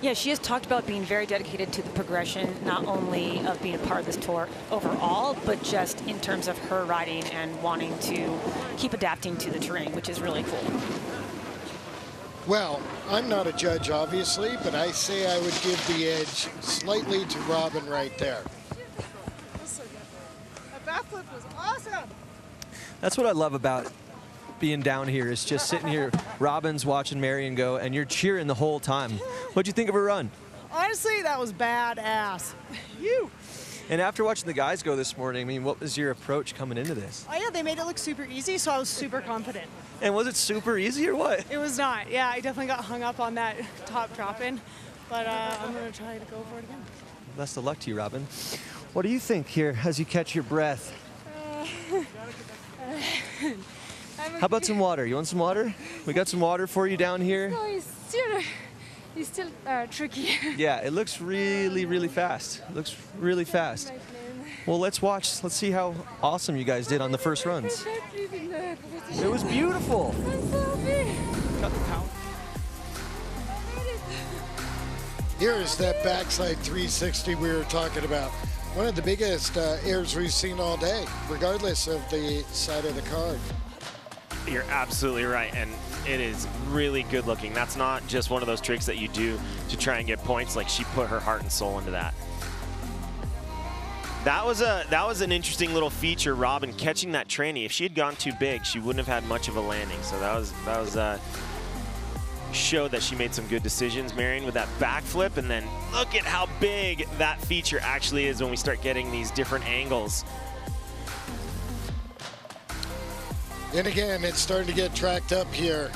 Yeah, she has talked about being very dedicated to the progression, not only of being a part of this tour overall, but just in terms of her riding and wanting to keep adapting to the terrain, which is really cool. Well, I'm not a judge, obviously, but I say I would give the edge slightly to Robin right there. That backflip was awesome. That's what I love about being down here, is just sitting here. Robin's watching Marion go, and you're cheering the whole time. What'd you think of her run? Honestly, that was badass. You. And after watching the guys go this morning, I mean, what was your approach coming into this? Oh yeah, they made it look super easy, so I was super confident. And was it super easy or what? It was not. Yeah, I definitely got hung up on that top drop-in, but I'm going to try to go for it again. Best of luck to you, Robin. What do you think here as you catch your breath? How about some water? You want some water? We got some water for you down here. No, it's still tricky. Yeah, it looks really, really fast. It looks really fast. Well, let's watch. Let's see how awesome you guys did on the first runs. It was beautiful. Here is that backside 360 we were talking about. One of the biggest airs we've seen all day, regardless of the side of the card. You're absolutely right, and it is really good looking. That's not just one of those tricks that you do to try and get points. Like, she put her heart and soul into that. That was an interesting little feature, Robin, catching that tranny. If she had gone too big, she wouldn't have had much of a landing. So that was showed that she made some good decisions, Marion, with that backflip. And then look at how big that feature actually is when we start getting these different angles. And again, it's starting to get tracked up here.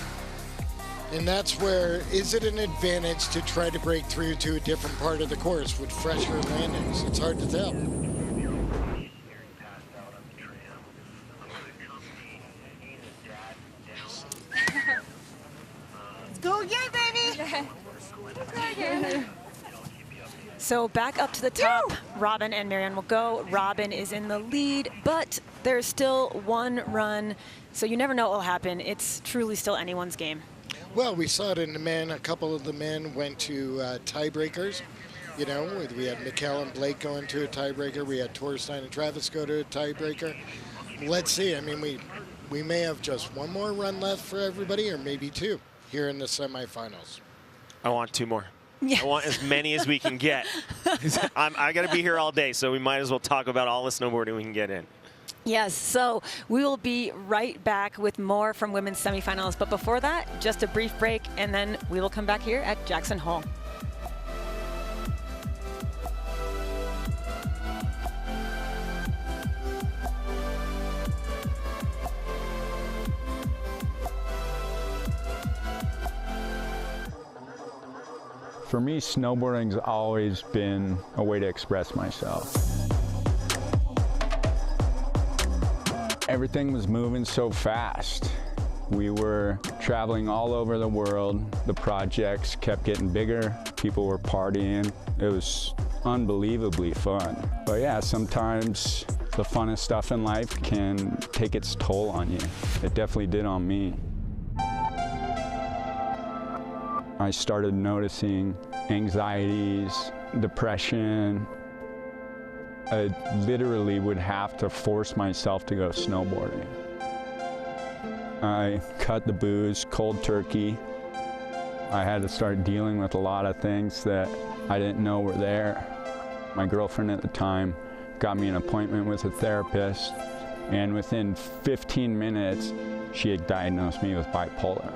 And that's where, is it an advantage to try to break through to a different part of the course with fresher landings? It's hard to tell. Let's go again, baby. So back up to the top, Robin and Marion will go. Robin is in the lead, but there's still one run, so you never know what will happen. It's truly still anyone's game. Well, we saw it in the men. A couple of the men went to tiebreakers. You know, we had Mikkel and Blake going to a tiebreaker. We had Torstein and Travis go to a tiebreaker. Let's see. I mean, we may have just one more run left for everybody, or maybe two here in the semifinals. I want two more. Yes. I want as many as we can get. I got to be here all day, so we might as well talk about all the snowboarding we can get in. Yes, so we will be right back with more from women's semifinals. But before that, just a brief break, and then we will come back here at Jackson Hole. For me, snowboarding's always been a way to express myself. Everything was moving so fast. We were traveling all over the world. The projects kept getting bigger. People were partying. It was unbelievably fun. But yeah, sometimes the funnest stuff in life can take its toll on you. It definitely did on me. I started noticing anxieties, depression. I literally would have to force myself to go snowboarding. I cut the booze cold turkey. I had to start dealing with a lot of things that I didn't know were there. My girlfriend at the time got me an appointment with a therapist, and within 15 minutes, she had diagnosed me with bipolar.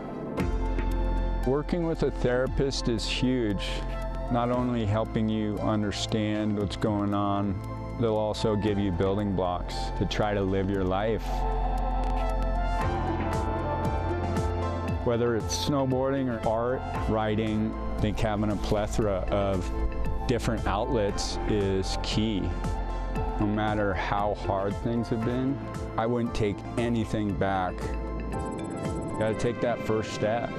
Working with a therapist is huge, not only helping you understand what's going on, they'll also give you building blocks to try to live your life. Whether it's snowboarding or art, writing, I think having a plethora of different outlets is key. No matter how hard things have been, I wouldn't take anything back. You gotta take that first step.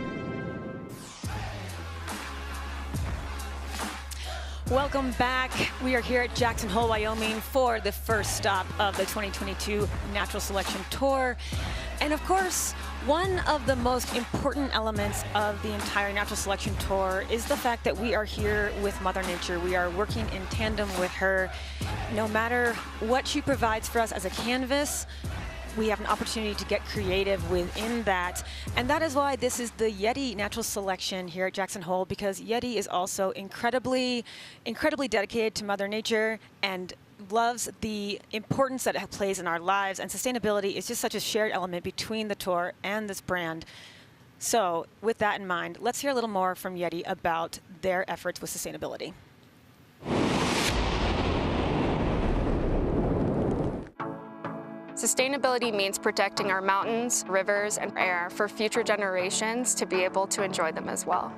Welcome back. We are here at Jackson Hole, Wyoming for the first stop of the 2022 Natural Selection Tour. And of course, one of the most important elements of the entire Natural Selection Tour is the fact that we are here with Mother Nature. We are working in tandem with her. No matter what she provides for us as a canvas, we have an opportunity to get creative within that. And that is why this is the YETI Natural Selection here at Jackson Hole, because YETI is also incredibly dedicated to Mother Nature and loves the importance that it plays in our lives. And sustainability is just such a shared element between the tour and this brand. So with that in mind, let's hear a little more from YETI about their efforts with sustainability. Sustainability means protecting our mountains, rivers, and air for future generations to be able to enjoy them as well.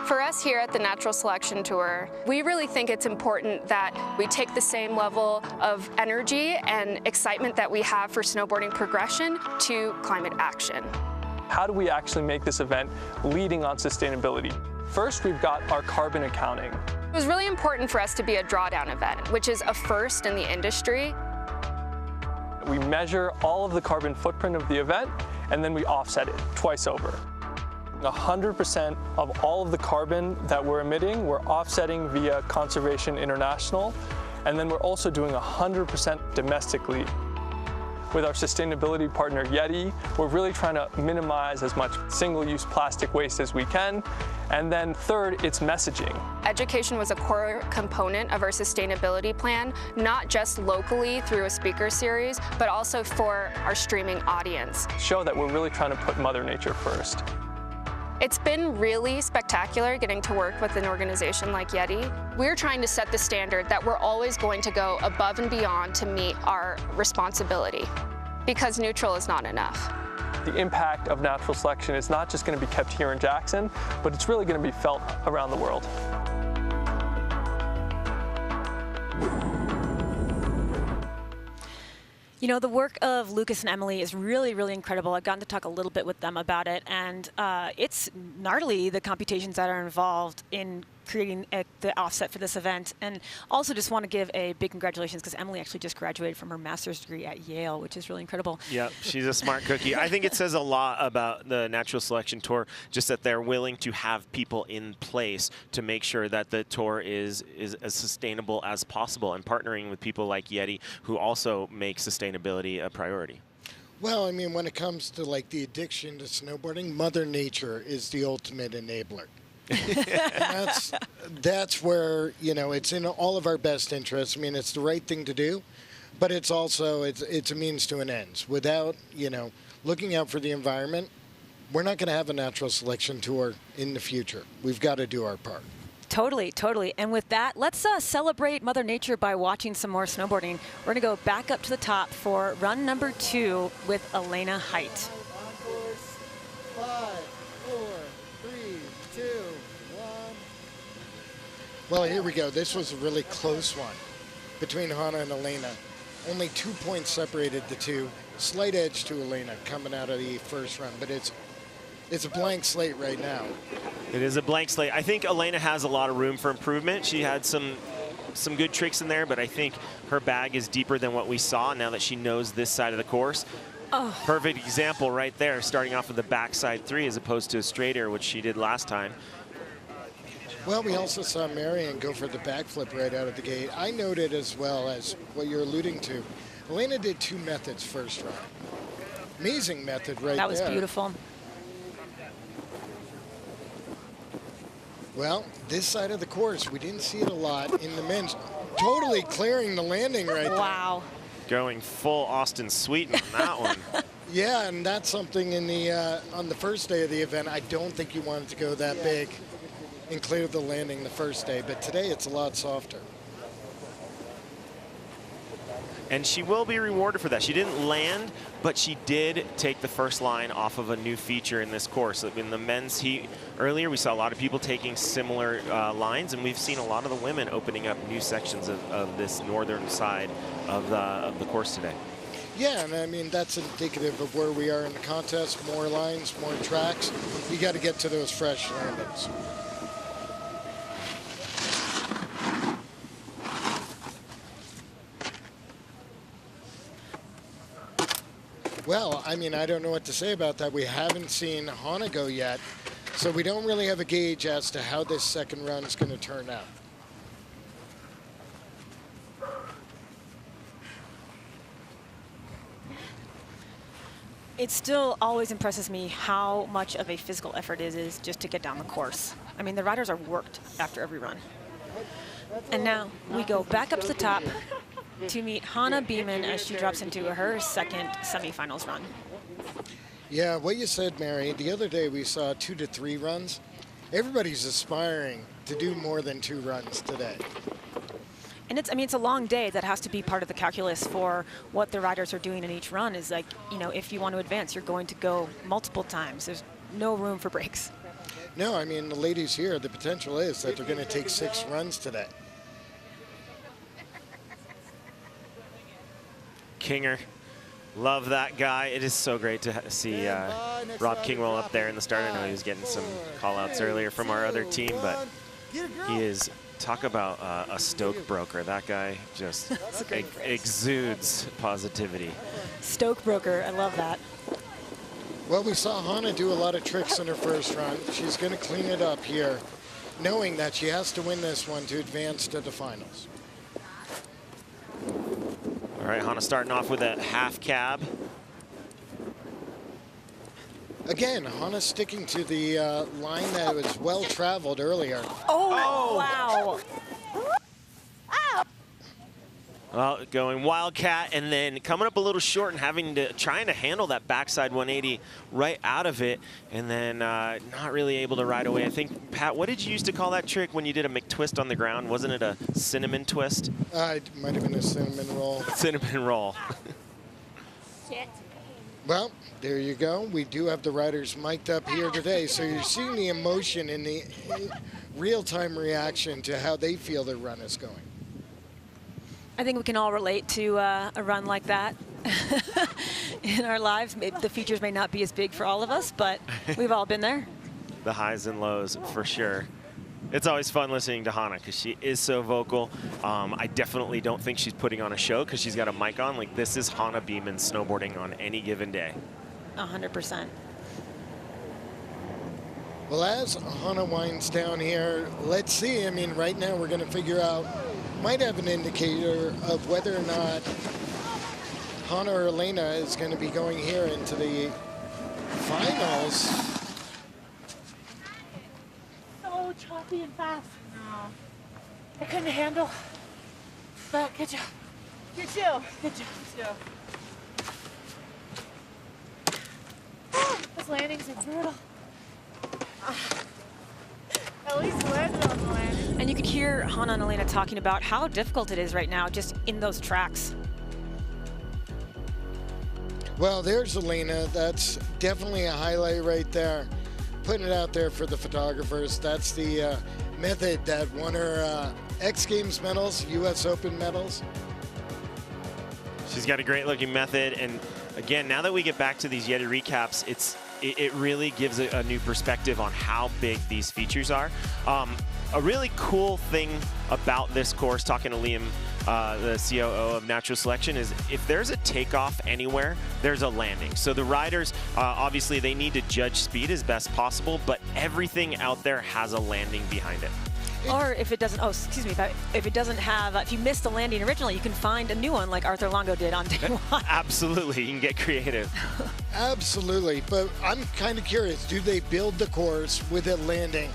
For us here at the Natural Selection Tour, we really think it's important that we take the same level of energy and excitement that we have for snowboarding progression to climate action. How do we actually make this event leading on sustainability? First, we've got our carbon accounting. It was really important for us to be a drawdown event, which is a first in the industry. We measure all of the carbon footprint of the event, and then we offset it twice over. 100% of all of the carbon that we're emitting, we're offsetting via Conservation International, and then we're also doing 100% domestically. With our sustainability partner YETI, we're really trying to minimize as much single-use plastic waste as we can. And then third, it's messaging. Education was a core component of our sustainability plan, not just locally through a speaker series, but also for our streaming audience. Show that we're really trying to put Mother Nature first. It's been really spectacular getting to work with an organization like YETI. We're trying to set the standard that we're always going to go above and beyond to meet our responsibility, because neutral is not enough. The impact of natural selection is not just going to be kept here in Jackson, but it's really going to be felt around the world. You know, the work of Lucas and Emily is really, really incredible. I've gotten to talk a little bit with them about it, and it's gnarly, the computations that are involved in creating the offset for this event. And also just want to give a big congratulations, because Emily actually just graduated from her master's degree at Yale, which is really incredible. Yep, she's a smart cookie. I think it says a lot about the Natural Selection Tour, just that they're willing to have people in place to make sure that the tour is as sustainable as possible, and partnering with people like YETI, who also make sustainability a priority. Well, I mean, when it comes to like the addiction to snowboarding, Mother Nature is the ultimate enabler. that's where, you know, it's in all of our best interests. I mean, it's the right thing to do, but it's also it's a means to an end. Without, you know, looking out for the environment, we're not going to have a natural selection tour in the future. We've got to do our part. Totally, totally. And with that, let's celebrate Mother Nature by watching some more snowboarding. We're going to go back up to the top for run number 2 with Elena Height. 5, 4, 3, 2, 1. Well, here we go. This was a really close one between Hannah and Elena. Only 2 points separated the two. Slight edge to Elena coming out of the first run, but it's a blank slate right now. It is a blank slate. I think Elena has a lot of room for improvement. She had some good tricks in there, but I think her bag is deeper than what we saw now that she knows this side of the course. Oh. Perfect example right there, starting off with the backside 3 as opposed to a straight air, which she did last time. Well, we also saw Marion go for the backflip right out of the gate. I noted as well as what you're alluding to. Elena did 2 methods first run. Amazing method right there. That was beautiful. Well, this side of the course, we didn't see it a lot in the men's. Totally clearing the landing right there. Wow. Going full Austin Sweeten on that one. Yeah, and that's something in the on the first day of the event. I don't think you wanted to go that big and clear the landing the first day, but today it's a lot softer. And she will be rewarded for that. She didn't land, but she did take the first line off of a new feature in this course. In the men's heat earlier, we saw a lot of people taking similar lines, and we've seen a lot of the women opening up new sections of this northern side of the course today. Yeah, and I mean, that's indicative of where we are in the contest. More lines, more tracks. You got to get to those fresh landings. Well, I mean, I don't know what to say about that. We haven't seen Hannah go yet, so we don't really have a gauge as to how this second run is going to turn out. It still always impresses me how much of a physical effort it is just to get down the course. I mean, the riders are worked after every run. And now we go back up to the top to meet Hannah Beeman as she drops into her second semifinals run. Yeah, what you said, Mary, the other day we saw 2 to 3 runs. Everybody's aspiring to do more than 2 runs today. And it's a long day. That has to be part of the calculus for what the riders are doing in each run. Is like, if you want to advance, you're going to go multiple times. There's no room for breaks. No, I mean, the ladies here, the potential is that they're going to take 6 runs today. Kinger, love that guy. It is so great to see Rob Kingwell up there in the start. I know he was getting some call-outs earlier from our other team, but he is, talk about a stoke broker. That guy just exudes positivity. Stoke broker, I love that. Well, we saw Hannah do a lot of tricks in her first run. She's going to clean it up here, knowing that she has to win this one to advance to the finals. All right, Hannah starting off with a half cab. Again, Hannah sticking to the line that was well traveled earlier. Oh, wow. Well, going wildcat and then coming up a little short and trying to handle that backside 180 right out of it, and then not really able to ride away. I think, Pat, what did you used to call that trick when you did a McTwist on the ground? Wasn't it a cinnamon twist? It might have been a cinnamon roll. Cinnamon roll. Shit. Well, there you go. We do have the riders mic'd up here today, so you're seeing the emotion in the real-time reaction to how they feel their run is going. I think we can all relate to a run like that in our lives. Maybe the features may not be as big for all of us, but we've all been there. The highs and lows, for sure. It's always fun listening to Hannah because she is so vocal. I definitely don't think she's putting on a show because she's got a mic on. Like, this is Hannah Beeman snowboarding on any given day. 100%. Well, as Hannah winds down here, let's see. I mean, right now we're going to figure out, might have an indicator of whether or not Hannah or Elena is going to be going here into the finals. So choppy and fast. No. I couldn't handle. But good job. Good job. Good job. Those landings are brutal. At least landed on the landing. And you could hear Hannah and Elena talking about how difficult it is right now just in those tracks. Well, there's Elena. That's definitely a highlight right there. Putting it out there for the photographers. That's the method that won her X Games medals, US Open medals. She's got a great looking method, and again, now that we get back to these YETI recaps, it really gives a new perspective on how big these features are. A really cool thing about this course, talking to Liam, the COO of Natural Selection, is if there's a takeoff anywhere, there's a landing. So the riders, obviously they need to judge speed as best possible, but everything out there has a landing behind it. Or if it doesn't, if it doesn't have, if you missed the landing originally, you can find a new one like Arthur Longo did on day one. Absolutely, you can get creative. Absolutely, but I'm kind of curious, do they build the course with it landing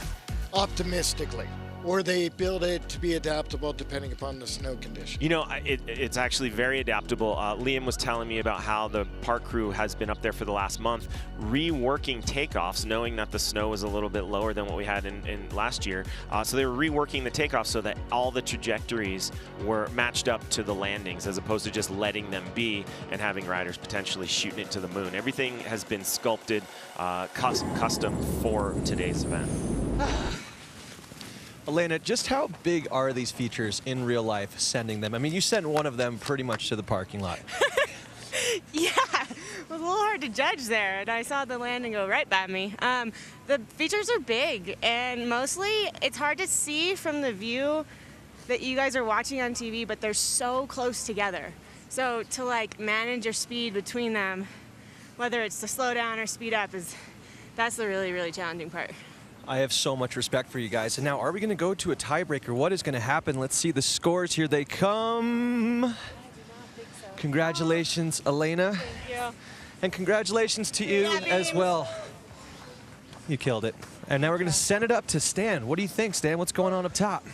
optimistically? Or they build it to be adaptable depending upon the snow condition? You know, it's actually very adaptable. Liam was telling me about how the park crew has been up there for the last month reworking takeoffs, knowing that the snow was a little bit lower than what we had in last year. So they were reworking the takeoffs so that all the trajectories were matched up to the landings as opposed to just letting them be and having riders potentially shooting it to the moon. Everything has been sculpted custom for today's event. Elena, just how big are these features in real life, sending them? I mean, you sent one of them pretty much to the parking lot. Yeah, it was a little hard to judge there, and I saw the landing go right by me. The features are big, and mostly it's hard to see from the view that you guys are watching on TV, but they're so close together. So to like manage your speed between them, whether it's to slow down or speed up, that's the really, really challenging part. I have so much respect for you guys. And now, are we going to go to a tiebreaker? What is going to happen? Let's see the scores. Here they come. Congratulations, Elena. Thank you. And congratulations to you as well. You killed it. And now we're going to send it up to Stan. What do you think, Stan? What's going on up top?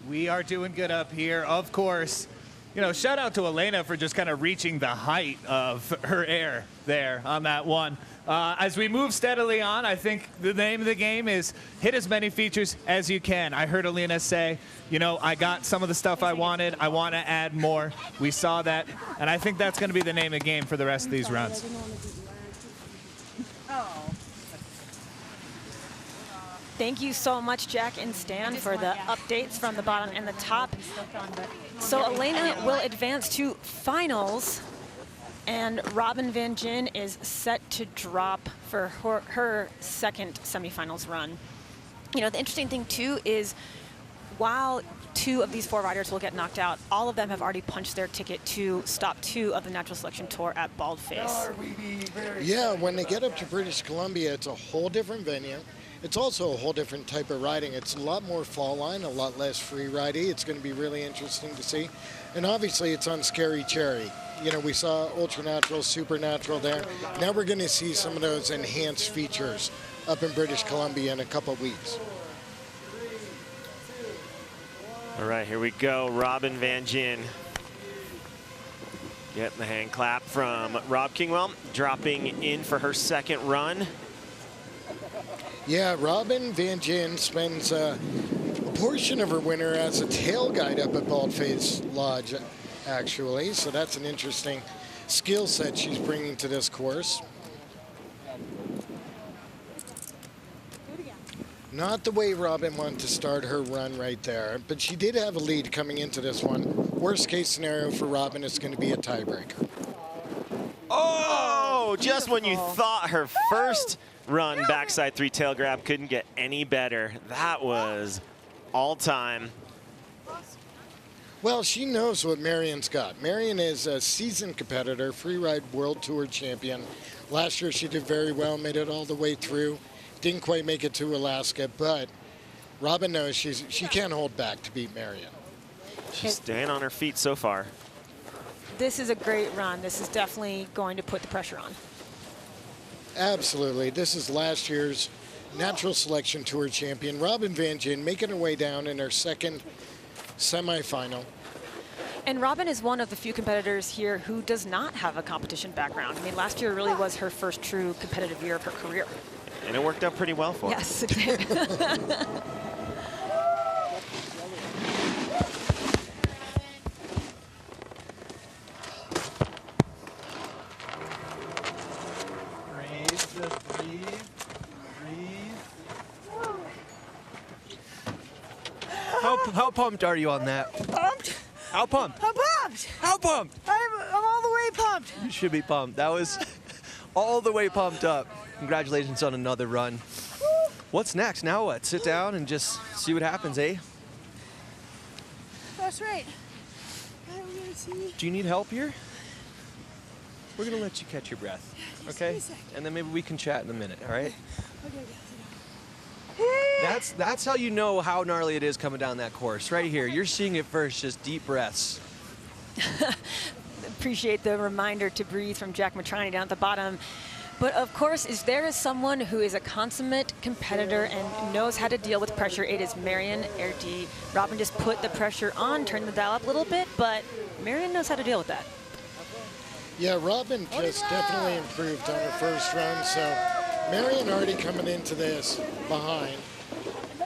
We are doing good up here, of course. You know, shout out to Elena for just kind of reaching the height of her air there on that one. As we move steadily on, I think the name of the game is hit as many features as you can. I heard Elena say, you know, I got some of the stuff I wanted. I want to add more. We saw that, and I think that's going to be the name of the game for the rest of these runs. Thank you so much, Jack and Stan, for the updates from the bottom and the top. So Elena will advance to finals, and Robin Van Gyn is set to drop for her second semifinals run. You know, the interesting thing, too, is while 2 of these 4 riders will get knocked out, all of them have already punched their ticket to stop 2 of the Natural Selection Tour at Baldface. Yeah, when they get up to British Columbia, it's a whole different venue. It's also a whole different type of riding. It's a lot more fall line, a lot less free riding. It's going to be really interesting to see. And obviously it's on Scary Cherry. You know, we saw ultra natural, supernatural there. Now we're going to see some of those enhanced features up in British Columbia in a couple of weeks. All right, here we go. Robin Van Gyn getting the hand clap from Rob Kingwell, dropping in for her second run. Yeah, Robin Van Gyn spends a portion of her winter as a tail guide up at Baldface Lodge, actually. So that's an interesting skill set she's bringing to this course. Not the way Robin wanted to start her run right there, but she did have a lead coming into this one. Worst case scenario for Robin is going to be a tiebreaker. Oh, just when you thought her first run backside 3 tail grab couldn't get any better. That was all time. Well, she knows what Marion's got. Marion is a seasoned competitor, freeride world tour champion. Last year she did very well, made it all the way through. Didn't quite make it to Alaska, but Robin knows she can't hold back to beat Marion. She's staying on her feet so far. This is a great run. This is definitely going to put the pressure on. Absolutely. This is last year's Natural Selection Tour champion, Robin Van Gyn, making her way down in her second semifinal. And Robin is one of the few competitors here who does not have a competition background. I mean, last year really was her first true competitive year of her career. And it worked out pretty well for her. Yes, it did. How pumped are you on that? Pumped? How pumped? I'm pumped. How pumped? I'm all the way pumped. You should be pumped. That was all the way pumped up. Congratulations on another run. What's next? Now what? Sit down and just see what happens, eh? That's right. I'm gonna see. Do you need help here? We're gonna let you catch your breath, okay? And then maybe we can chat in a minute, all right? Okay. That's how you know how gnarly it is coming down that course. Right here, you're seeing it first, just deep breaths. Appreciate the reminder to breathe from Jack Matrani down at the bottom. But of course, if there is someone who is a consummate competitor and knows how to deal with pressure, it is Marion Erdi. Robin just put the pressure on, turned the dial up a little bit, but Marion knows how to deal with that. Yeah, Robin just definitely improved on her first run, so Marion already coming into this behind.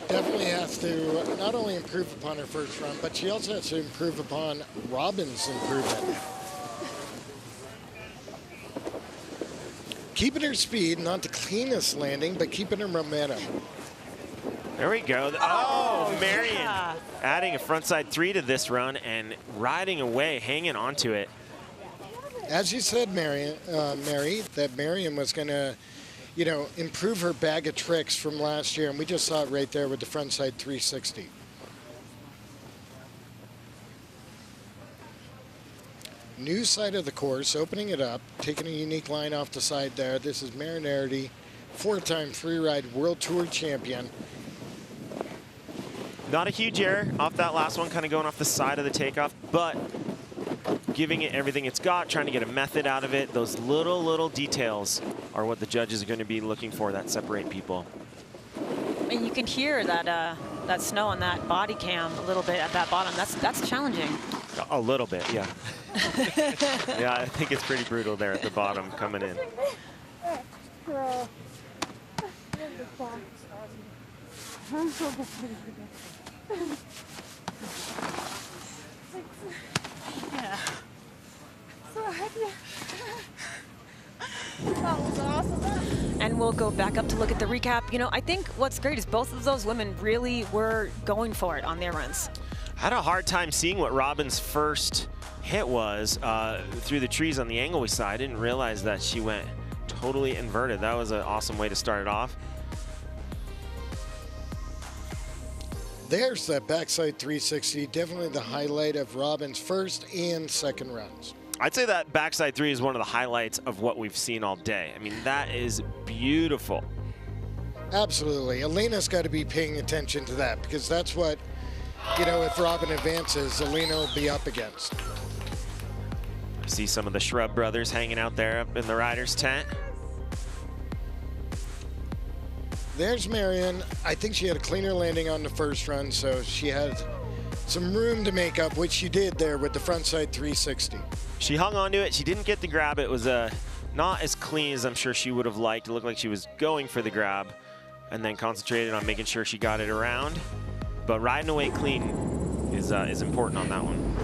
Definitely has to not only improve upon her first run, but she also has to improve upon Robin's improvement. Keeping her speed, not the cleanest landing, but keeping her momentum. There we go. Oh, Marion adding a frontside 3 to this run and riding away, hanging onto it. As you said, Mary, that Marion was going to, you know, improve her bag of tricks from last year, and we just saw it right there with the frontside 360. New side of the course, opening it up, taking a unique line off the side there. This is Marion Erdi, 4-time freeride world tour champion. Not a huge error off that last one, kind of going off the side of the takeoff, but giving it everything it's got, trying to get a method out of it. Those little details are what the judges are going to be looking for that separate people. And you can hear that that snow on that body cam a little bit at that bottom. That's challenging. A little bit, yeah. Yeah, I think it's pretty brutal there at the bottom coming in. Yeah. So happy. That was awesome. And we'll go back up to look at the recap. You know, I think what's great is both of those women really were going for it on their runs. I had a hard time seeing what Robin's first hit was through the trees on the angle we saw. I didn't realize that she went totally inverted. That was an awesome way to start it off. There's that backside 360, definitely the highlight of Robin's first and second runs. I'd say that backside 3 is one of the highlights of what we've seen all day. I mean, that is beautiful. Absolutely. Elena's got to be paying attention to that because that's what, you know, if Robin advances, Elena will be up against. I see some of the Shrub brothers hanging out there up in the rider's tent. There's Marion. I think she had a cleaner landing on the first run, so she had some room to make up, which she did there with the frontside 360. She hung on to it. She didn't get the grab. It was not as clean as I'm sure she would have liked. It looked like she was going for the grab and then concentrated on making sure she got it around. But riding away clean is important on that one.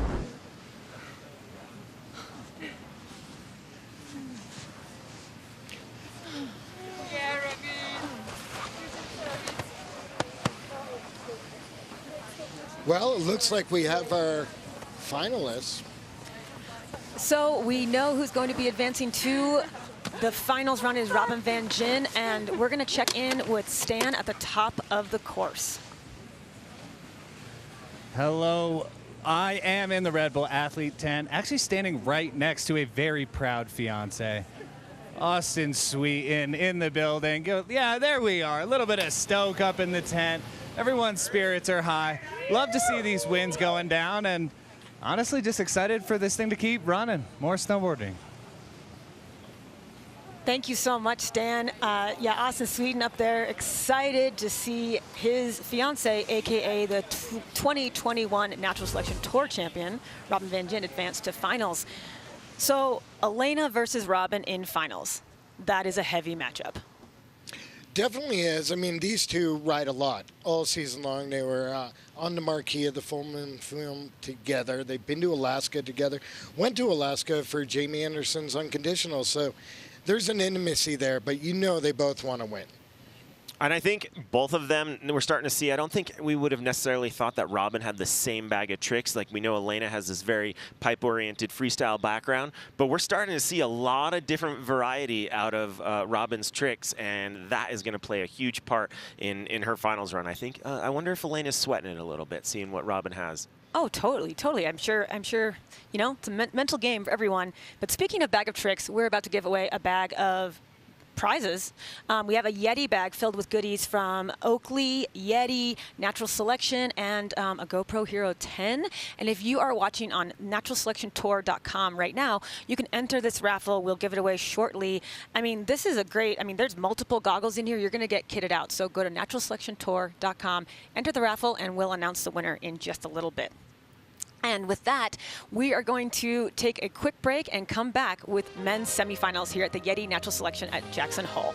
Well, it looks like we have our finalists. So we know who's going to be advancing to the finals run is Robin Van Gyn, and we're going to check in with Stan at the top of the course. Hello. I am in the Red Bull Athlete tent, actually standing right next to a very proud fiance. Austin Sweeten in the building. Yeah, there we are. A little bit of stoke up in the tent. Everyone's spirits are high. Love to see these winds going down, and honestly just excited for this thing to keep running. More snowboarding. Thank you so much, Stan. Yeah, Austin Sweeten up there, excited to see his fiance, AKA the 2021 Natural Selection Tour champion, Robin Van Gyn, advance to finals. So Elena versus Robin in finals. That is a heavy matchup. Definitely is. I mean, these two ride a lot all season long. They were on the marquee of the Fullman film together. They've been to Alaska together. Went to Alaska for Jamie Anderson's Unconditional. So there's an intimacy there, but you know they both want to win. And I think both of them, we're starting to see, I don't think we would have necessarily thought that Robin had the same bag of tricks. Like we know Elena has this very pipe-oriented freestyle background, but we're starting to see a lot of different variety out of Robin's tricks, and that is going to play a huge part in her finals run. I think, I wonder if Elena's sweating it a little bit, seeing what Robin has. Oh, totally, totally. I'm sure, you know, it's a mental game for everyone. But speaking of bag of tricks, we're about to give away a bag of prizes. We have a YETI bag filled with goodies from Oakley, YETI, Natural Selection, and a GoPro Hero 10. And if you are watching on naturalselectiontour.com right now, you can enter this raffle. We'll give it away shortly. I mean, this is a great, there's multiple goggles in here. You're going to get kitted out. So go to naturalselectiontour.com, enter the raffle, and we'll announce the winner in just a little bit. And with that, we are going to take a quick break and come back with men's semifinals here at the YETI Natural Selection at Jackson Hole.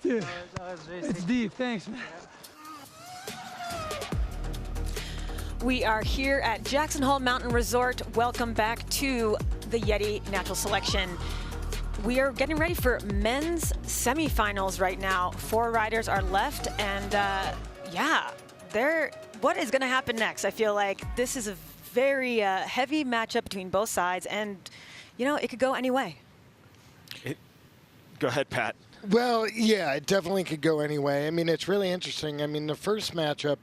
Dude, it's deep. Thanks, man. We are here at Jackson Hole Mountain Resort. Welcome back to the YETI Natural Selection. We are getting ready for men's semifinals right now. 4 riders are left, and yeah, what is going to happen next? I feel like this is a very heavy matchup between both sides, and you know, it could go any way. Go ahead, Pat. Well, yeah, it definitely could go anyway. I mean, it's really interesting. I mean, the first matchup,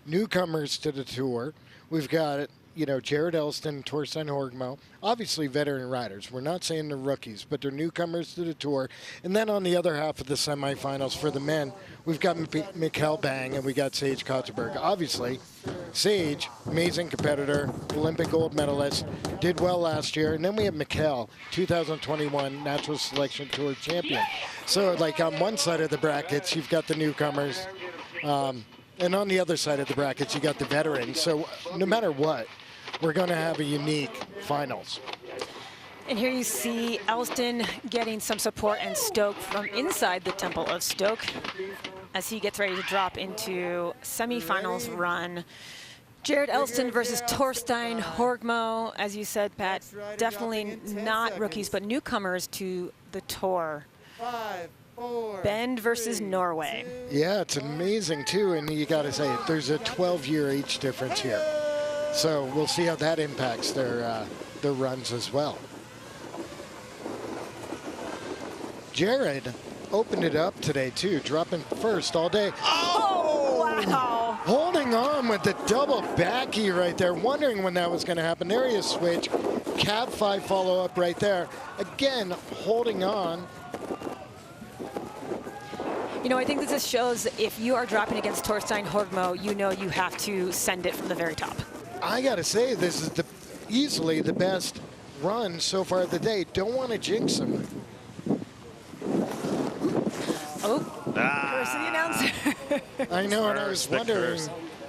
newcomers to the tour. We've got, you know, Jared Elston, Torstein Horgmo, obviously veteran riders. We're not saying they're rookies, but they're newcomers to the tour. And then on the other half of the semifinals for the men, we've got Mikkel Bang and we got Sage Kotzeberg. Obviously, Sage, amazing competitor, Olympic gold medalist, did well last year. And then we have Mikkel, 2021 Natural Selection Tour champion. So, like, on one side of the brackets, you've got the newcomers. And on the other side of the brackets, you got the veterans. So no matter what, we're going to have a unique finals. And here you see Elston getting some support and Stoke from inside the Temple of Stoke as he gets ready to drop into semifinals run. Jared Elston versus Torstein Horgmo. As you said, Pat, definitely not rookies, but newcomers to the tour. 5, 4, Bend versus Norway. Yeah, it's amazing, too. And you got to say, there's a 12-year age difference here. So we'll see how that impacts their runs as well. Jared opened it up today, too, dropping first all day. Oh, wow. Holding on with the double backy right there, wondering when that was going to happen. There he is, switch. Cab 5 follow-up right there. Again, holding on. You know, I think this shows that if you are dropping against Torstein Horgmo, you know you have to send it from the very top. I got to say, this is easily the best run so far of the day. Don't want to jinx him. Oh, curse of the announcer. I know, and I was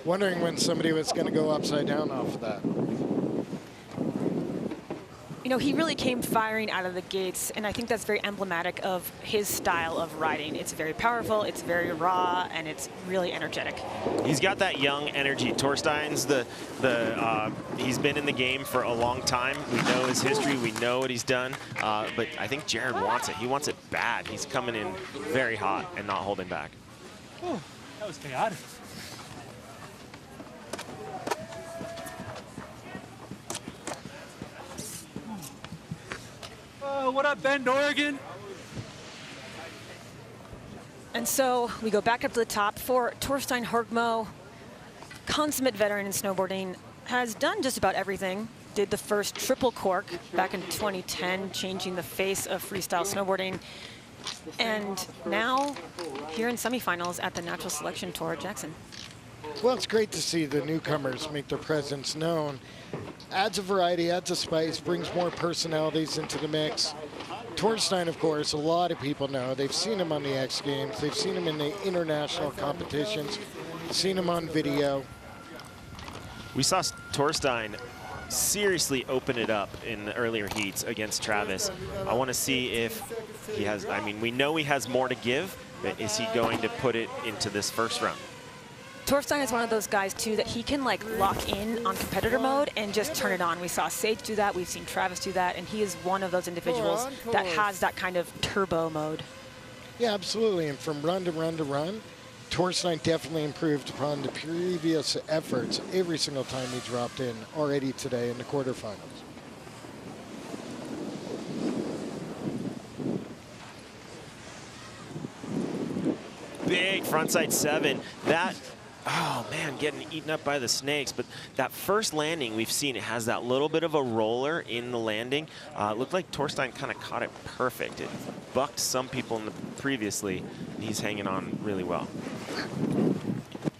wondering when somebody was going to go upside down off of that. You know, he really came firing out of the gates, and I think that's very emblematic of his style of riding. It's very powerful, it's very raw, and it's really energetic. He's got that young energy. Torstein's he's been in the game for a long time. We know his history, we know what he's done, but I think Jared wants it. He wants it bad. He's coming in very hot and not holding back. Oh, that was chaotic. What up, Bend, Oregon? And so we go back up to the top for Torstein Horgmo, consummate veteran in snowboarding, has done just about everything. Did the first triple cork back in 2010, changing the face of freestyle snowboarding. And now here in semifinals at the Natural Selection Tour at Jackson. Well, it's great to see the newcomers make their presence known. Adds a variety, adds a spice, brings more personalities into the mix. Torstein, of course, a lot of people know. They've seen him on the X Games. They've seen him in the international competitions, seen him on video. We saw Torstein seriously open it up in the earlier heats against Travis. I want to see if he has, I mean, we know he has more to give, but is he going to put it into this first round? Torstein is one of those guys, too, that he can, like, lock in on competitor mode and just turn it on. We saw Sage do that. We've seen Travis do that. And he is one of those individuals that has that kind of turbo mode. Yeah, absolutely. And from run to run to run, Torstein definitely improved upon the previous efforts every single time he dropped in already today in the quarterfinals. Big frontside 7. That, oh man, getting eaten up by the snakes. But that first landing we've seen, it has that little bit of a roller in the landing. It looked like Torstein kind of caught it perfect. It bucked some people in the previously, and he's hanging on really well.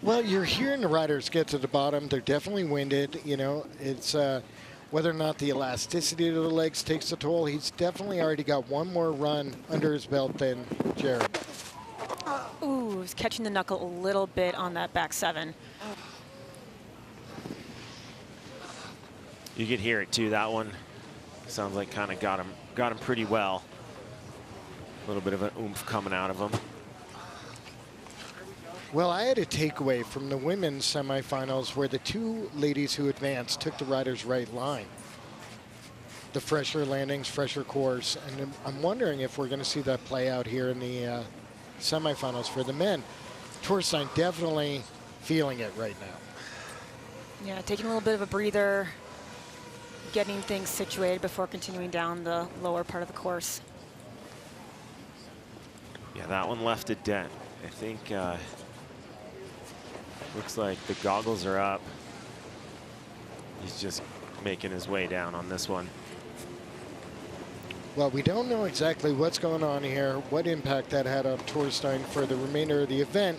Well, you're hearing the riders get to the bottom. They're definitely winded. You know, it's whether or not the elasticity of the legs takes a toll. He's definitely already got one more run under his belt than Jared. Ooh, he's catching the knuckle a little bit on that back 7. You could hear it too. That one sounds like kind of got him pretty well. A little bit of an oomph coming out of him. Well, I had a takeaway from the women's semifinals where the two ladies who advanced took the rider's right line. The fresher landings, fresher course, and I'm wondering if we're going to see that play out here in the semifinals for the men. Torstein definitely feeling it right now. Yeah, taking a little bit of a breather, getting things situated before continuing down the lower part of the course. Yeah, that one left a dent. I think looks like the goggles are up. He's just making his way down on this one. Well, we don't know exactly what's going on here, what impact that had on Torstein for the remainder of the event.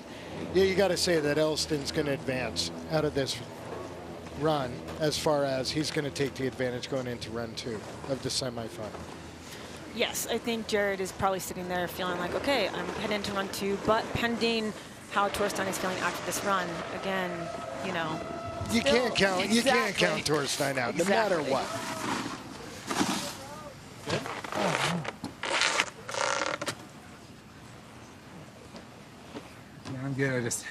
Yeah, you got to say that Elston's going to advance out of this run as far as he's going to take the advantage going into run 2 of the semifinal. Yes, I think Jared is probably sitting there feeling like, okay, I'm heading into run 2, but pending how Torstein is feeling after this run, again, you know. You can't count. You can't count Torstein out, no matter what. Yeah, I'm good. I just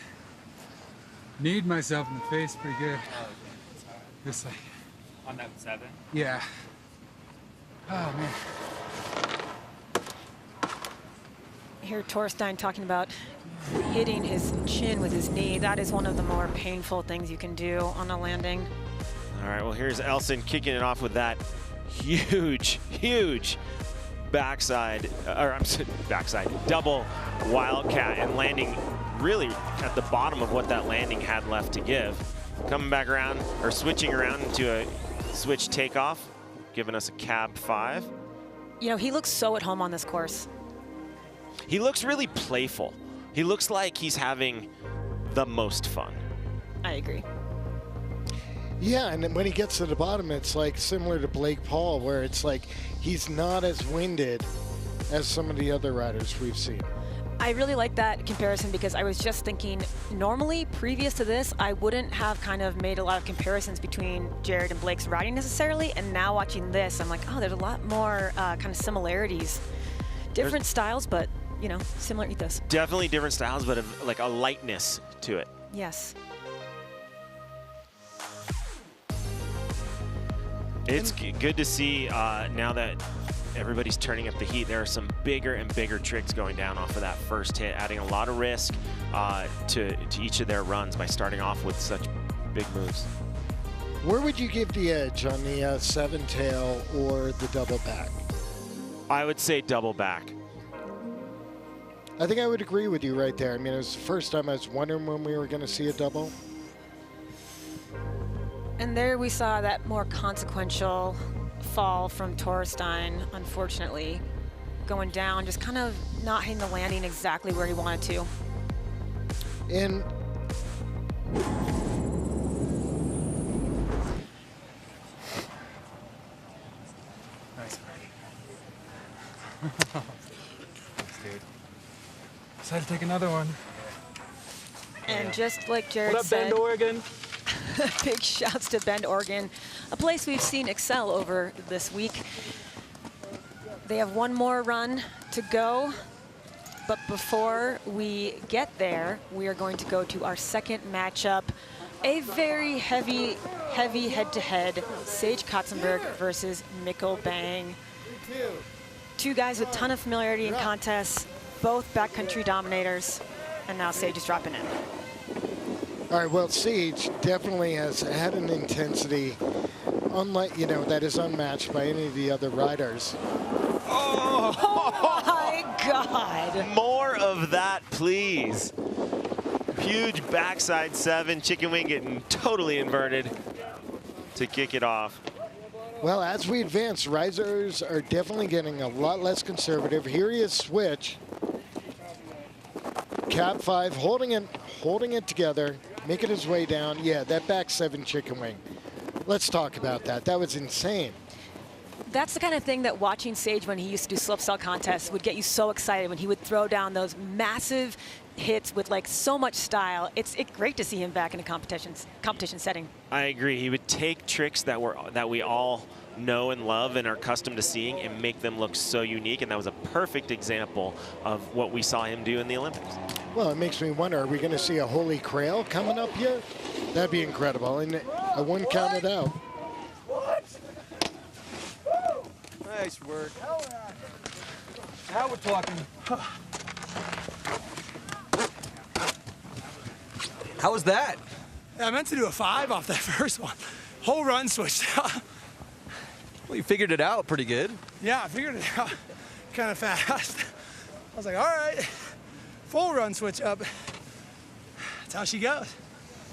kneed myself in the face pretty good. Just like On that 7? yeah. Oh man. Hear Torstein talking about hitting his chin with his knee. That is one of the more painful things you can do on a landing. All right, well, here's Elson kicking it off with that huge, huge backside, double wildcat, and landing really at the bottom of what that landing had left to give. Coming back around, or switching around into a switch takeoff, giving us a cab 5. You know, he looks so at home on this course. He looks really playful. He looks like he's having the most fun. I agree. Yeah, and then when he gets to the bottom, it's like similar to Blake Paul, where it's like he's not as winded as some of the other riders we've seen. I really like that comparison because I was just thinking, normally, previous to this, I wouldn't have kind of made a lot of comparisons between Jared and Blake's riding necessarily, and now watching this, I'm like, oh, there's a lot more kind of similarities. Different styles, but, you know, similar ethos. Definitely different styles, but like a lightness to it. Yes. It's good to see now that everybody's turning up the heat. There are some bigger and bigger tricks going down off of that first hit, adding a lot of risk to each of their runs by starting off with such big moves. Where would you give the edge on the 7-tail or the double back? I would say double back. I think I would agree with you right there. I mean, it was the first time I was wondering when we were going to see a double. And there we saw that more consequential fall from Torstein, unfortunately. Going down, just kind of not hitting the landing exactly where he wanted to. And Nice. Dude. Decided to take another one. And just like Jared What up, said, Bend, Oregon? big shouts to Bend, Oregon, a place we've seen excel over this week. They have one more run to go, but before we get there, we are going to go to our second matchup, a very heavy head-to-head, Sage Kotzenberg versus Mikkel Bang. Two guys with a ton of familiarity in contests, both backcountry dominators, and now Sage is dropping in. all right, well, Sage definitely has had an intensity, unlike, you know, that is unmatched by any of the other riders. Oh my God. More of that, please. Huge backside 7, chicken wing getting totally inverted to kick it off. Well, as we advance, risers are definitely getting a lot less conservative. Here he is switch. Cap 5 holding it together, making his way down. Yeah, that back 7 chicken wing. Let's talk about that. That was insane. That's the kind of thing that watching Sage when he used to do slopestyle contests would get you so excited when he would throw down those massive hits with like so much style. It's great to see him back in a competition setting. I agree. He would take tricks that we all know and love and are accustomed to seeing and make them look so unique. And that was a perfect example of what we saw him do in the Olympics. Well, it makes me wonder, are we going to see a Holy Grail coming up here? That'd be incredible. And I wouldn't count it out. Nice work. Now we're talking. How was that? I meant to do a 5 off that first one. Whole run switched out. Well, you figured it out pretty good. Yeah, I figured it out kind of fast. I was like, all right, full run switch up. That's how she goes.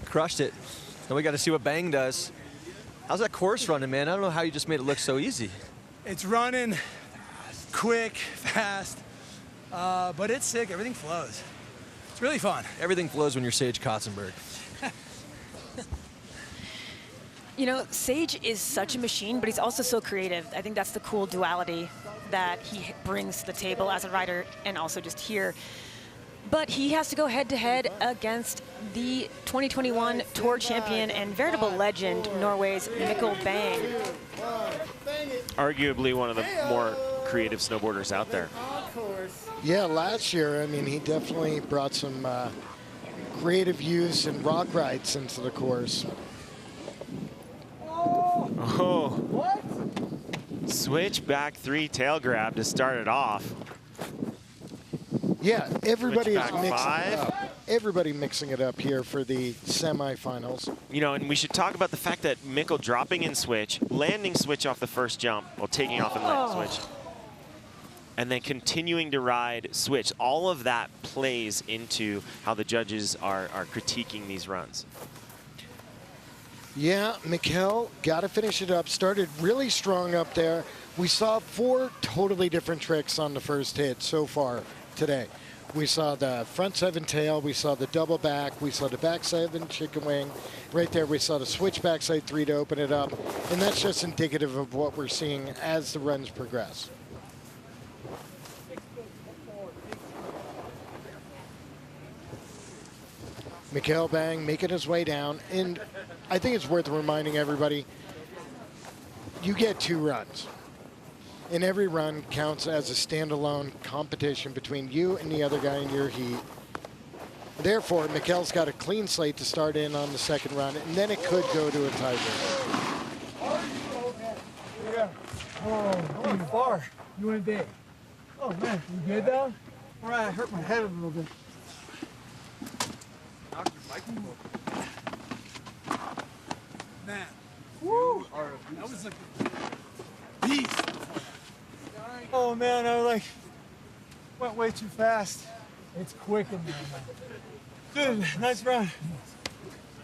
Crushed it. Now we got to see what Bang does. How's that course running, man? I don't know how you just made it look so easy. It's running quick, fast, but it's sick. Everything flows. It's really fun. Everything flows when you're Sage Kotzenberg. You know, Sage is such a machine, but he's also so creative. I think that's the cool duality that he brings to the table as a rider and also just here. But he has to go head-to-head against the 2021 Tour champion and veritable legend, Norway's Mikkel Bang. Arguably one of the more creative snowboarders out there. Yeah, last year, I mean, he definitely brought some creative use and rock rides into the course. Oh. What? Switch back 3 tail grab to start it off. Yeah, everybody is Switchback mixing 5. it up. Everybody mixing it up here for the semifinals. You know, and we should talk about the fact that Mikkel dropping in switch, landing switch off the first jump, while taking off and landing switch, and then continuing to ride switch. All of that plays into how the judges are critiquing these runs. Yeah, Mikkel got to finish it up. Started really strong up there. We saw 4 totally different tricks on the first hit so far today. We saw the front 7 tail. We saw the double back. We saw the back 7 chicken wing. Right there, we saw the switch backside 3 to open it up. And that's just indicative of what we're seeing as the runs progress. Mikkel Bang making his way down. And I think it's worth reminding everybody, you get 2 runs. And every run counts as a standalone competition between you and the other guy in your heat. Therefore, Mikkel's got a clean slate to start in on the second run, and then it could go to a tiebreaker. Yeah. Oh, you far. You went big. Oh, man, you good, though? All right, I hurt my head a little bit. Man. Woo! That was like a beast. Oh man, I went way too fast. It's quick in there, man. Good, nice run.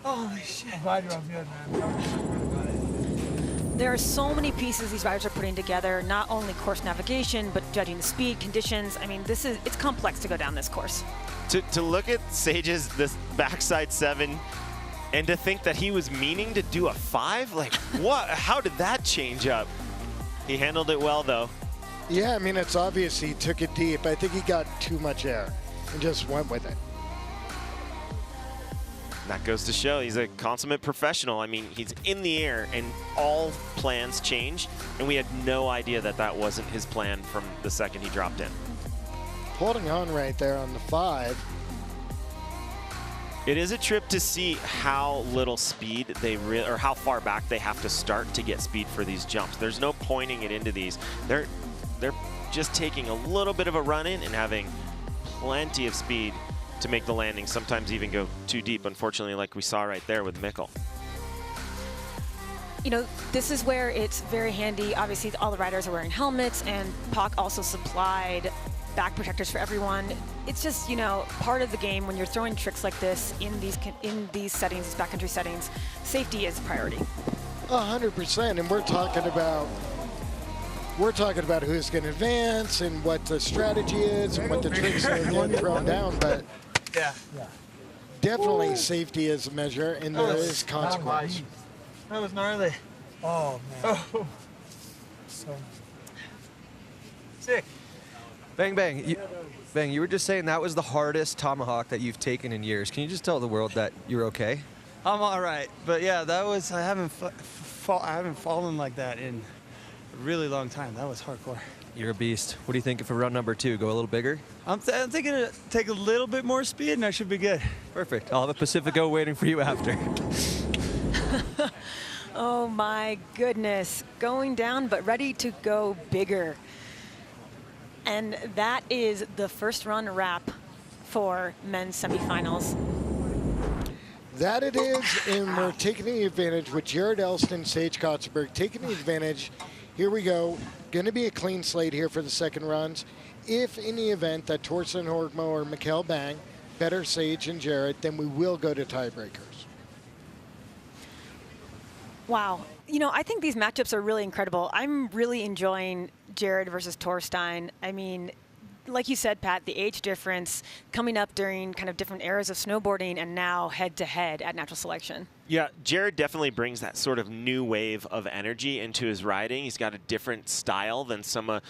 Holy shit. I'm glad you're all good, man. There are so many pieces these riders are putting together, not only course navigation, but judging the speed, conditions. I mean, it's complex to go down this course. To look at Sage's this backside 7 and to think that he was meaning to do a 5, like what? How did that change up? He handled it well though. Yeah, I mean, it's obvious he took it deep. I think he got too much air and just went with it. That goes to show he's a consummate professional. I mean, he's in the air and all plans change, and we had no idea that that wasn't his plan from the second he dropped in. Holding on right there on the 5. It is a trip to see how little speed or how far back they have to start to get speed for these jumps. There's no pointing it into these. They're just taking a little bit of a run in and having plenty of speed to make the landing, sometimes even go too deep, unfortunately, like we saw right there with Mikkel. You know, this is where it's very handy. Obviously, all the riders are wearing helmets, and POC also supplied back protectors for everyone. It's just, you know, part of the game when you're throwing tricks like this in these settings, these backcountry settings. Safety is a priority. 100%, and we're talking about who's going to advance and what the strategy is and what the tricks are getting thrown down, but yeah, definitely safety is a measure, and there is consequence. That was gnarly. Oh, man. Oh. So sick. Bang, bang. Bang, you were just saying that was the hardest tomahawk that you've taken in years. Can you just tell the world that you're okay? I'm all right, but yeah, that was, I haven't fallen like that in really long time. That was hardcore. You're a beast. What do you think for run number 2? Go a little bigger? I'm thinking to take a little bit more speed and I should be good. Perfect. I'll have a Pacifico waiting for you after. Oh my goodness. Going down, but ready to go bigger. And that is the first run wrap for men's semifinals. That it is, and we're taking the advantage with Jared Elston, Sage Kotzenberg, taking the advantage. Here we go. Going to be a clean slate here for the second runs. If in the event that Torstein, Horgmo, or Mikkel bang, better Sage and Jared, then we will go to tiebreakers. Wow. You know, I think these matchups are really incredible. I'm really enjoying Jared versus Torstein. I mean, like you said, Pat, the age difference coming up during kind of different eras of snowboarding and now head-to-head at Natural Selection. Yeah, Jared definitely brings that sort of new wave of energy into his riding. He's got a different style than some of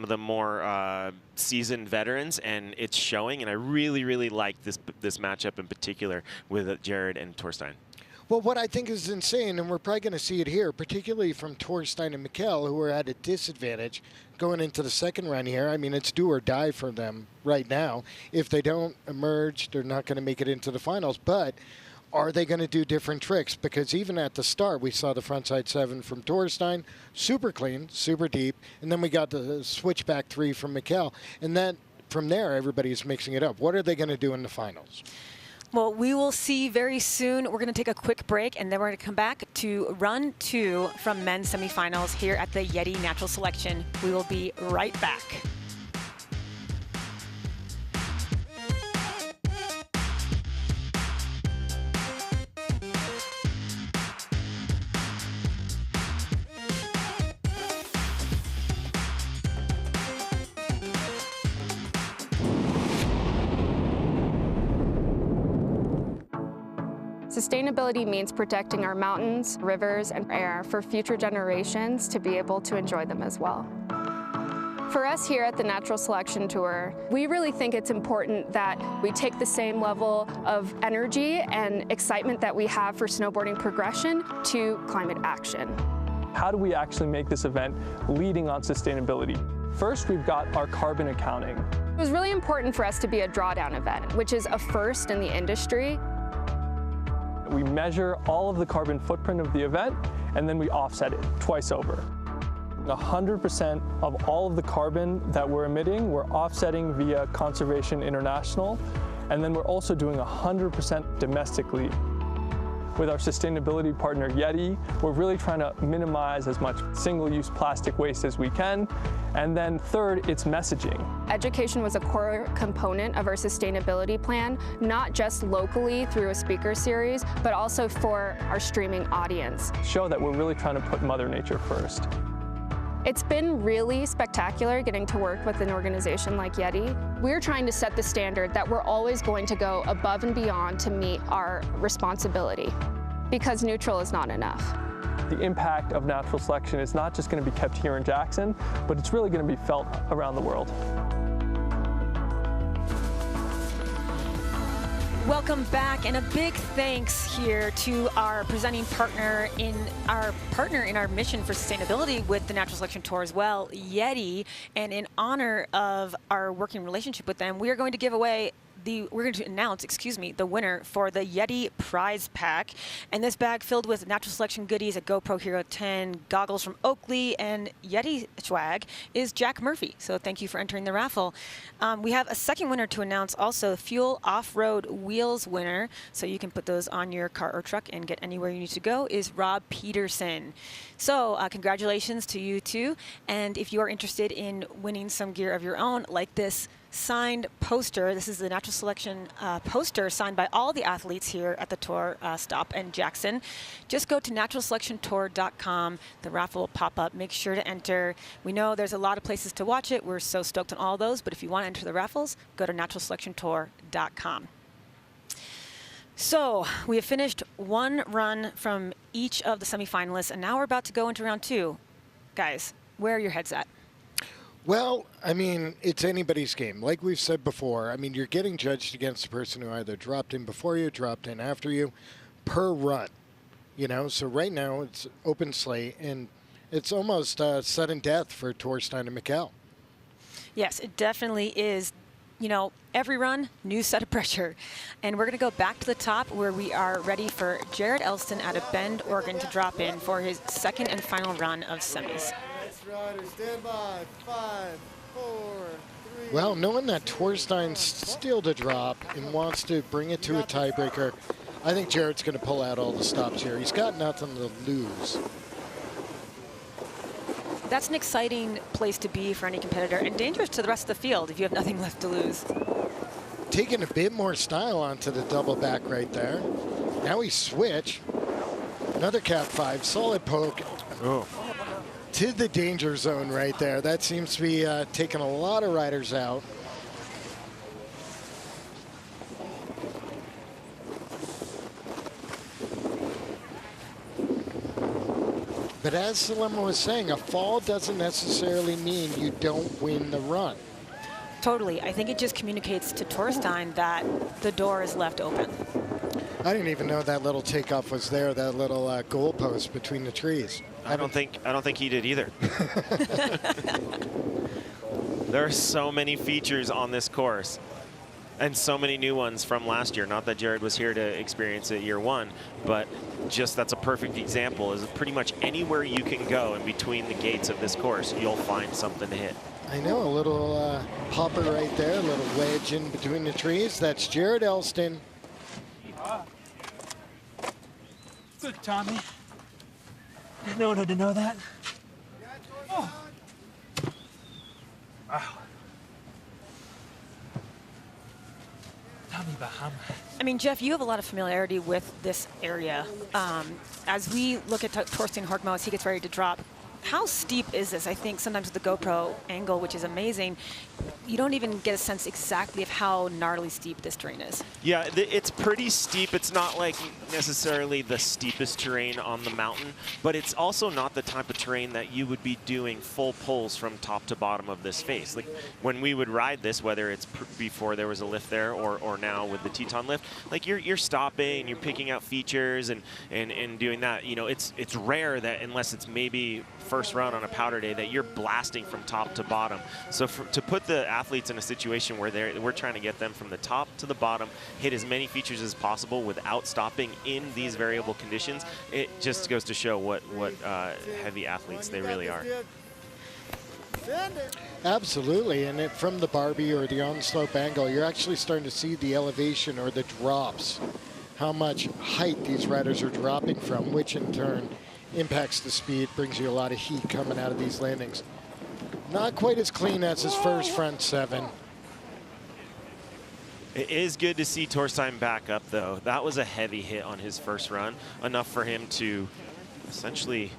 the more seasoned veterans, and it's showing. And I really, really like this matchup in particular with Jared and Torstein. Well, what I think is insane, and we're probably going to see it here, particularly from Torstein and Mikkel, who are at a disadvantage going into the second run here. I mean, it's do or die for them right now. If they don't emerge, they're not going to make it into the finals. But are they going to do different tricks? Because even at the start, we saw the frontside 7 from Torstein, super clean, super deep, and then we got the switchback 3 from Mikkel. And then from there, everybody's mixing it up. What are they going to do in the finals? Well, we will see very soon. We're going to take a quick break, and then we're going to come back to run 2 from men's semifinals here at the YETI Natural Selection. We will be right back. Sustainability means protecting our mountains, rivers, and air for future generations to be able to enjoy them as well. For us here at the Natural Selection Tour, we really think it's important that we take the same level of energy and excitement that we have for snowboarding progression to climate action. How do we actually make this event leading on sustainability? First, we've got our carbon accounting. It was really important for us to be a drawdown event, which is a first in the industry. We measure all of the carbon footprint of the event, and then we offset it twice over. 100% of all of the carbon that we're emitting, we're offsetting via Conservation International, and then we're also doing 100% domestically. With our sustainability partner YETI, we're really trying to minimize as much single-use plastic waste as we can. And then third, it's messaging. Education was a core component of our sustainability plan, not just locally through a speaker series, but also for our streaming audience. Show that we're really trying to put Mother Nature first. It's been really spectacular getting to work with an organization like YETI. We're trying to set the standard that we're always going to go above and beyond to meet our responsibility, because neutral is not enough. The impact of natural selection is not just going to be kept here in Jackson, but it's really going to be felt around the world. Welcome back, and a big thanks here to our presenting partner in our mission for sustainability with the Natural Selection Tour as well, YETI. And in honor of our working relationship with them, we are going to give away we're going to announce, the winner for the YETI prize pack. And this bag filled with Natural Selection goodies, a GoPro Hero 10, goggles from Oakley, and YETI swag is Jack Murphy. So thank you for entering the raffle. We have a second winner to announce also, Fuel Off-Road Wheels winner. So you can put those on your car or truck and get anywhere you need to go, is Rob Peterson. So congratulations to you two. And if you are interested in winning some gear of your own, like this signed poster. This is the Natural Selection poster signed by all the athletes here at the tour stop in Jackson. Just go to naturalselectiontour.com. The raffle will pop up. Make sure to enter. We know there's a lot of places to watch it. We're so stoked on all those. But if you want to enter the raffles, go to naturalselectiontour.com. So we have finished one run from each of the semifinalists, and now we're about to go into round 2. Guys, where are your heads at? Well, I mean, it's anybody's game. Like we've said before, I mean, you're getting judged against the person who either dropped in before you, dropped in after you, per run. You know, so right now it's open slate, and it's almost sudden death for Torstein and Mikkel. Yes, it definitely is. You know, every run, new set of pressure. And we're going to go back to the top where we are ready for Jared Elston out of Bend, Oregon to drop in for his second and final run of semis. Next rider, stand by. 5, 4, 3. Well, knowing that Torstein's still to drop and wants to bring it to a tiebreaker, I think Jared's going to pull out all the stops here. He's got nothing to lose. That's an exciting place to be for any competitor and dangerous to the rest of the field if you have nothing left to lose. Taking a bit more style onto the double back right there. Now he switch. Another cap 5, solid poke. Oh. To the danger zone right there. That seems to be taking a lot of riders out. But as Salema was saying, a fall doesn't necessarily mean you don't win the run. Totally. I think it just communicates to Torstein that the door is left open. I didn't even know that little takeoff was there, that little goalpost between the trees. I don't think he did either. There are so many features on this course and so many new ones from last year. Not that Jared was here to experience it year one, but just that's a perfect example. Is pretty much anywhere you can go in between the gates of this course, you'll find something to hit. I know, a little popper right there, a little wedge in between the trees. That's Jared Elston. Good, Tommy. Didn't know to know that. Oh. Wow. Tommy Bahama. I mean, Jeff, you have a lot of familiarity with this area. As we look at Torstein Horkmo as he gets ready to drop, how steep is this? I think sometimes with the GoPro angle, which is amazing, you don't even get a sense exactly of how gnarly steep this terrain is. Yeah, it's pretty steep. It's not like necessarily the steepest terrain on the mountain, but it's also not the type of terrain that you would be doing full pulls from top to bottom of this face. Like when we would ride this, whether it's before there was a lift there or now with the Teton lift, like you're stopping, you're picking out features and doing that. You know, it's rare that unless it's maybe first run on a powder day that you're blasting from top to bottom. So to put the athletes in a situation where we're trying to get them from the top to the bottom, hit as many features as possible without stopping in these variable conditions, it just goes to show what heavy athletes they really are. Absolutely, and from the Barbie or the on-slope angle, you're actually starting to see the elevation or the drops, how much height these riders are dropping from, which in turn impacts the speed, brings you a lot of heat coming out of these landings. Not quite as clean as his first front 7. It is good to see Torstein back up, though. That was a heavy hit on his first run, enough for him to essentially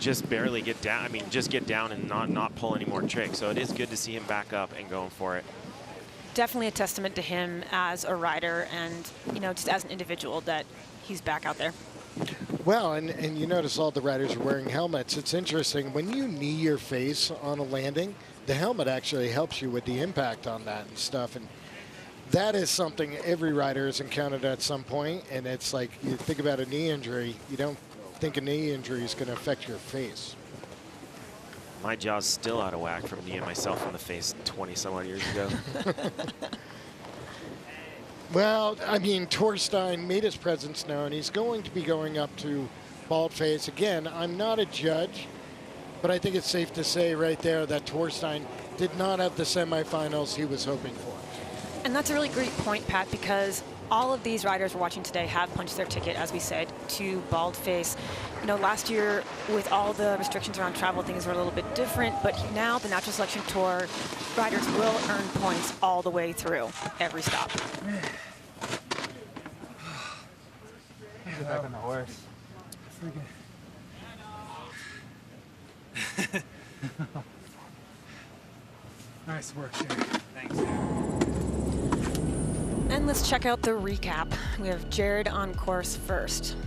just barely get down. I mean, just get down and not pull any more tricks. So it is good to see him back up and going for it. Definitely a testament to him as a rider and, you know, just as an individual that he's back out there. Well, and you notice all the riders are wearing helmets. It's interesting, when you knee your face on a landing, the helmet actually helps you with the impact on that and stuff. And that is something every rider has encountered at some point. And it's like, you think about a knee injury, you don't think a knee injury is going to affect your face. My jaw's still out of whack from kneeing myself in the face 20-some-odd years ago. Well, I mean, Torstein made his presence known. He's going to be going up to Baldface. Again, I'm not a judge, but I think it's safe to say right there that Torstein did not have the semifinals he was hoping for. And that's a really great point, Pat, because all of these riders we're watching today have punched their ticket, as we said, to Baldface. You know, last year, with all the restrictions around travel, things were a little bit different, but now the Natural Selection Tour riders will earn points all the way through every stop. Get back on the horse. Nice work, Sherry. Thanks. And let's check out the recap. We have Jared on course first.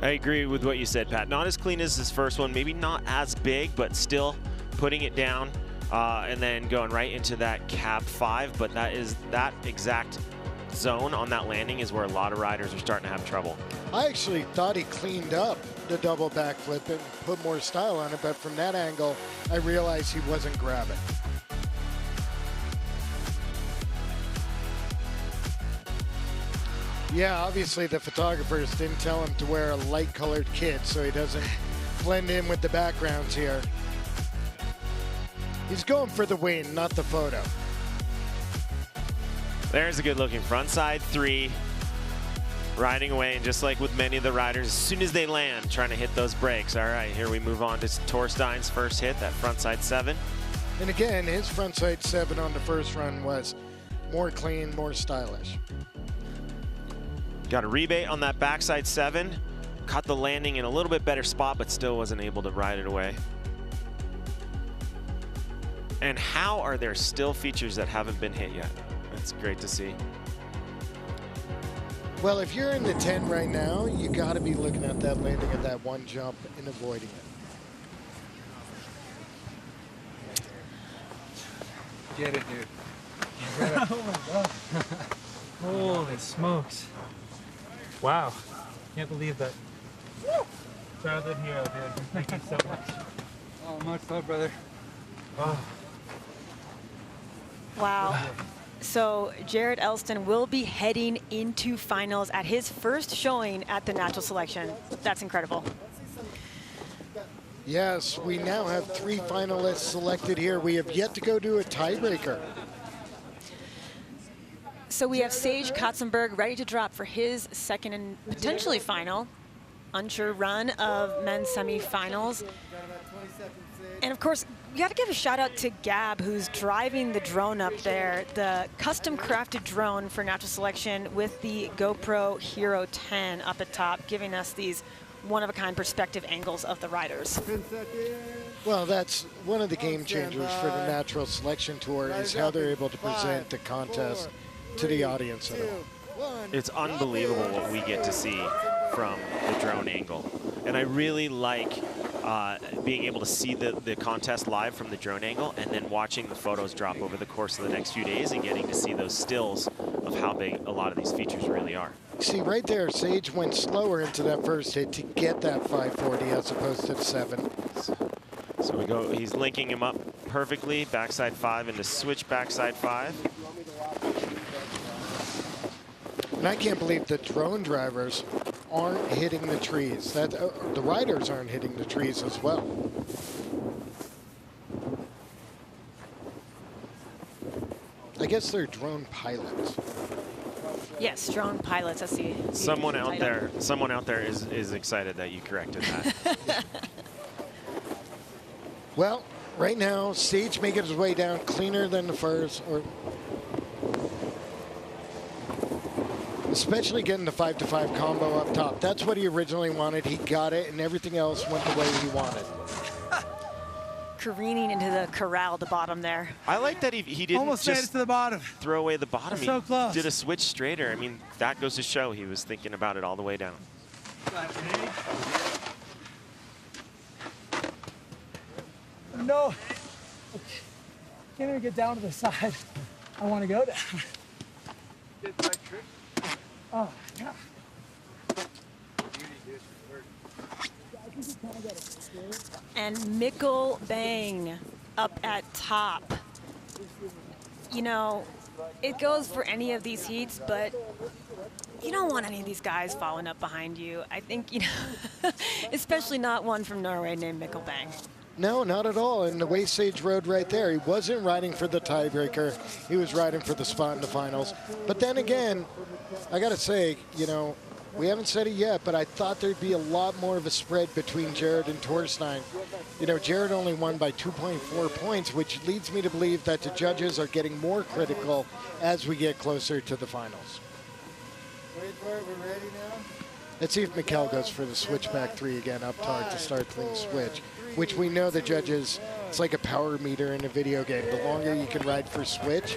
I agree with what you said, Pat. Not as clean as his first one, maybe not as big, but still putting it down and then going right into that cab 5. But that is that exact zone on that landing is where a lot of riders are starting to have trouble. I actually thought he cleaned up the double backflip and put more style on it, but from that angle, I realized he wasn't grabbing. Yeah, obviously the photographers didn't tell him to wear a light-colored kit so he doesn't blend in with the backgrounds here. He's going for the win, not the photo. There's a good-looking frontside 3. Riding away, and just like with many of the riders, as soon as they land, trying to hit those brakes. All right, here we move on to Torstein's first hit, that frontside 7. And again, his frontside 7 on the first run was more clean, more stylish. Got a rebate on that backside 7. Caught the landing in a little bit better spot, but still wasn't able to ride it away. And how are there still features that haven't been hit yet? That's great to see. Well, if you're in the 10 right now, you got to be looking at that landing at that one jump and avoiding it. Get it, dude. Oh my God. Holy smokes. Wow. Can't believe that. Childhood hero, dude. Thank you so much. Oh, much love, brother. Oh. Wow. So Jared Elston will be heading into finals at his first showing at the Natural Selection. That's incredible. Yes, we now have 3 finalists selected here. We have yet to go to a tiebreaker. So we have Sage Katzenberg ready to drop for his second and potentially final unsure run of men's semifinals. And of course, you got to give a shout out to Gab, who's driving the drone up there, the custom crafted drone for Natural Selection with the GoPro Hero 10 up at top, giving us these one-of-a-kind perspective angles of the riders. Well, that's one of the game changers for the Natural Selection Tour is how they're able to present the contest to the audience at all. It's unbelievable what we get to see from the drone angle. And I really like being able to see the contest live from the drone angle and then watching the photos drop over the course of the next few days and getting to see those stills of how big a lot of these features really are. See, right there, Sage went slower into that first hit to get that 540 as opposed to the 7. So we go, he's linking him up perfectly, backside 5 into switch backside 5. And I can't believe the drone drivers aren't hitting the trees. That the riders aren't hitting the trees as well. I guess they're drone pilots. Yes, drone pilots. That's the Someone out title. there is excited that you corrected that. Well, right now, Sage making his way down cleaner than the first, or especially getting the 5-to-5 combo up top. That's what he originally wanted. He got it, and everything else went the way he wanted. Careening into the corral at the bottom there. I like that he didn't Almost made it just to the bottom. throw away the bottom. So close. He did a switch straighter. I mean, that goes to show he was thinking about it all the way down. No. Can't even get down to the side. I want to go down. Oh, yeah. And Mikkel Bang up at top. You know, it goes for any of these heats, but you don't want any of these guys following up behind you. I think, you know, especially not one from Norway named Mikkel Bang. No, not at all. And the way Sage rode right there, he wasn't riding for the tiebreaker. He was riding for the spot in the finals. But then again, I got to say, you know, we haven't said it yet, but I thought there'd be a lot more of a spread between Jared and Torstein. You know, Jared only won by 2.4 points, which leads me to believe that the judges are getting more critical as we get closer to the finals. Wait for it, we're ready now. Let's see if Mikkel goes for the switchback 3 again up top to start clean switch, which we know the judges, it's like a power meter in a video game. The longer you can ride for switch,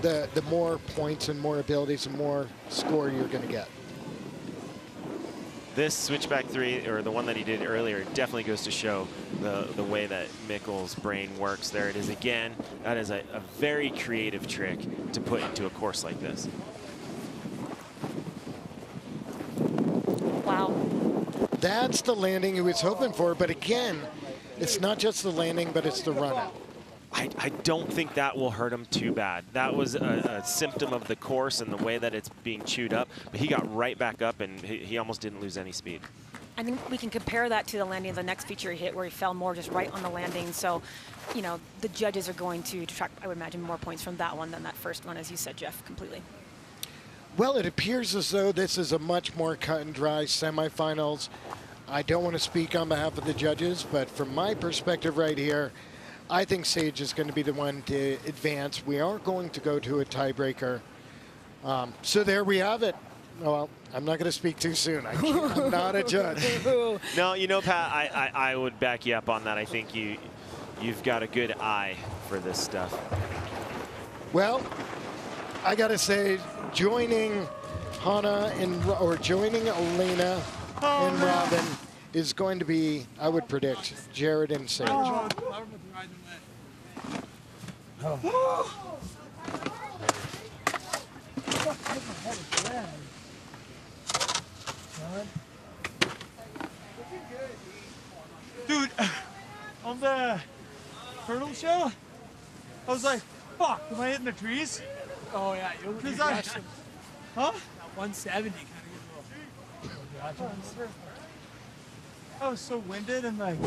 the more points and more abilities and more score you're going to get. This switchback 3, or the one that he did earlier, definitely goes to show the way that Mikkel's brain works. There it is again. That is a very creative trick to put into a course like this. That's the landing he was hoping for, but again, it's not just the landing, but it's the run out. I don't think that will hurt him too bad. That was a symptom of the course and the way that it's being chewed up, but he got right back up and he almost didn't lose any speed. I think we can compare that to the landing of the next feature he hit where he fell more just right on the landing. So, you know, the judges are going to detract, I would imagine, more points from that one than that first one, as you said, Jeff, completely. Well, it appears as though this is a much more cut and dry semifinals. I don't want to speak on behalf of the judges, but from my perspective right here, I think Sage is going to be the one to advance. We are going to go to a tiebreaker. So there we have it. Well, I'm not going to speak too soon. I'm not a judge. No, you know, Pat, I would back you up on that. I think you've got a good eye for this stuff. Well, I got to say, joining Hannah or joining Elena and Robin is going to be, I would predict, Jared and Sage. Dude, on the turtle show, I was like, fuck, am I hitting the trees? Oh, yeah, you'll Because huh? 170 kind of good. I was so winded and like.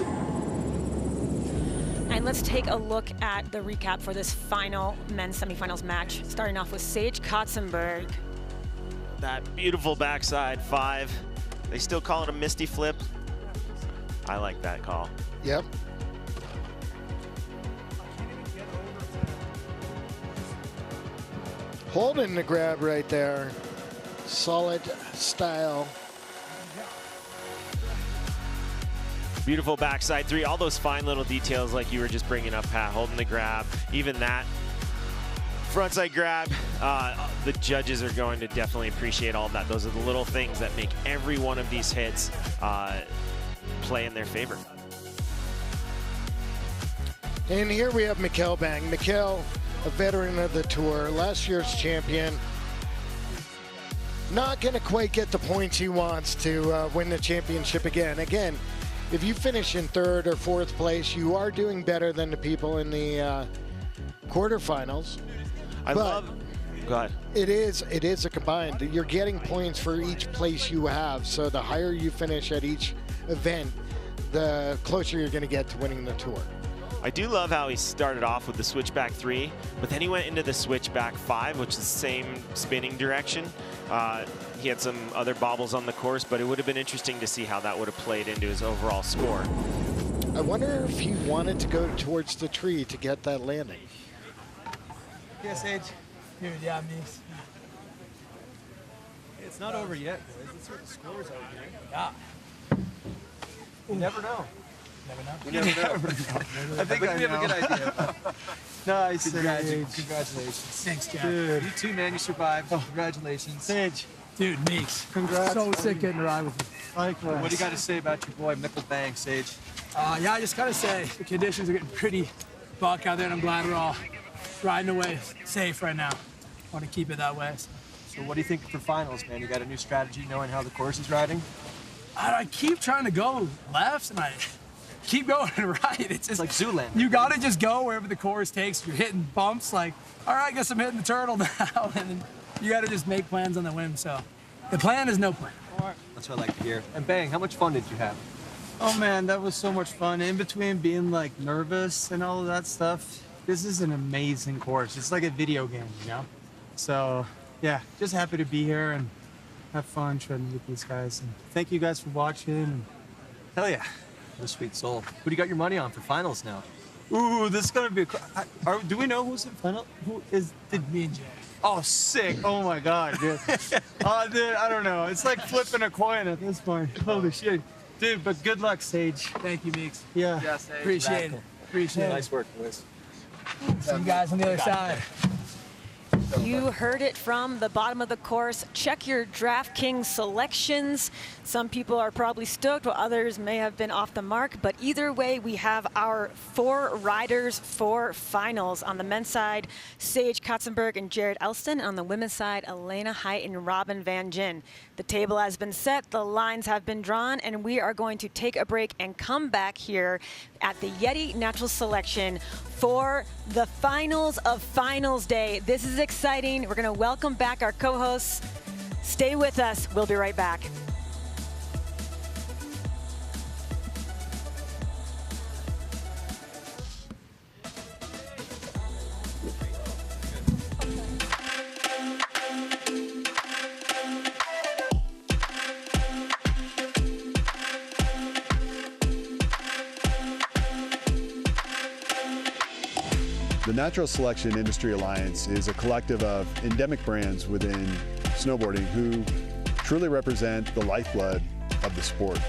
And let's take a look at the recap for this final men's semifinals match, starting off with Sage Kotzenberg. That beautiful backside 5. They still call it a misty flip. I like that call. Yep. Holding the grab right there. Solid style. Beautiful backside 3. All those fine little details like you were just bringing up, Pat, holding the grab. Even that frontside grab, the judges are going to definitely appreciate all of that. Those are the little things that make every one of these hits play in their favor. And here we have Mikkel Bang. Mikkel, a veteran of the tour, last year's champion. Not going to quite get the points he wants to win the championship again. Again, if you finish in 3rd or 4th place, you are doing better than the people in the quarterfinals. Go ahead. It is a combined. You're getting points for each place you have. So the higher you finish at each event, the closer you're going to get to winning the tour. I do love how he started off with the switchback 3, but then he went into the switchback 5, which is the same spinning direction. He had some other bobbles on the course, but it would have been interesting to see how that would have played into his overall score. I wonder if he wanted to go towards the tree to get that landing. Yes, Sage. Dude, yeah, me. It's not over yet, boys. Let's see what the score's out here. Yeah. You never know. Never know. You never know. I think we have a good idea. Nice, Congratulations. Thanks, Jack. Dude. You too, man. You survived. Congratulations. Sage. Dude, Meeks. Congrats. So sick getting to ride with you. Likewise. What do you got to say about your boy, Mikkel Bang, Sage? Yeah, I just gotta say, the conditions are getting pretty buck out there, and I'm glad we're all riding away safe right now. Want to keep it that way. So what do you think for finals, man? You got a new strategy knowing how the course is riding? I keep trying to go left, and I keep going right. It's just like Zoolander. You gotta just go wherever the course takes. You're hitting bumps, like, all right, I guess I'm hitting the turtle now, and then you gotta just make plans on the whim. So the plan is no plan. That's what I like to hear. And Bang, how much fun did you have? Oh man, that was so much fun. In between being like nervous and all of that stuff, this is an amazing course. It's like a video game, you know? So yeah, just happy to be here and have fun treading with these guys. And thank you guys for watching. And hell yeah. What a sweet soul. Who do you got your money on for finals now? ooh, this is gonna be do we know who's in final? Who is me and Jay. Oh, sick. Oh my God, dude. Dude, I don't know. It's like flipping a coin at this point. Holy shit. Dude, but good luck, Sage. Thank you, Meeks. Yeah. Yeah, Sage. Appreciate it. Appreciate it. Nice work, boys. See you guys on the other side. You heard it from the bottom of the course. Check your DraftKings selections. Some people are probably stoked, while others may have been off the mark. But either way, we have our 4 riders for finals. On the men's side, Sage Katzenberg and Jared Elston. On the women's side, Elena Height and Robin Van Gyn. The table has been set, the lines have been drawn, and we are going to take a break and come back here at the YETI Natural Selection for the finals of Finals Day. This is exciting. We're going to welcome back our co-hosts. Stay with us. We'll be right back. The Natural Selection Industry Alliance is a collective of endemic brands within snowboarding who truly represent the lifeblood of the sport.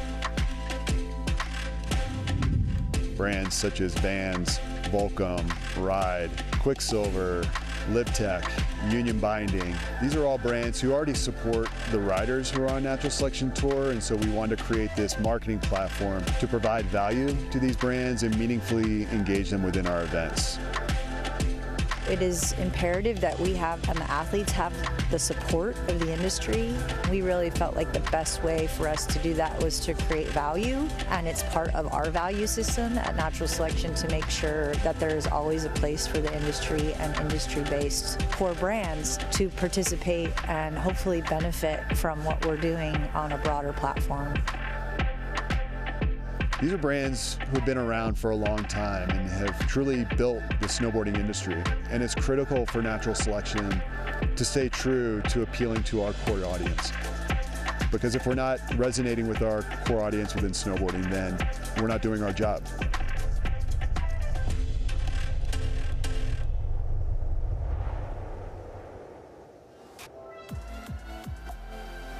Brands such as Vans, Volcom, Ride, Quicksilver, LibTech, Union Binding. These are all brands who already support the riders who are on Natural Selection Tour, and so we wanted to create this marketing platform to provide value to these brands and meaningfully engage them within our events. It is imperative that we have, and the athletes have, the support of the industry. We really felt like the best way for us to do that was to create value, and it's part of our value system at Natural Selection to make sure that there is always a place for the industry and industry-based core brands to participate and hopefully benefit from what we're doing on a broader platform. These are brands who have been around for a long time and have truly built the snowboarding industry. And it's critical for Natural Selection to stay true to appealing to our core audience. Because if we're not resonating with our core audience within snowboarding, then we're not doing our job.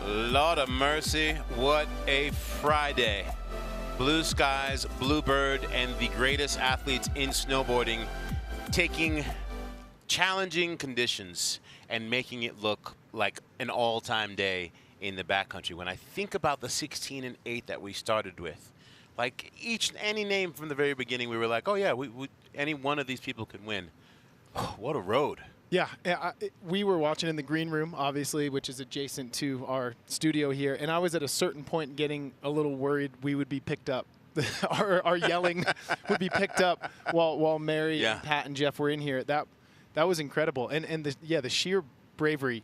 Lord of mercy, what a Friday. Blue skies, Bluebird, and the greatest athletes in snowboarding taking challenging conditions and making it look like an all-time day in the backcountry. When I think about the 16 and 8 that we started with, like any name from the very beginning, we were like, oh yeah, any one of these people can win. Oh, what a road. Yeah, we were watching in the green room, obviously, which is adjacent to our studio here, and I was at a certain point getting a little worried we would be picked up. our yelling would be picked up while Mary and Pat and Jeff were in here. That was incredible, and the sheer bravery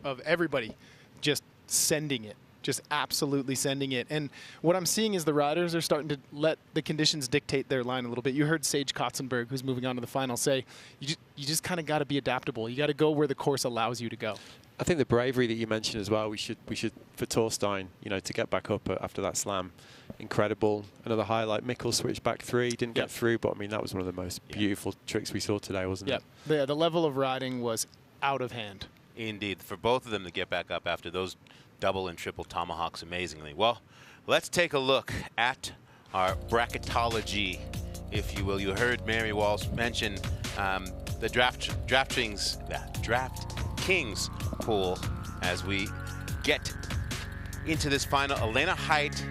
of everybody just sending it. Just absolutely sending it. And what I'm seeing is the riders are starting to let the conditions dictate their line a little bit. You heard Sage Katzenberg, who's moving on to the final, say, you just kind of got to be adaptable. You got to go where the course allows you to go. I think the bravery that you mentioned as well, we should for Torstein, to get back up after that slam, incredible. Another highlight, Mikkel switched back 3, didn't get through, but I mean, that was one of the most beautiful tricks we saw today, wasn't it? Yeah, the level of riding was out of hand. Indeed, for both of them to get back up after those double and triple tomahawks amazingly. Well, let's take a look at our bracketology, if you will. You heard Mary Walsh mention the DraftKings pool as we get into this final. Elena Height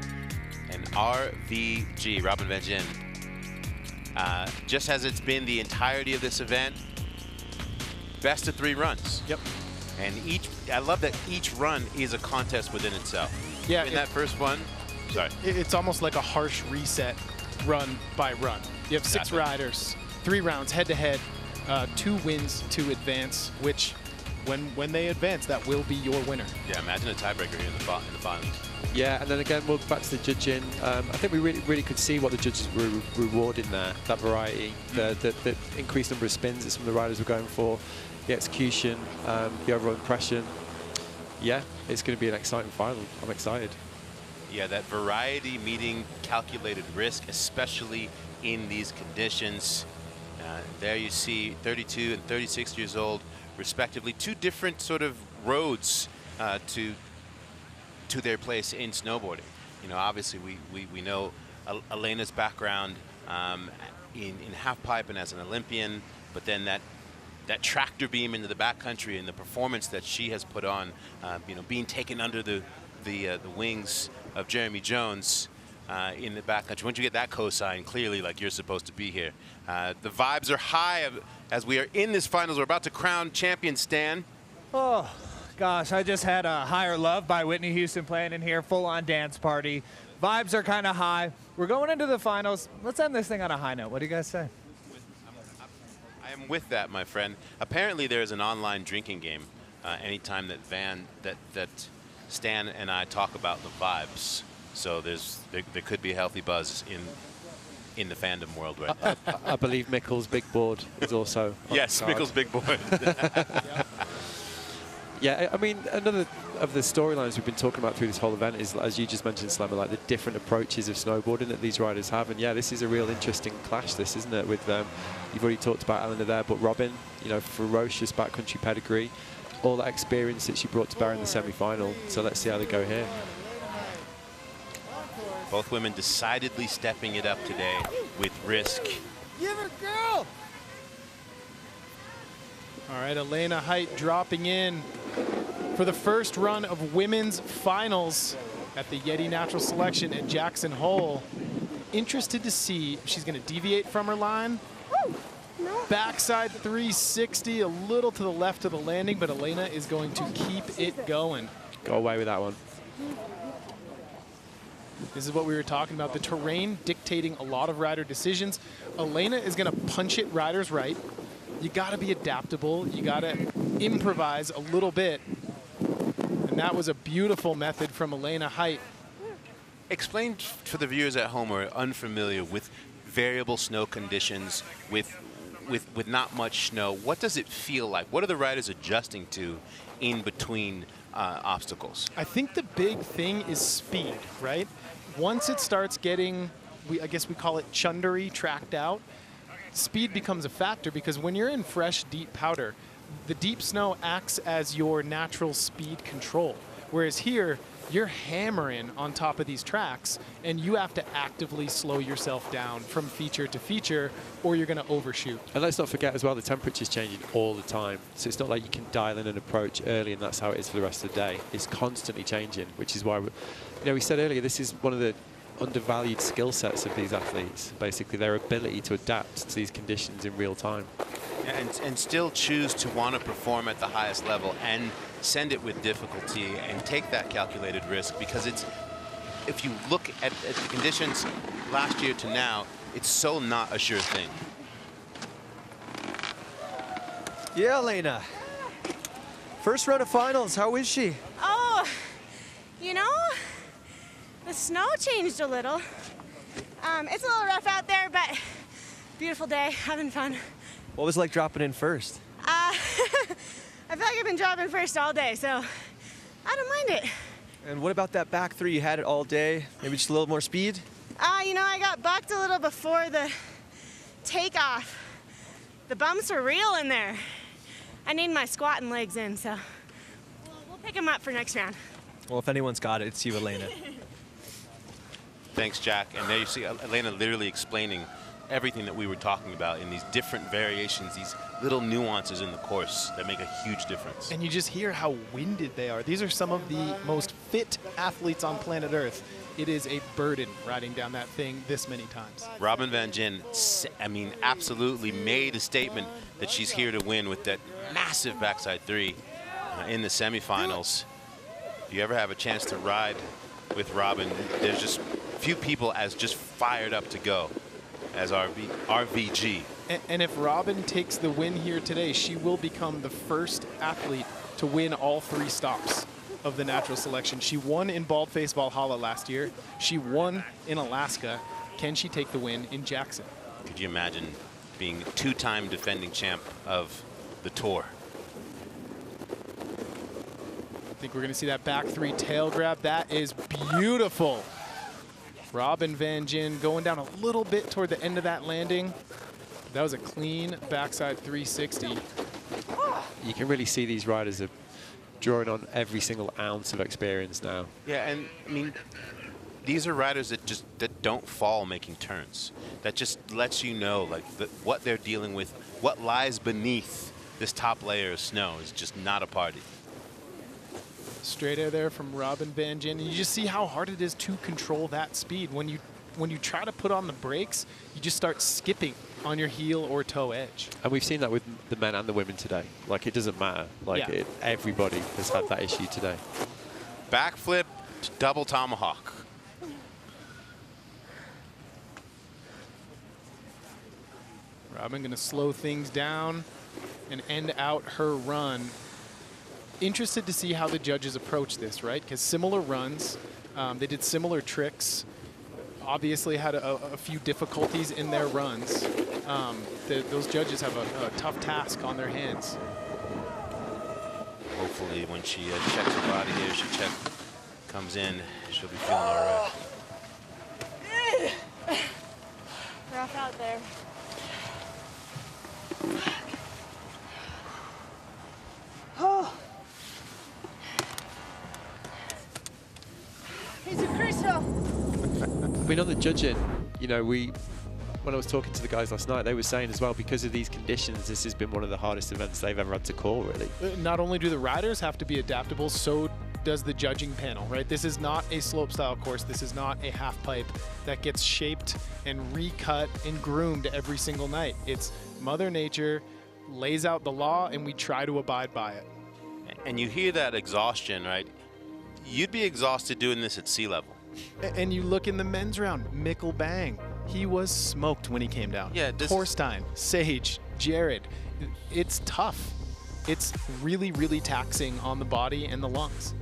and RVG, Robin Van Gyn. Just as it's been the entirety of this event, best of 3 runs. Yep. And I love that each run is a contest within itself. Yeah. In that first one, sorry. It's almost like a harsh reset run by run. You have 6 riders, 3 rounds head-to-head, 2 wins to advance, which when they advance, that will be your winner. Yeah, imagine a tiebreaker here in the finals. Yeah, and then again, we'll back to the judging. I think we really could see what the judges were rewarding there, that variety, the increased number of spins that some of the riders were going for, the execution, the overall impression. Yeah, it's going to be an exciting final. I'm excited. Yeah, that variety meeting calculated risk, especially in these conditions. There you see 32 and 36 years old, respectively. 2 different sort of roads to their place in snowboarding. Obviously we know Elena's background in half pipe and as an Olympian, but then that that tractor beam into the backcountry and the performance that she has put on, being taken under the wings of Jeremy Jones in the backcountry. Once you get that cosign, clearly, like, you're supposed to be here. The vibes are high as we are in this finals. We're about to crown champion Stan. Oh, gosh, I just had a Higher Love by Whitney Houston playing in here, full-on dance party. Vibes are kind of high. We're going into the finals. Let's end this thing on a high note. What do you guys say? I am with that, my friend. Apparently, there's an online drinking game anytime that Stan and I talk about the vibes. So there could be a healthy buzz in the fandom world right now. I believe Mikkel's big board is also on yes, the card. Mikkel's big board. Yeah, I mean, another of the storylines we've been talking about through this whole event is, as you just mentioned, Slammer, like the different approaches of snowboarding that these riders have. And yeah, this is a real interesting clash, this, isn't it? With you've already talked about Eleanor there, but Robin, ferocious backcountry pedigree, all that experience that she brought to bear in the semi-final. So let's see how they go here. Both women decidedly stepping it up today with risk. Give her, girl! All right, Elena Height dropping in for the first run of women's finals at the YETI Natural Selection at Jackson Hole. Interested to see if she's going to deviate from her line. Backside 360, a little to the left of the landing, but Elena is going to keep it going. Go away with that one. This is what we were talking about, the terrain dictating a lot of rider decisions. Elena is going to punch it riders right. You got to be adaptable. You got to improvise a little bit. And that was a beautiful method from Elena Height. Explain for the viewers at home who are unfamiliar with variable snow conditions, with not much snow. What does it feel like? What are the riders adjusting to in between obstacles? I think the big thing is speed, right? Once it starts getting, I guess we call it chundery, tracked out, speed becomes a factor, because when you're in fresh, deep powder, the deep snow acts as your natural speed control. Whereas here, you're hammering on top of these tracks, and you have to actively slow yourself down from feature to feature, or you're going to overshoot. And let's not forget as well, the temperature's changing all the time. So it's not like you can dial in an approach early and that's how it is for the rest of the day. It's constantly changing, which is why, we said earlier, this is one of the undervalued skill sets of these athletes, basically their ability to adapt to these conditions in real time. Yeah, and still choose to want to perform at the highest level and send it with difficulty and take that calculated risk, because if you look at the conditions last year to now, it's so not a sure thing. Yeah, Elena. First run of finals, how is she? Oh, the snow changed a little. It's a little rough out there, but beautiful day, having fun. What was it like dropping in first? I feel like I've been dropping first all day, so I don't mind it. And what about that back three? You had it all day, maybe just a little more speed? I got bucked a little before the takeoff. The bumps were real in there. I need my squatting legs in, so we'll pick them up for next round. Well, if anyone's got it, it's you, Elena. Thanks, Jack. And there you see Elena literally explaining everything that we were talking about in these different variations, these little nuances in the course that make a huge difference. And you just hear how winded they are. These are some of the most fit athletes on planet Earth. It is a burden riding down that thing this many times. Robin Van Gyn, absolutely made a statement that she's here to win with that massive backside three in the semifinals. If you ever have a chance to ride with Robin, there's just few people as just fired up to go as RVG. And if Robin takes the win here today, she will become the first athlete to win all three stops of the natural selection. She won in Baldface Valhalla last year. She won in Alaska. Can she take the win in Jackson? Could you imagine being two-time defending champ of the tour? I think we're going to see that back three tail grab. That is beautiful. Robin Van Gyn going down a little bit toward the end of that landing. That was a clean backside 360. You can really see these riders are drawing on every single ounce of experience now. Yeah, and I mean, these are riders that don't fall making turns. That just lets you know like what they're dealing with, what lies beneath this top layer of snow is just not a party. Straight air there from Robin Van Gyn. And you just see how hard it is to control that speed. When you try to put on the brakes, you just start skipping on your heel or toe edge. And we've seen that with the men and the women today. Like, it doesn't matter. Like, Yeah. everybody has had that issue today. Backflip, double tomahawk. Robin going to slow things down and end out her run. Interested to see how the judges approach this, right? Because similar runs, they did similar tricks. Obviously had a few difficulties in their runs. Those judges have a tough task on their hands. Hopefully when she checks her body here, comes in, she'll be feeling all right. Rough out there. Oh. He's a crystal. I mean, on the judging, you know, when I was talking to the guys last night, they were saying as well, because of these conditions, this has been one of the hardest events they've ever had to call, really. Not only do the riders have to be adaptable, so does the judging panel, right? This is not a slopestyle course. This is not a half pipe that gets shaped and recut and groomed every single night. It's Mother Nature lays out the law, and we try to abide by it. And you hear that exhaustion, right? You'd be exhausted doing this at sea level. And you look in the men's round, Mikkel Bang. He was smoked when he came down. Yeah, Torstein, Sage, Jared. It's tough. It's really, really taxing on the body and the lungs.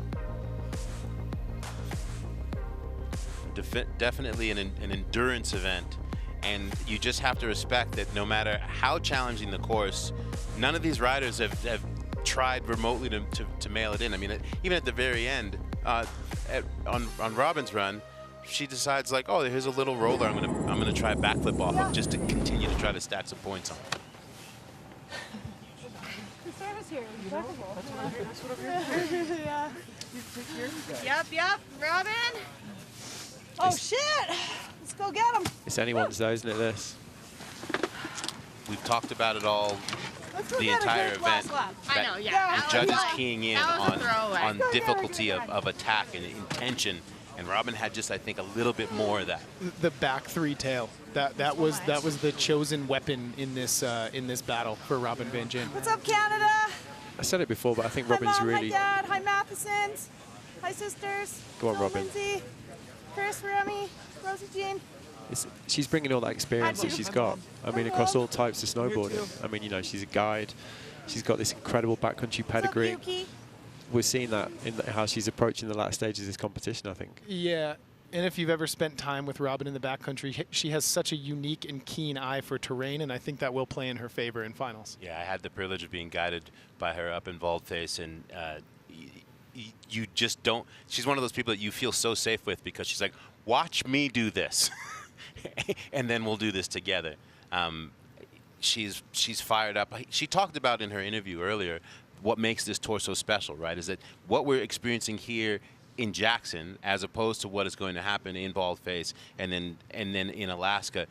Definitely an endurance event. And you just have to respect that no matter how challenging the course, none of these riders have tried remotely to mail it in. I mean, even at the very end, on Robin's run, she decides like, oh, here's a little roller. I'm gonna try a backflip off of just to continue to try to stack some points on. The service here is acceptable. Yeah. Yep, Robin. Oh shit! Let's go get him. It's anyone's though, isn't it, this? We've talked about it all the entire event. I know, yeah. The judges keying in on difficulty of attack and intention, and Robin had just, I think, a little bit more of that. The back three tail. That was the chosen weapon in this battle for Robin Van Gyn. What's up, Canada? I said it before, but I think Hi, Robin's Mom, really... Hi, Dad. Hi, Mathesons. Hi, sisters. Go on, Hello, Robin. Lindsay, Chris, Remy, Rosie Jean. She's bringing all that experience that she's got. I mean, across all types of snowboarding. I mean, you know, she's a guide. She's got this incredible backcountry pedigree. We're seeing that in how she's approaching the last stages of this competition, I think. Yeah, and if you've ever spent time with Robin in the backcountry, she has such a unique and keen eye for terrain, and I think that will play in her favor in finals. Yeah, I had the privilege of being guided by her up in Baldface, and you just don't. She's one of those people that you feel so safe with because she's like, watch me do this, and then we'll do this together. She's fired up. She talked about in her interview earlier what makes this tour so special, right? Is that what we're experiencing here in Jackson, as opposed to what is going to happen in Baldface and then in Alaska.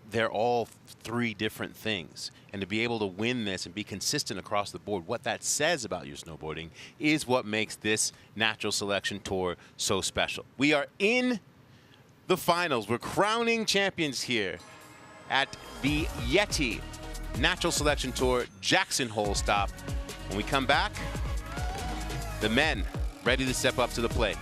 They're all three different things. And to be able to win this and be consistent across the board, what that says about your snowboarding is what makes this Natural Selection Tour so special. We are in the finals. We're crowning champions here at the YETI Natural Selection Tour Jackson Hole stop. When we come back, the men ready to step up to the plate.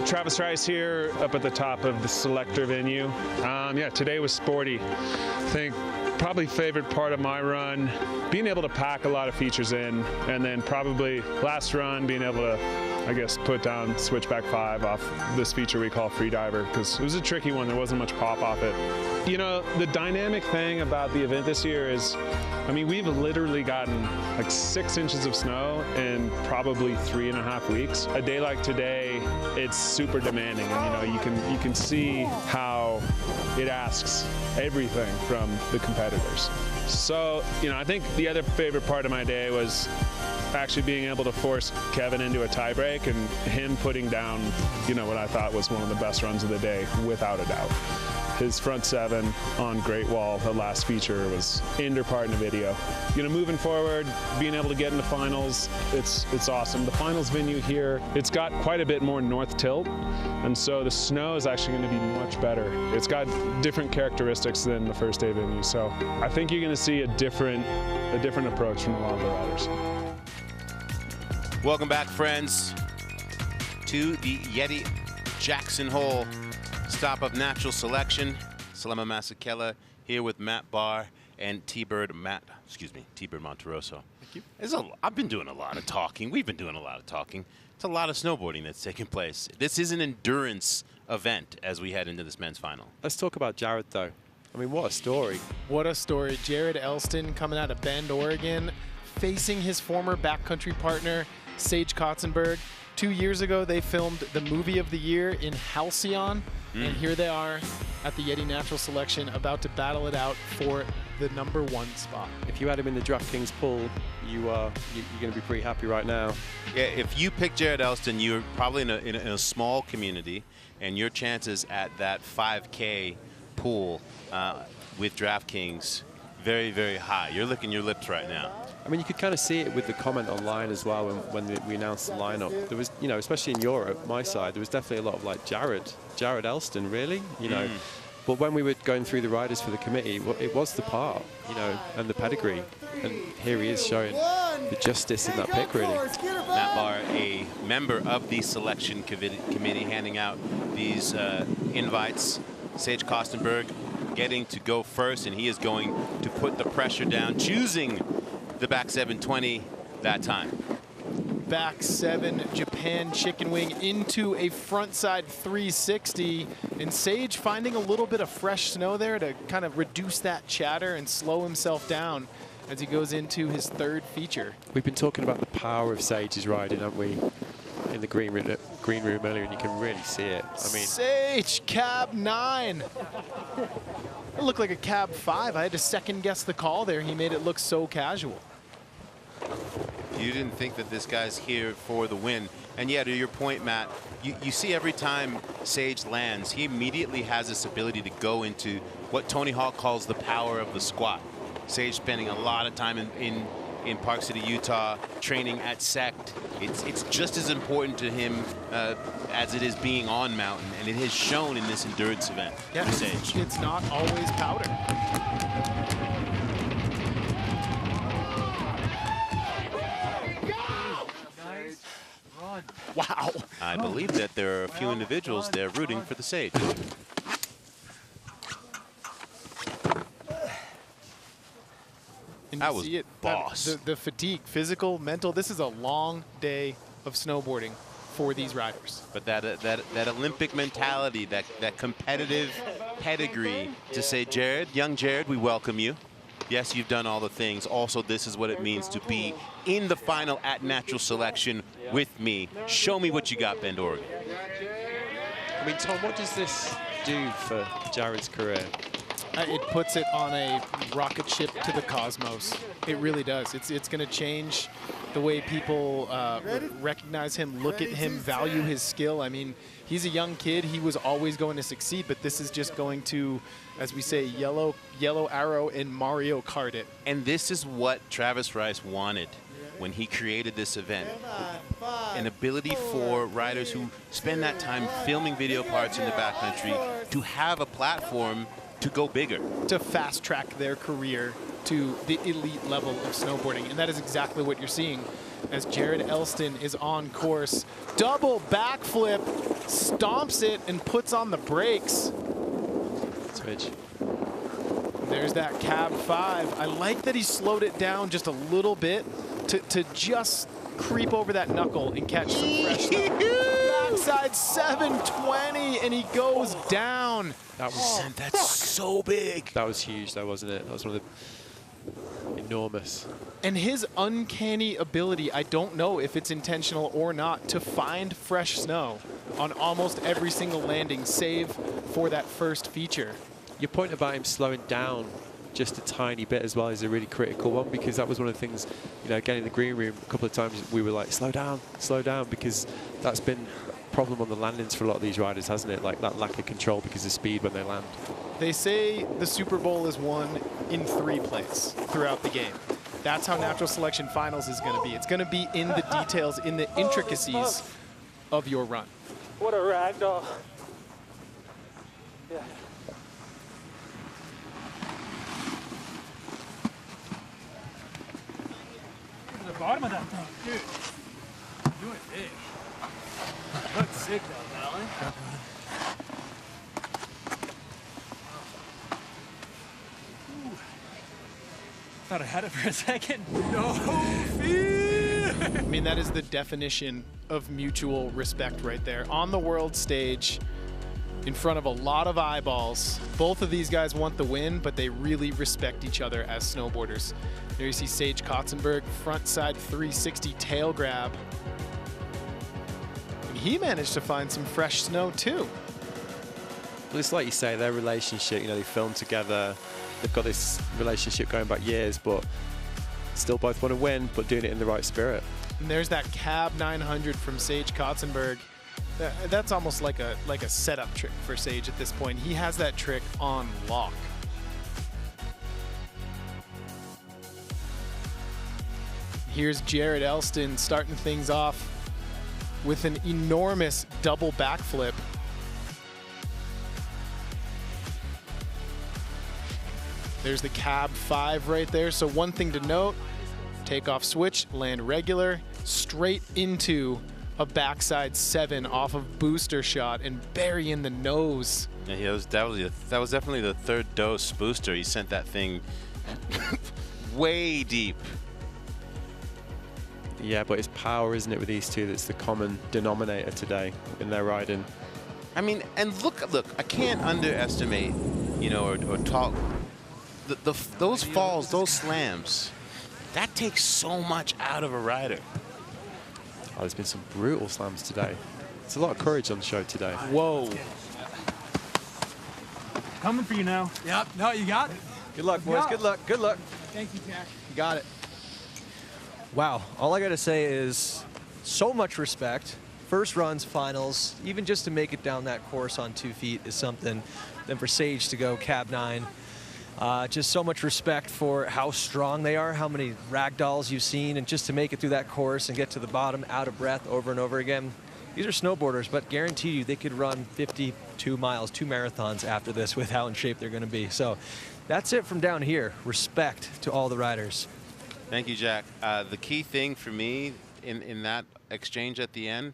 Travis Rice here up at the top of the selector venue. Yeah, today was sporty. I think probably favorite part of my run, being able to pack a lot of features in, and then probably last run being able to, I guess, put down switchback 5 off this feature we call freediver, because it was a tricky one. There wasn't much pop off it. You know, the dynamic thing about the event this year is, I mean, we've literally gotten like 6 inches of snow in probably 3.5 weeks. A day like today, it's super demanding, and you can see how it asks everything from the competitors. So, I think the other favorite part of my day was actually being able to force Kevin into a tiebreak and him putting down, what I thought was one of the best runs of the day, without a doubt. His front 7 on Great Wall, the last feature, was indoor part in the video. Moving forward, being able to get into finals, it's awesome. The finals venue here, it's got quite a bit more north tilt, and so the snow is actually going to be much better. It's got different characteristics than the first day venue, so I think you're going to see a different approach from a lot of the riders. Welcome back, friends, to the YETI Jackson Hole stop of Natural Selection. Salema Masekela here with Matt Barr and T-Bird Monteroso. Thank you. I've been doing a lot of talking. We've been doing a lot of talking. It's a lot of snowboarding that's taking place. This is an endurance event as we head into this men's final. Let's talk about Jared, though. I mean, what a story. What a story. Jared Elston coming out of Bend, Oregon, facing his former backcountry partner, Sage Kotzenberg. 2 years ago, they filmed the movie of the year in Halcyon, and here they are at the YETI Natural Selection, about to battle it out for the #1 spot. If you had him in the DraftKings pool, you're going to be pretty happy right now. Yeah, if you pick Jared Elston, you're probably in a small community, and your chances at that 5K pool with DraftKings, very, very high. You're licking your lips right now. I mean, you could kind of see it with the comment online as well when we announced the lineup. There was, especially in Europe, my side, there was definitely a lot of like Jared Elston, really, But when we were going through the riders for the committee, it was the part, and the pedigree. And here he is showing the justice in that pick, really. Matt Barr, a member of the selection committee, handing out these invites. Sage Kotzenberg getting to go first, and he is going to put the pressure down, choosing the back 720 that time. Back 7 Japan chicken wing into a frontside 360, and Sage finding a little bit of fresh snow there to kind of reduce that chatter and slow himself down as he goes into his 3rd feature. We've been talking about the power of Sage's riding, haven't we, in the green room earlier, and you can really see it. I mean, Sage, cab 9. It looked like a cab 5. I had to second guess the call there. He made it look so casual. You didn't think that this guy's here for the win. And yeah, to your point, Matt, you see every time Sage lands, he immediately has this ability to go into what Tony Hawk calls the power of the squat. Sage spending a lot of time in Park City, Utah, training at SECT. It's just as important to him as it is being on mountain, and it has shown in this endurance event. Yeah, for Sage. It's not always powder. Wow. I believe that there are a few individuals there rooting for the Sage. And that you was see it, boss. The fatigue, physical, mental. This is a long day of snowboarding for these riders. But that Olympic mentality, that competitive pedigree to say, Jared, young Jared, we welcome you. Yes, you've done all the things. Also, this is what it means to be in the final at Natural Selection with me. Show me what you got, Bend, Oregon. I mean, Tom, what does this do for Jared's career? It puts it on a rocket ship to the cosmos. It really does. It's going to change the way people recognize him, look at him, value his skill. I mean, he's a young kid. He was always going to succeed, but this is just going to, as we say, yellow arrow and Mario Kart it. And this is what Travis Rice wanted when he created this event. An ability for riders who spend that time filming video parts in the backcountry to have a platform to go bigger. To fast track their career to the elite level of snowboarding. And that is exactly what you're seeing as Jared Elston is on course. Double backflip, stomps it, and puts on the brakes. Switch. There's that cab 5. I like that he slowed it down just a little bit to just creep over that knuckle and catch some fresh snow. Backside 720, and he goes down. That's so big. That was huge, though, wasn't it? That was one of the enormous. And his uncanny ability, I don't know if it's intentional or not, to find fresh snow on almost every single landing, save for that first feature. Your point about him slowing down just a tiny bit as well is a really critical one, because that was one of the things, you know, again in the green room a couple of times we were like, slow down, because that's been a problem on the landings for a lot of these riders, hasn't it? Like that lack of control because of speed when they land. They say the Super Bowl is won in 3 plays throughout the game. That's how Natural Selection Finals is going to be. It's going to be in the details, in the intricacies of your run. What a ragdoll. Yeah. To the bottom of that thing, dude. Doing big. Looks sick though, Valley. Thought I had it for a second. No fear. I mean, that is the definition of mutual respect right there. On the world stage, in front of a lot of eyeballs, both of these guys want the win, but they really respect each other as snowboarders. There you see Sage Kotzenberg, front side 360 tail grab. And he managed to find some fresh snow too. Well, it's like you say, their relationship, you know, they film together. They've got this relationship going back years, but still both want to win, but doing it in the right spirit. And there's that cab 900 from Sage Kotzenberg. That's almost like a setup trick for Sage at this point. He has that trick on lock. Here's Jared Elston starting things off with an enormous double backflip. There's the cab 5 right there. So one thing to note, takeoff switch, land regular, straight into a backside 7 off of booster shot and bury in the nose. Yeah, that was definitely the third dose booster. He sent that thing way deep. Yeah, but it's power, isn't it, with these two that's the common denominator today in their riding. I mean, and look, I can't underestimate, you know, or talk. Those falls, those slams, that takes so much out of a rider. Oh, there's been some brutal slams today. There's a lot of courage on the show today. Whoa. Coming for you now. Yep. No, you got it. Good luck, boys. Good luck. Good luck. Thank you, Jack. You got it. Wow. All I got to say is so much respect. First runs, finals, even just to make it down that course on 2 feet is something. Then for Sage to go cab 9. Just so much respect for how strong they are, how many ragdolls you've seen, and just to make it through that course and get to the bottom out of breath over and over again. These are snowboarders, but guarantee you they could run 52 miles, 2 marathons after this with how in shape they're going to be. So that's it from down here. Respect to all the riders. Thank you, Jack. The key thing for me in that exchange at the end,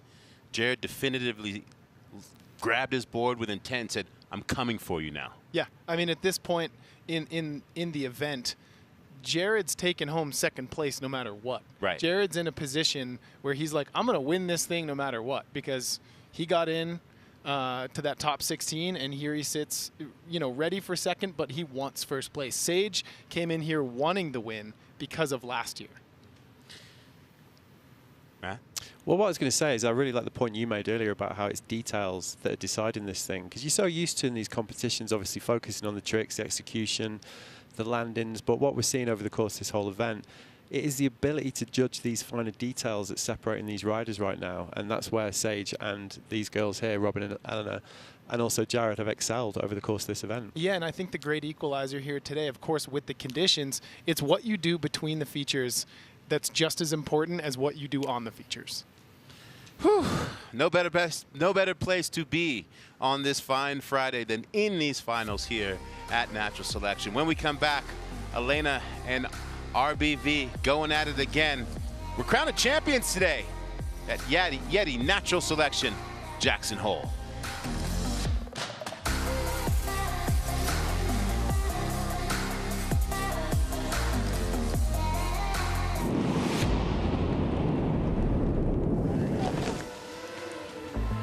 Jared definitively grabbed his board with intent and said, I'm coming for you now. Yeah, I mean, at this point in the event, Jared's taken home second place no matter what. Right. Jared's in a position where he's like, I'm going to win this thing no matter what, because he got in to that top 16, and here he sits, you know, ready for second, but he wants first place. Sage came in here wanting the win because of last year. Matt? Well, what I was going to say is I really like the point you made earlier about how it's details that are deciding this thing. Because you're so used to in these competitions, obviously focusing on the tricks, the execution, the landings. But what we're seeing over the course of this whole event, it is the ability to judge these finer details that's separating these riders right now. And that's where Sage and these girls here, Robin and Eleanor, and also Jared, have excelled over the course of this event. Yeah, and I think the great equalizer here today, of course, with the conditions, it's what you do between the features that's just as important as what you do on the features. Whew. No better place to be on this fine Friday than in these finals here at Natural Selection. When we come back, Elena and RBV going at it again. We're crowning champions today at YETI Natural Selection, Jackson Hole.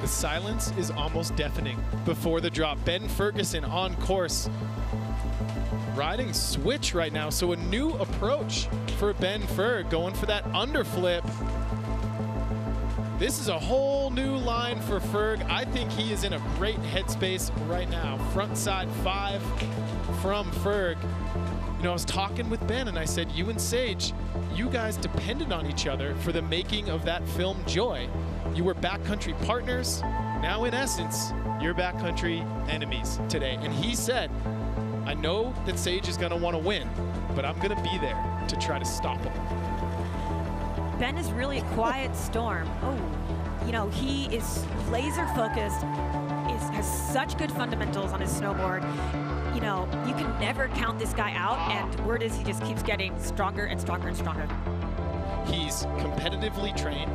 The silence is almost deafening before the drop. Ben Ferguson on course. Riding switch right now, so a new approach for Ben Ferg, going for that underflip. This is a whole new line for Ferg. I think he is in a great headspace right now. Front side 5 from Ferg. You know, I was talking with Ben and I said, you and Sage, you guys depended on each other for the making of that film Joy. You were backcountry partners. Now, in essence, you're backcountry enemies today. And he said, I know that Sage is going to want to win, but I'm going to be there to try to stop him. Ben is really a quiet storm. Oh, you know, he is laser focused, has such good fundamentals on his snowboard. You know, you can never count this guy out, and word is he just keeps getting stronger and stronger and stronger. He's competitively trained.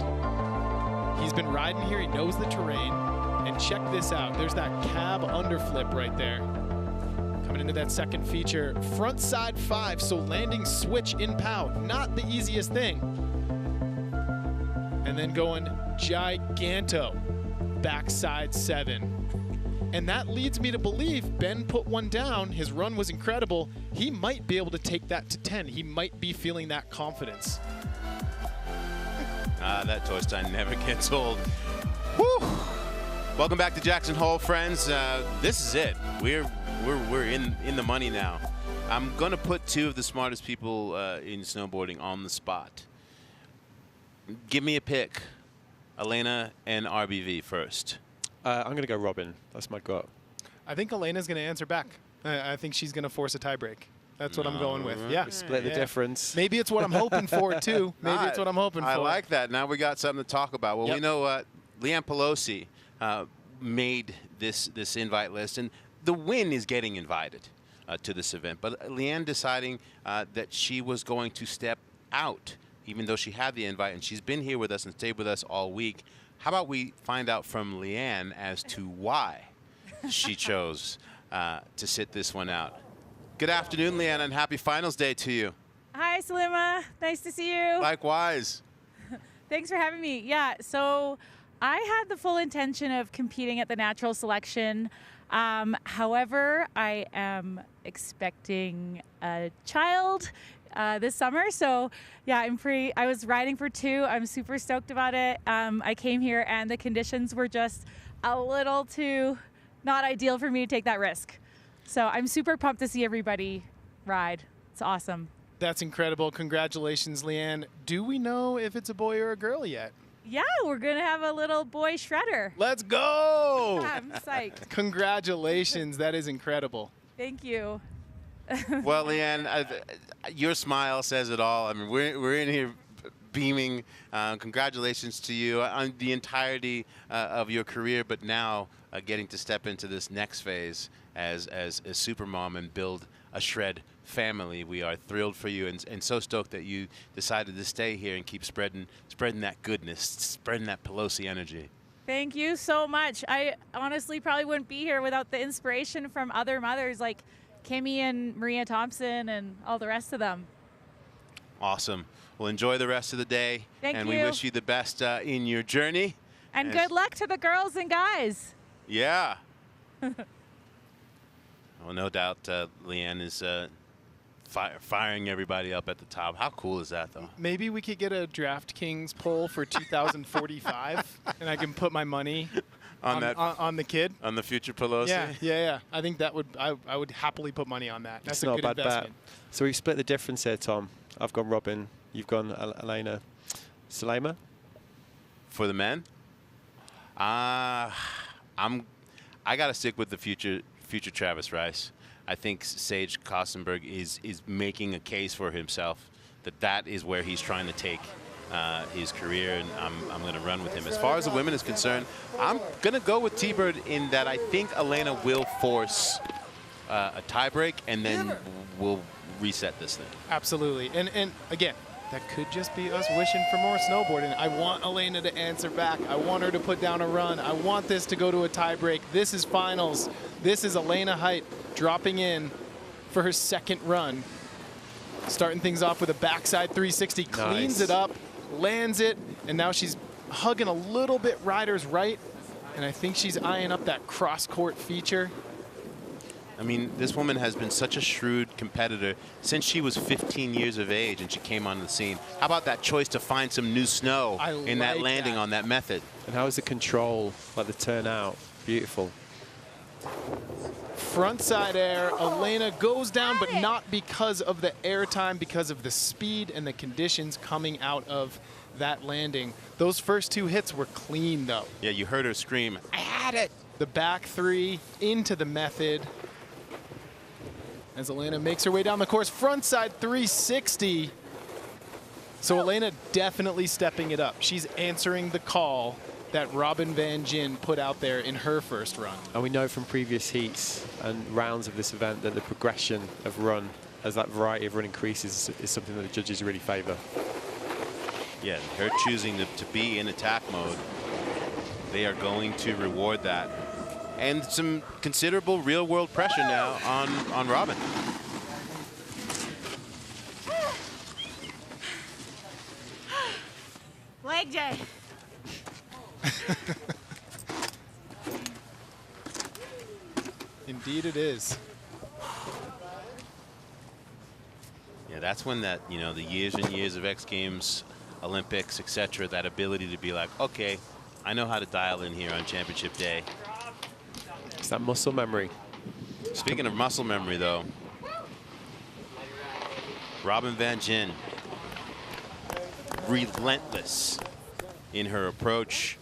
He's been riding here. He knows the terrain. And check this out. There's that cab underflip right there. Coming into that second feature, front side 5, so landing switch in POW, not the easiest thing. And then going giganto, backside 7. And that leads me to believe Ben put one down. His run was incredible. He might be able to take that to 10. He might be feeling that confidence. That Torstein never gets old. Woo! Welcome back to Jackson Hole, friends. This is it. We're in the money now. I'm going to put 2 of the smartest people in snowboarding on the spot. Give me a pick. Elena and RBV first. I'm going to go Robin. That's my gut. I think Elena's going to answer back. I think she's going to force a tiebreak. That's what I'm going with. Yeah. Split the difference. Maybe it's what I'm hoping for, too. Maybe it's what I'm hoping for. I like that. Now we got something to talk about. Well, we know Leanne Pelosi made this invite list, and the win is getting invited to this event. But Leanne deciding that she was going to step out, even though she had the invite, and she's been here with us and stayed with us all week. How about we find out from Leanne as to why she chose to sit this one out? Good afternoon, Leanne, and happy finals day to you. Hi, Salima. Nice to see you. Likewise. Thanks for having me. Yeah, so I had the full intention of competing at the natural selection. However, I am expecting a child this summer. So yeah, I was riding for 2. I'm super stoked about it. I came here and the conditions were just a little too not ideal for me to take that risk. So I'm super pumped to see everybody ride. It's awesome. That's incredible. Congratulations, Leanne. Do we know if it's a boy or a girl yet? Yeah, we're going to have a little boy shredder. Let's go! I'm psyched. Congratulations. That is incredible. Thank you. Well, Leanne, your smile says it all. I mean, we're in here beaming. Congratulations to you on the entirety of your career, but now getting to step into this next phase as a supermom and build a shred family. We are thrilled for you and so stoked that you decided to stay here and keep spreading that goodness, spreading that Pelosi energy. Thank you so much. I honestly probably wouldn't be here without the inspiration from other mothers like Kimmy and Maria Thompson and all the rest of them. Awesome. Well, enjoy the rest of the day. Thank and you. We wish you the best in your journey. And good luck to the girls and guys. Yeah. Well, no doubt Leanne is firing everybody up at the top. How cool is that, though? Maybe we could get a DraftKings poll for 2045, and I can put my money on the kid. On the future Pelosi? Yeah. I think that would I would happily put money on that. That's It's a not good a bad investment. bet. So we split the difference here, Tom. I've gone Robin. You've gone Elena. Salima? For the men? I got to stick with the future Travis Rice. I think Sage Kostenberg is making a case for himself that is where he's trying to take his career, and I'm going to run with him. As far as the women is concerned, I'm going to go with T-Bird in that I think Elena will force a tiebreak, and then we'll reset this thing. Absolutely. And again, that could just be us wishing for more snowboarding. I want Elena to answer back. I want her to put down a run. I want this to go to a tiebreak. This is finals. This is Elena Height dropping in for her second run. Starting things off with a backside 360, cleans it up, lands it, and now she's hugging a little bit rider's right And I think she's eyeing up that cross-court feature. I mean, this woman has been such a shrewd competitor since she was 15 years of age and she came onto the scene. How about that choice to find some new snow in that landing on that method? And how is the control, like the turnout? Beautiful. Frontside air, Elena goes down, but not because of the air time, because of the speed and the conditions coming out of that landing. Those first 2 hits were clean, though. Yeah, you heard her scream, "I had it!" The back 3 into the method. As Elena makes her way down the course, frontside 360. So Elena definitely stepping it up. She's answering the call that Robin Van Gyn put out there in her first run. And we know from previous heats and rounds of this event that the progression of run, as that variety of run increases, is something that the judges really favor. Yeah, her choosing to be in attack mode, they are going to reward that. And some considerable real-world pressure now on Robin. Leg day. Indeed it is. Yeah, that's when that, you know, the years and years of X Games, Olympics, etc., that ability to be like, okay, I know how to dial in here on championship day. It's that muscle memory. Speaking of muscle memory, though, Robin Van Gyn, relentless in her approach,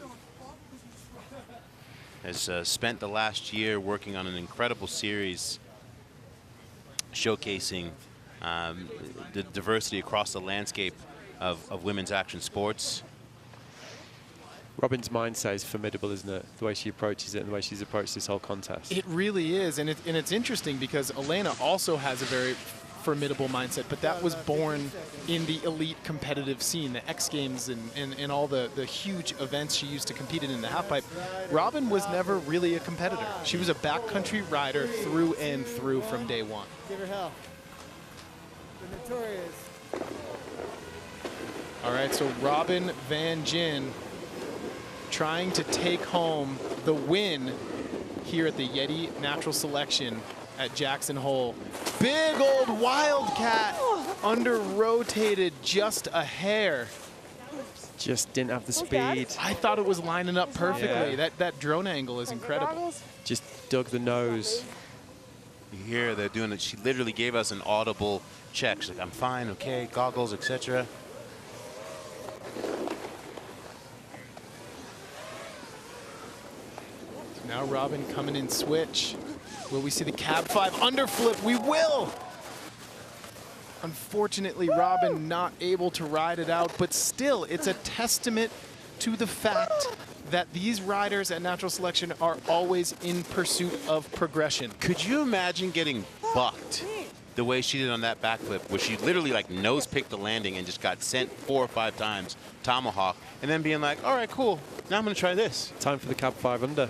has spent the last year working on an incredible series showcasing the diversity across the landscape of women's action sports. Robin's mindset is formidable, isn't it? The way she approaches it and the way she's approached this whole contest. It really is, and it's interesting because Elena also has a very formidable mindset, but that was born in the elite competitive scene, the X Games and all the huge events she used to compete in the halfpipe. Robin was never really a competitor. She was a backcountry rider through and through from day one. Give her hell. The notorious. All right, so Robin Van Gyn trying to take home the win here at the YETI Natural Selection at Jackson Hole. Big old Wildcat under-rotated just a hair. Just didn't have the speed. I thought it was lining up perfectly. Yeah. That drone angle is incredible. Just dug the nose. You hear they're doing it. She literally gave us an audible check. She's like, I'm fine, okay, goggles, etc. Now Robin coming in switch. Will we see the cab 5 underflip? We will! Unfortunately, Robin not able to ride it out, but still, it's a testament to the fact that these riders at Natural Selection are always in pursuit of progression. Could you imagine getting bucked the way she did on that backflip, where she literally like nose picked the landing and just got sent 4 or 5 times, tomahawk, and then being like, all right, cool, now I'm gonna try this. Time for the cab 5 under.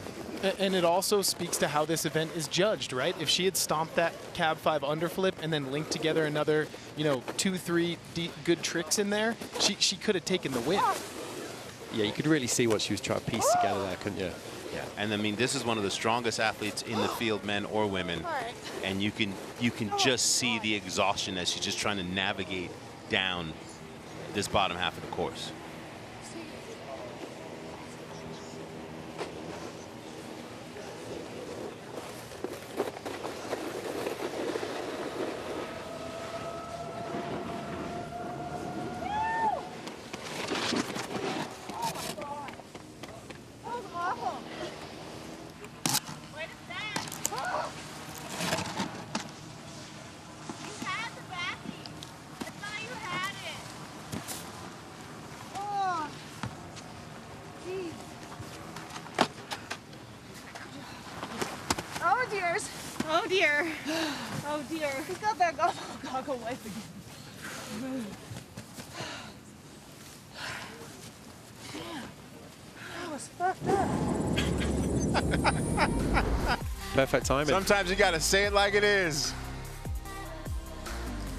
And it also speaks to how this event is judged, right? If she had stomped that cab 5 underflip and then linked together another, 2-3 good tricks in there, she could have taken the win. Yeah, you could really see what she was trying to piece together there, couldn't you? Yeah, and I mean, this is one of the strongest athletes in the field, men or women, and you can just see the exhaustion as she's just trying to navigate down this bottom half of the course. Oh dear. Oh dear. He's got that goggle wife again. That was fucked up. Perfect timing. Sometimes you gotta say it like it is.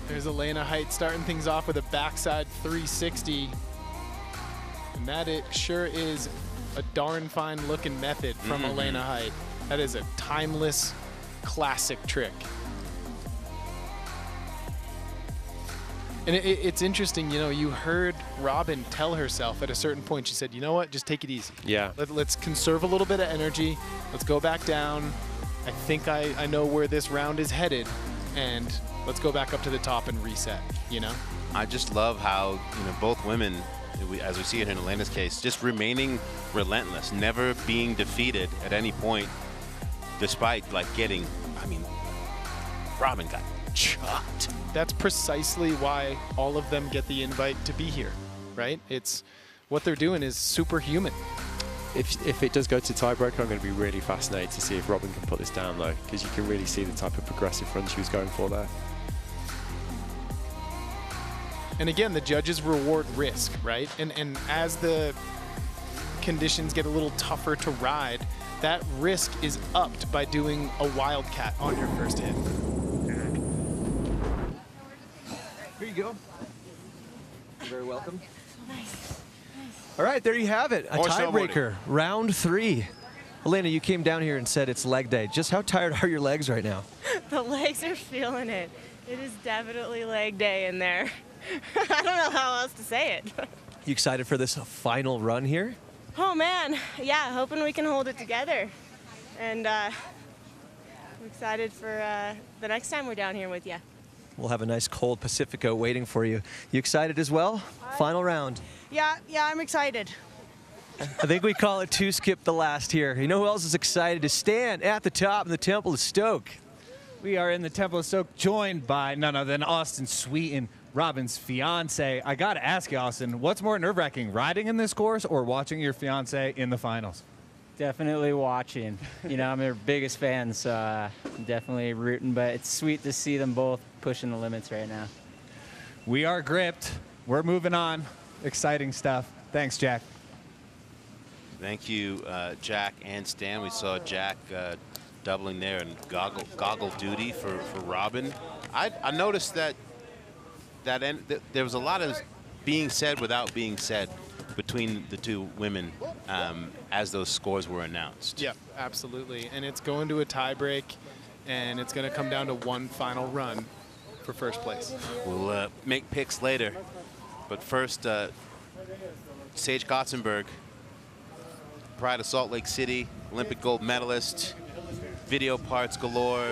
There's Elena Height starting things off with a backside 360. And that it sure is a darn fine looking method from Elena Height. That is a timeless, classic trick. And it's interesting, you know, you heard Robin tell herself at a certain point, she said, you know what, just take it easy. Yeah. Let's conserve a little bit of energy. Let's go back down. I think I know where this round is headed, and let's go back up to the top and reset, you know? I just love how, you know, both women, as we see it in Elena's case, just remaining relentless, never being defeated at any point, despite like getting, I mean, Robin got chopped. That's precisely why all of them get the invite to be here, right? It's what they're doing is superhuman. If it does go to tiebreaker, I'm going to be really fascinated to see if Robin can put this down, though, because you can really see the type of progressive run she was going for there. And again, the judges reward risk, right? And as the conditions get a little tougher to ride, that risk is upped by doing a wildcat on your first hit. Here you go. You're very welcome. All right, there you have it. A tiebreaker, round 3. Elena, you came down here and said it's leg day. Just how tired are your legs right now? The legs are feeling it. It is definitely leg day in there. I don't know how else to say it. You excited for this final run here? Oh man, yeah, hoping we can hold it together. And I'm excited for the next time we're down here with you. We'll have a nice cold Pacifico waiting for you. You excited as well? Final round. Yeah, I'm excited. I think we call it 2 skip the last here. You know who else is excited to stand at the top in the Temple of Stoke? We are in the Temple of Stoke, joined by none other than Austin Sweeten, Robin's fiance. I got to ask you, Austin, what's more nerve-wracking, riding in this course or watching your fiance in the finals? Definitely watching. You know, I'm their biggest fan, so I'm definitely rooting, but it's sweet to see them both pushing the limits right now. We are gripped. We're moving on. Exciting stuff. Thanks, Jack. Thank you, Jack and Stan. We saw Jack doubling there and goggle duty for Robin. I noticed that there was a lot of being said without being said between the two women as those scores were announced. Yeah, absolutely. And it's going to a tie break, and it's going to come down to one final run for first place. We'll make picks later. But first, Sage Kotzenberg, Pride of Salt Lake City, Olympic gold medalist, video parts galore,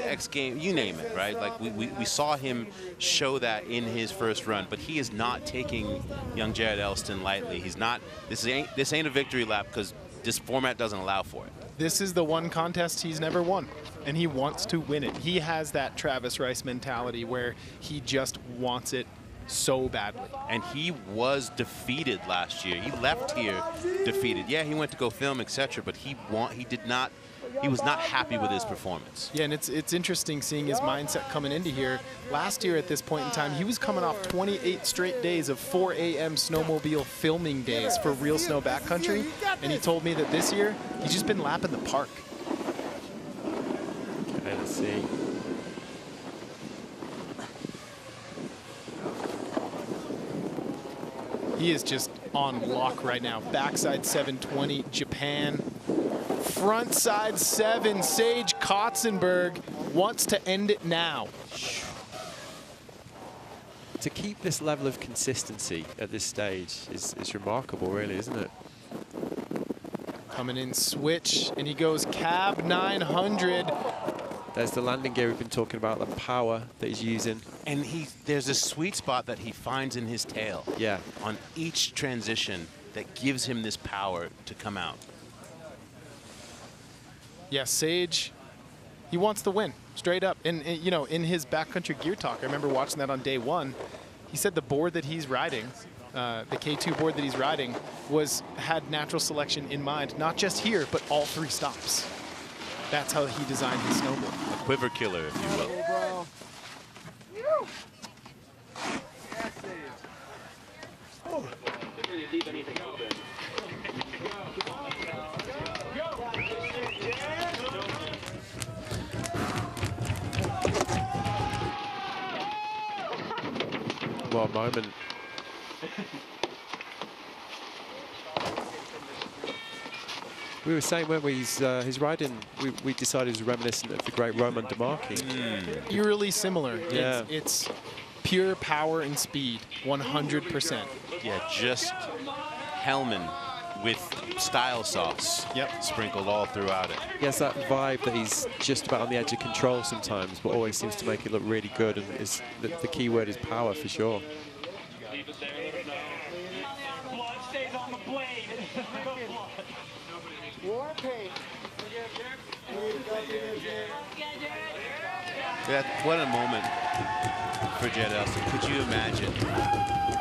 X Games, you name it, right? Like we saw him show that in his first run, but he is not taking young Jared Elston lightly. He's not. This ain't a victory lap because this format doesn't allow for it. This is the one contest he's never won, and he wants to win it. He has that Travis Rice mentality where he just wants it so badly. And he was defeated last year. He left here defeated. Yeah, he went to go film, etc., but he was not happy with his performance. Yeah, and it's interesting seeing his mindset coming into here. Last year at this point in time, he was coming off 28 straight days of 4 a.m. snowmobile filming days for Real Snow Backcountry, and he told me that this year, he's just been lapping the park. Okay, let's see. He is just on lock right now. Backside 720, Japan. Frontside 7, Sage Kotzenberg wants to end it now. To keep this level of consistency at this stage is remarkable, really, isn't it? Coming in switch, and he goes cab 900. There's the landing gear we've been talking about, the power that he's using. And there's a sweet spot that he finds in his tail. Yeah. On each transition that gives him this power to come out. Yeah, Sage, he wants to win, straight up. And you know, in his backcountry gear talk, I remember watching that on day one, he said the board that he's riding, the K2 board that he's riding, had natural selection in mind, not just here, but all 3 stops. That's how he designed his snowboard. A quiver killer, if you will. What a moment. We were saying, weren't we, his riding, we decided it was reminiscent of the great Roman Demarchi. Eerily similar. Yeah. It's pure power and speed, 100%. Yeah, just Hellman with style sauce sprinkled all throughout it. He has that vibe that he's just about on the edge of control sometimes, but always seems to make it look really good. And is the key word is power for sure. Yeah, what a moment for Jared Elston. Could you imagine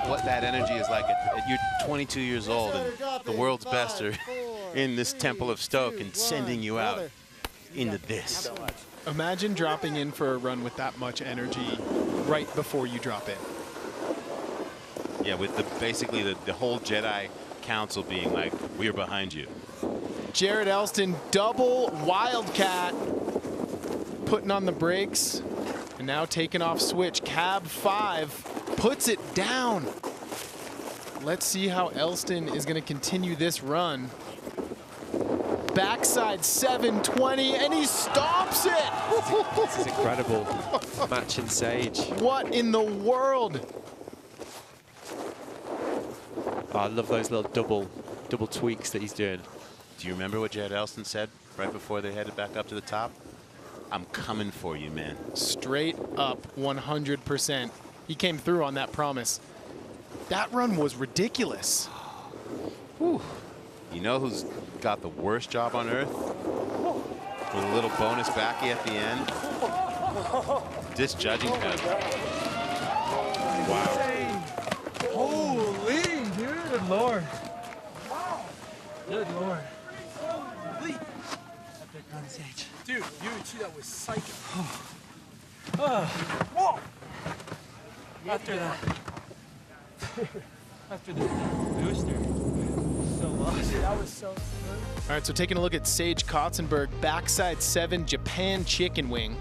what that energy is like at you're 22 years old and the world's best are in this Temple of Stoke and sending you out into this? Imagine dropping in for a run with that much energy right before you drop in. Yeah, with basically the whole Jedi Council being like, we're behind you. Jared Elston, double wildcat, putting on the brakes, and now taking off switch. Cab 5 puts it down. Let's see how Elston is going to continue this run. Backside 720, and he stops it. This is incredible. Matching Sage. What in the world? Oh, I love those little double tweaks that he's doing. Do you remember what Jared Elston said right before they headed back up to the top? I'm coming for you, man. Straight up 100%. He came through on that promise. That run was ridiculous. Whew. You know who's got the worst job on earth? With a little bonus backy at the end? This judging panel. Wow. Holy, dude. Good Lord. Good Lord. Holy. Epic on stage. Dude, UHC, that was psycho. Whoa. After that. After the booster. So lost. Dude, that was so smooth. All right, so taking a look at Sage Kotzenberg, backside 7, Japan chicken wing.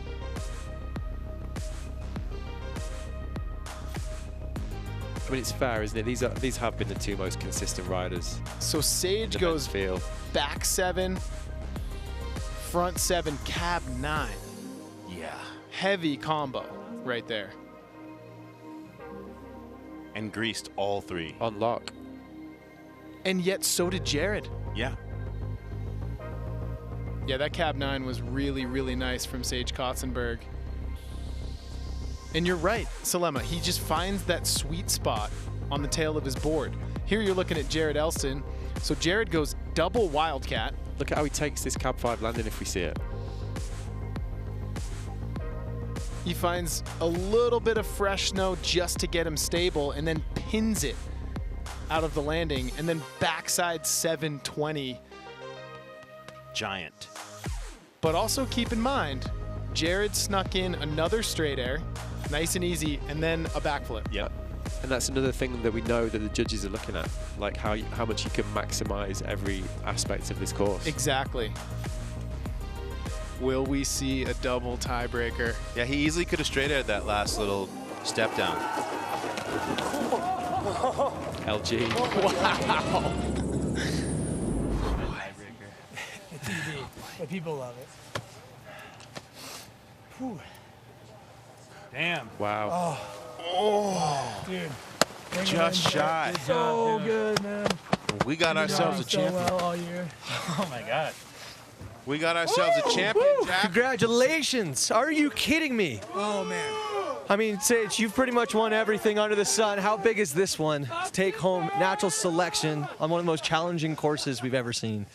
I mean, it's fair, isn't it? These have been the two most consistent riders. So Sage goes back 7, front 7, cab 9. Yeah. Heavy combo right there. And greased all 3. On lock. And yet so did Jared. Yeah. Yeah, that cab 9 was really, really nice from Sage Kotzenberg. And you're right, Salema. He just finds that sweet spot on the tail of his board. Here you're looking at Jared Elston. So Jared goes double wildcat. Look at how he takes this cab 5 landing if we see it. He finds a little bit of fresh snow just to get him stable and then pins it out of the landing and then backside 720. Giant. But also keep in mind, Jared snuck in another straight air, nice and easy, and then a backflip. Yep. And that's another thing that we know that the judges are looking at, like how much you can maximize every aspect of this course. Exactly. Will we see a double tiebreaker? Yeah, he easily could have straight aired that last little step down. LG. Wow. It's easy, but people love it. Whew. Damn. Wow. Oh, dude. Just shy. So good, man. We got ourselves a champion. So well all year. Oh my God. We got ourselves a champion, Jack. Congratulations. Are you kidding me? Oh, man. I mean, Sage, you've pretty much won everything under the sun. How big is this one to take home natural selection on one of the most challenging courses we've ever seen?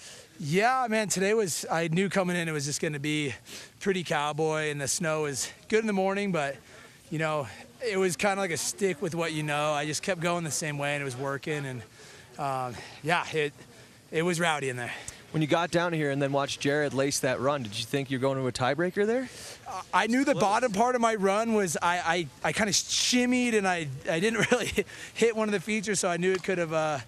Yeah, man, today was, I knew coming in it was just going to be pretty cowboy, and the snow was good in the morning, but, you know, it was kind of like a stick with what you know. I just kept going the same way, and it was working, and, yeah, it was rowdy in there. When you got down here and then watched Jared lace that run, did you think you're going to a tiebreaker there? I knew the bottom part of my run was I kind of shimmied, and I didn't really hit one of the features, so I knew it could have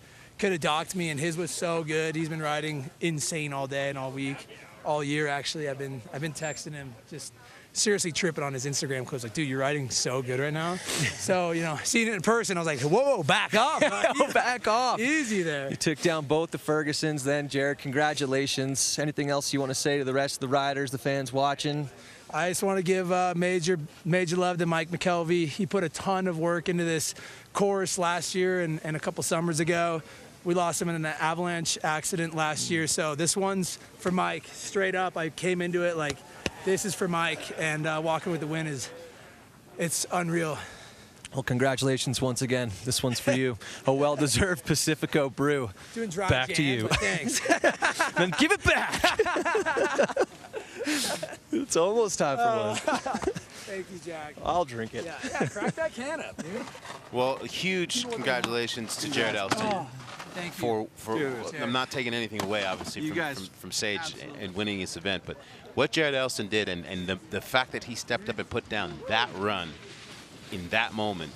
docked me, and his was so good. He's been riding insane all day and all week, all year actually. I've been texting him, just seriously tripping on his Instagram clips. Like, dude, you're riding so good right now. So, you know, seeing it in person, I was like, whoa, back off. Back off. Easy there. You took down both the Fergusons then, Jared. Congratulations. Anything else you want to say to the rest of the riders, the fans watching? I just want to give major love to Mikkel. He put a ton of work into this course last year and a couple summers ago. We lost him in an avalanche accident last year, so this one's for Mike. Straight up, I came into it like, this is for Mike, and walking with the win it's unreal. Well, congratulations once again. This one's for you. A well-deserved Pacifico brew. Doing dry back jams, to you. but thanks. Then give it back. It's almost time for one. Thank you, Jack. I'll drink it. Yeah, crack that can up, dude. Well, huge congratulations to Jared Elston. Thank you. I'm not taking anything away, obviously, from Sage and winning this event, but what Jared Elston did and the fact that he stepped up and put down that run in that moment,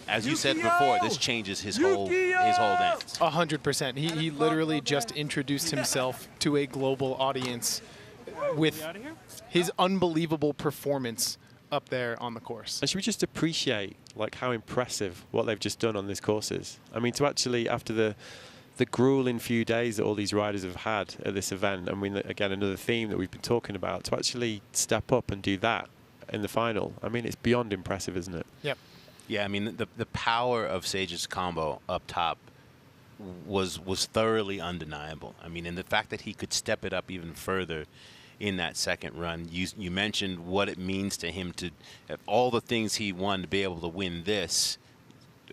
as you said before, this changes his whole dance. 100%. He literally just introduced himself to a global audience with his unbelievable performance up there on the course. And should we just appreciate like how impressive what they've just done on these courses? I mean, to actually, after the grueling few days that all these riders have had at this event, I mean, again, another theme that we've been talking about, to actually step up and do that in the final, I mean, it's beyond impressive, isn't it? Yep. Yeah, I mean, the power of Sage's combo up top was thoroughly undeniable. I mean, and the fact that he could step it up even further in that second run. You mentioned what it means to him to all the things he won to be able to win this.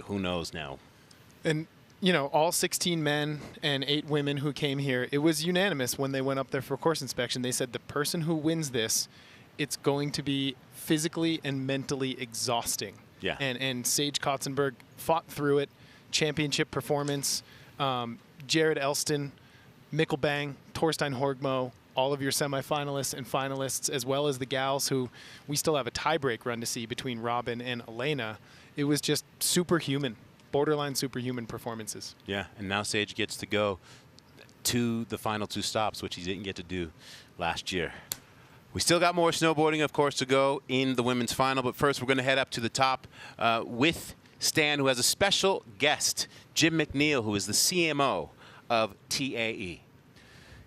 Who knows now? And you know, all 16 men and 8 women who came here, it was unanimous when they went up there for course inspection. They said the person who wins this, it's going to be physically and mentally exhausting. Yeah. And Sage Kotzenberg fought through it. Championship performance. Jared Elston, Mikkel Bang, Torstein Horgmo, all of your semifinalists and finalists, as well as the gals who we still have a tiebreak run to see between Robin and Elena. It was just superhuman, borderline superhuman performances. Yeah, and now Sage gets to go to the final 2 stops, which he didn't get to do last year. We still got more snowboarding, of course, to go in the women's final, but first we're going to head up to the top with Stan, who has a special guest, Jim McNeil, who is the CMO of TAE.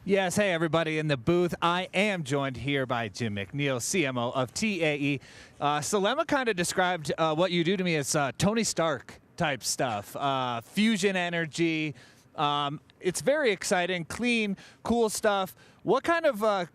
Yes, hey everybody in the booth. I am joined here by Jim McNeil, CMO of TAE. Selema kind of described what you do to me as Tony Stark type stuff, fusion energy. It's very exciting, clean, cool stuff. What kind of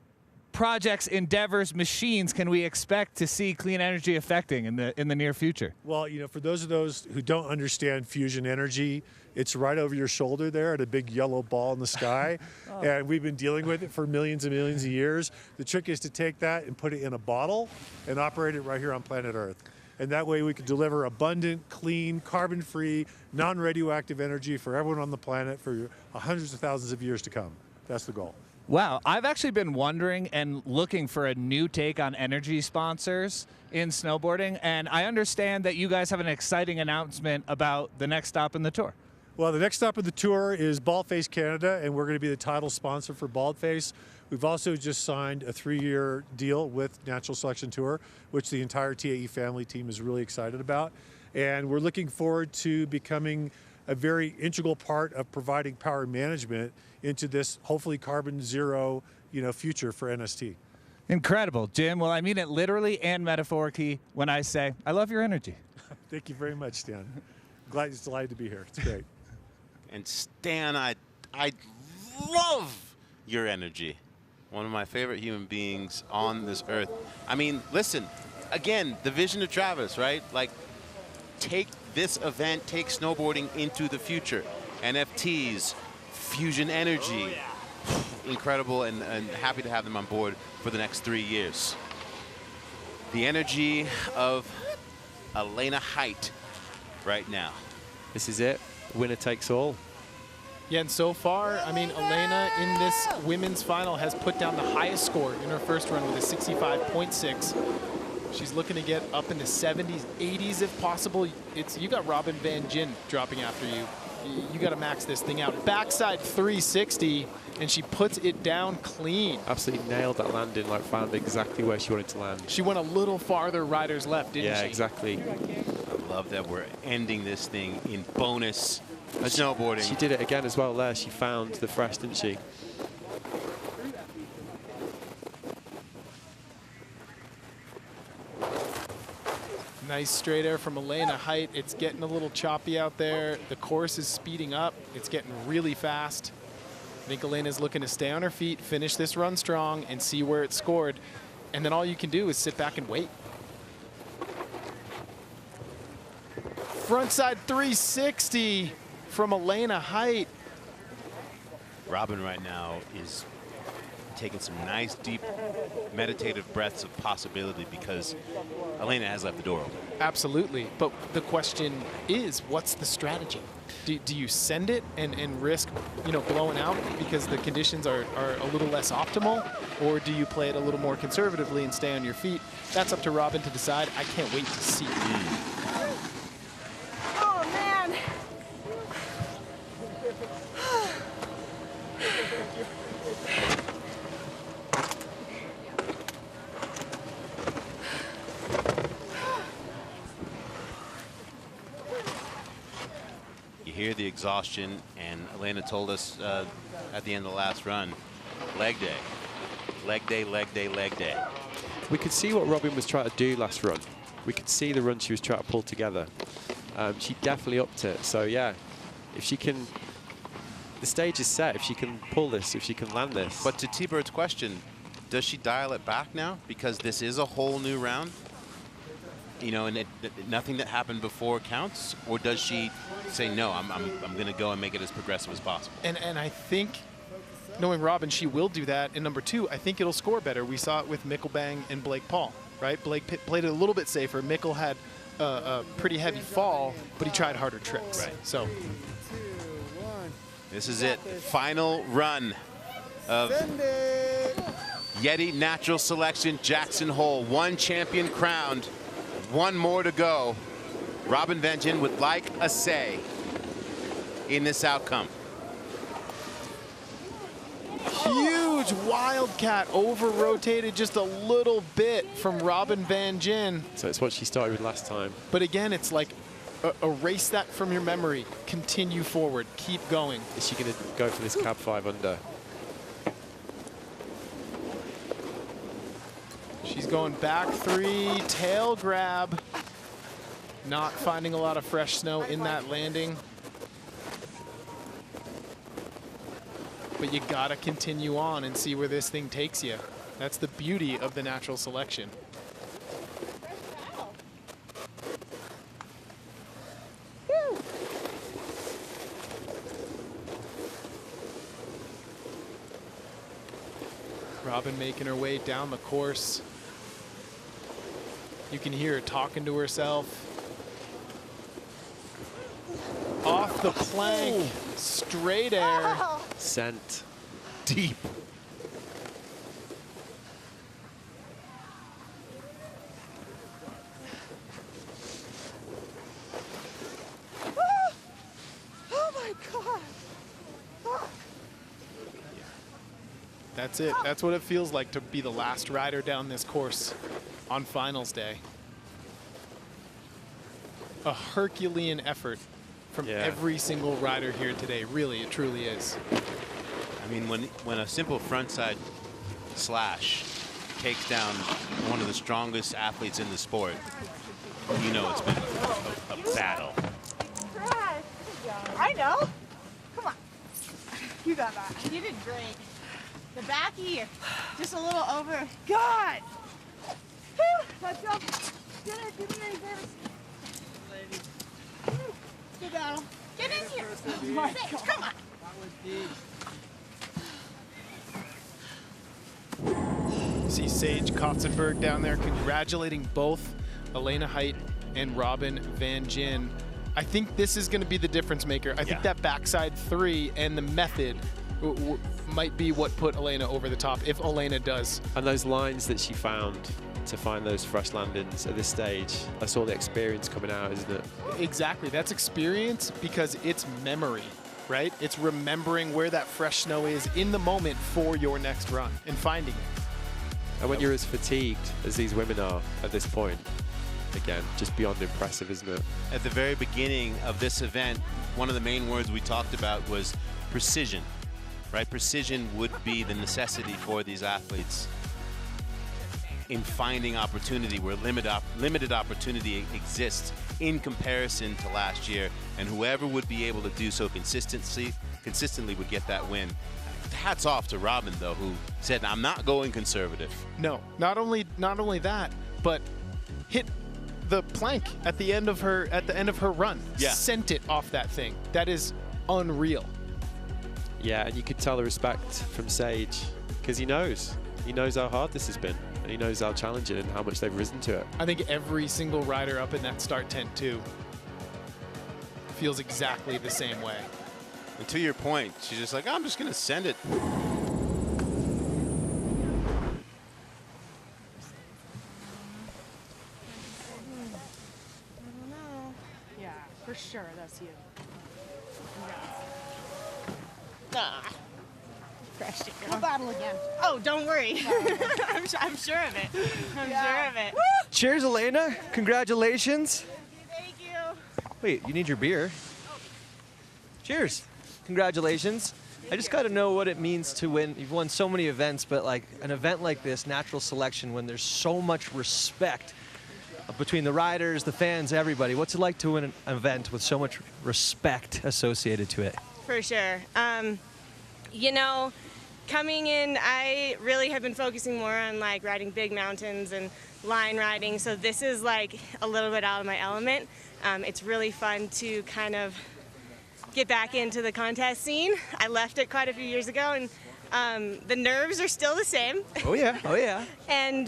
projects, endeavors, machines can we expect to see clean energy affecting in the near future? Well, you know, for those who don't understand fusion energy, it's right over your shoulder there at a big yellow ball in the sky. And we've been dealing with it for millions and millions of years. The trick is to take that and put it in a bottle and operate it right here on planet Earth. And that way we can deliver abundant, clean, carbon-free, non-radioactive energy for everyone on the planet for hundreds of thousands of years to come. That's the goal. Wow, I've actually been wondering and looking for a new take on energy sponsors in snowboarding, and I understand that you guys have an exciting announcement about the next stop in the tour. Well, the next stop of the tour is Baldface Canada, and we're going to be the title sponsor for Baldface. We've also just signed a 3-year deal with Natural Selection Tour, which the entire TAE family team is really excited about. And we're looking forward to becoming a very integral part of providing power management into this hopefully carbon zero, future for NST. Incredible, Jim. Well, I mean it literally and metaphorically when I say I love your energy. Thank you very much, Stan. It's delighted to be here. It's great. And Stan, I love your energy. One of my favorite human beings on this earth. I mean, listen, again, the vision of Travis, right? Like, take this event, take snowboarding into the future. NFTs, fusion energy. Incredible, and happy to have them on board for the next 3 years. The energy of Elena Height right now. This is it. Winner takes all. Yeah, and so far, I mean, Elena in this women's final has put down the highest score in her first run with a 65.6. She's looking to get up in the 70s, 80s if possible. You got Robin Van Gyn dropping after you you got to max this thing out. Backside 360, and she puts it down clean. Absolutely nailed that landing, like found exactly where she wanted to land. She went a little farther riders left, didn't she? Yeah, exactly. I love that we're ending this thing in bonus snowboarding. She did it again as well there. She found the fresh, didn't she? Nice straight air from Elena Height. It's getting a little choppy out there. The course is speeding up. It's getting really fast. I think Elena's looking to stay on her feet, finish this run strong, and see where it's scored. And then all you can do is sit back and wait. Frontside 360 from Elena Height. Robin right now is taking some nice, deep, meditative breaths of possibility because Elena has left the door open. Absolutely. But the question is, what's the strategy? Do you send it and risk, blowing out because the conditions are a little less optimal? Or do you play it a little more conservatively and stay on your feet? That's up to Robin to decide. I can't wait to see. Oh, man. You hear the exhaustion, and Elena told us at the end of the last run, leg day. Leg day, leg day, leg day. We could see what Robin was trying to do last run. We could see the run she was trying to pull together. She definitely upped it. So yeah, if she can, the stage is set. If she can pull this, if she can land this. But to T-Bird's question, does she dial it back now? Because this is a whole new round. And nothing that happened before counts? Or does she say, no, I'm going to go and make it as progressive as possible? And I think, knowing Robin, she will do that. And number two, I think it'll score better. We saw it with Mikkel Bang and Blake Paul, right? Blake played it a little bit safer. Mikkel had a pretty heavy fall, but he tried harder tricks. Right. So this is it. Final run of YETI Natural Selection Jackson Hole. One champion crowned. One more to go. Robin Vengen would like a say in this outcome. Huge wildcat, over-rotated just a little bit from Robin Vengen. So it's what she started with last time. But again, it's like erase that from your memory. Continue forward. Keep going. Is she going to go for this cab 5 under? She's going back 3, tail grab. Not finding a lot of fresh snow in that landing. But you gotta continue on and see where this thing takes you. That's the beauty of the natural selection. Robin making her way down the course. You can hear her talking to herself. Off the plank, straight air. Sent. Deep. Oh my God. That's it. That's what it feels like to be the last rider down this course on finals day. A Herculean effort from every single rider here today. Really, it truly is. I mean, when a simple frontside slash takes down one of the strongest athletes in the sport, you know it's been a battle. I know. Come on. You got that. You did great. The backy, just a little over. God. Whew. Let's go. Get in. Give me your exams. Good battle. Get in here. Oh my God. Come on. See Sage Kotzenberg down there congratulating both Elena Height and Robin Vengen. I think this is going to be the difference maker. I think that backside 3 and the method might be what put Elena over the top, if Elena does. And those lines that she found to find those fresh landings at this stage. That's all the experience coming out, isn't it? Exactly. That's experience because it's memory, right? It's remembering where that fresh snow is in the moment for your next run and finding it. And when you're as fatigued as these women are at this point, again, just beyond impressive, isn't it? At the very beginning of this event, one of the main words we talked about was precision, right? Precision would be the necessity for these athletes in finding opportunity where limited opportunity exists in comparison to last year, and whoever would be able to do so consistently would get that win. Hats off to Robin, though, who said, "I'm not going conservative." No, not only that, but hit the plank at the end of her run. Yeah. Sent it off that thing. That is unreal. Yeah, and you could tell the respect from Sage because he knows how hard this has been, and he knows how challenging and how much they've risen to it. I think every single rider up in that start tent too feels exactly the same way. And to your point, she's just like, "I'm just going to send it." Yeah, for sure, that's you. Crashed it, We'll battle again. Oh, don't worry. I'm sure of it. I'm sure of it. Cheers, Elena. Congratulations. Thank you. Wait, you need your beer. Cheers. Congratulations. I just got to know what it means to win. You've won so many events, but like an event like this, Natural Selection, when there's so much respect between the riders, the fans, everybody. What's it like to win an event with so much respect associated to it? For sure. You know, coming in, I really have been focusing more on like riding big mountains and line riding. So this is like a little bit out of my element. It's really fun to kind of get back into the contest scene. I left it quite a few years ago, and the nerves are still the same. Oh yeah, oh yeah. And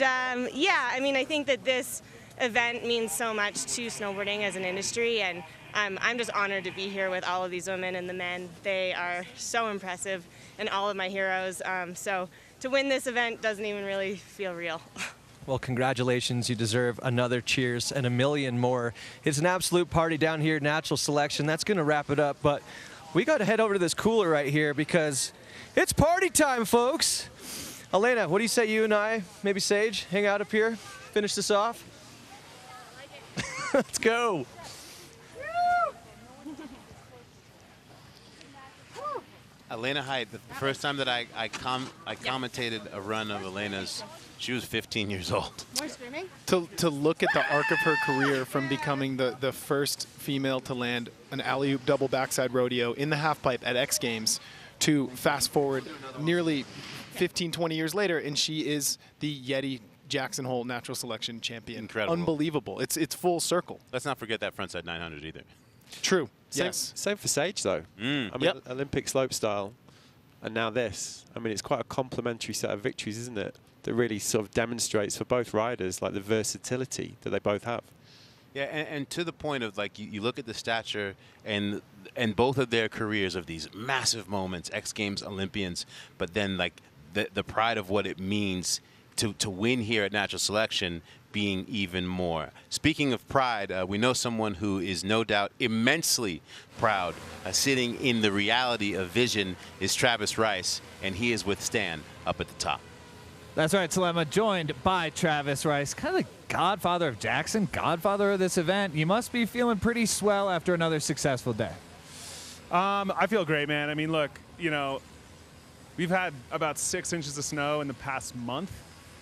yeah, I mean, I think that this event means so much to snowboarding as an industry, and I'm just honored to be here with all of these women and the men. They are so impressive, and all of my heroes. So to win this event doesn't even really feel real. Well, congratulations. You deserve another cheers and a million more. It's an absolute party down here at Natural Selection. That's going to wrap it up, but we got to head over to this cooler right here because it's party time, folks. Elena, what do you say you and I, maybe Sage, hang out up here, finish this off? Let's go. Elena Height, the first time that I commentated a run of Elena's, she was 15 years old. More screaming? To look at the arc of her career from becoming the first female to land an alley-oop double backside rodeo in the halfpipe at X Games to fast forward nearly 15, 20 years later, and she is the YETI Jackson Hole Natural Selection champion. Incredible. Unbelievable. It's full circle. Let's not forget that frontside 900 either. True. Same for Sage, though. I mean, Olympic slopestyle, and now this. I mean, it's quite a complementary set of victories, isn't it? That really sort of demonstrates for both riders like the versatility that they both have. Yeah, and to the point of like you look at the stature and both of their careers of these massive moments, X Games Olympians, but then like the pride of what it means to win here at Natural Selection being even more. Speaking of pride, we know someone who is no doubt immensely proud. Sitting in the reality of vision is Travis Rice, and he is with Stan up at the top. That's right, Salema, joined by Travis Rice, kind of the godfather of Jackson, godfather of this event. You must be feeling pretty swell after another successful day. I feel great, man. I mean, look, you know, we've had about 6 inches of snow in the past month.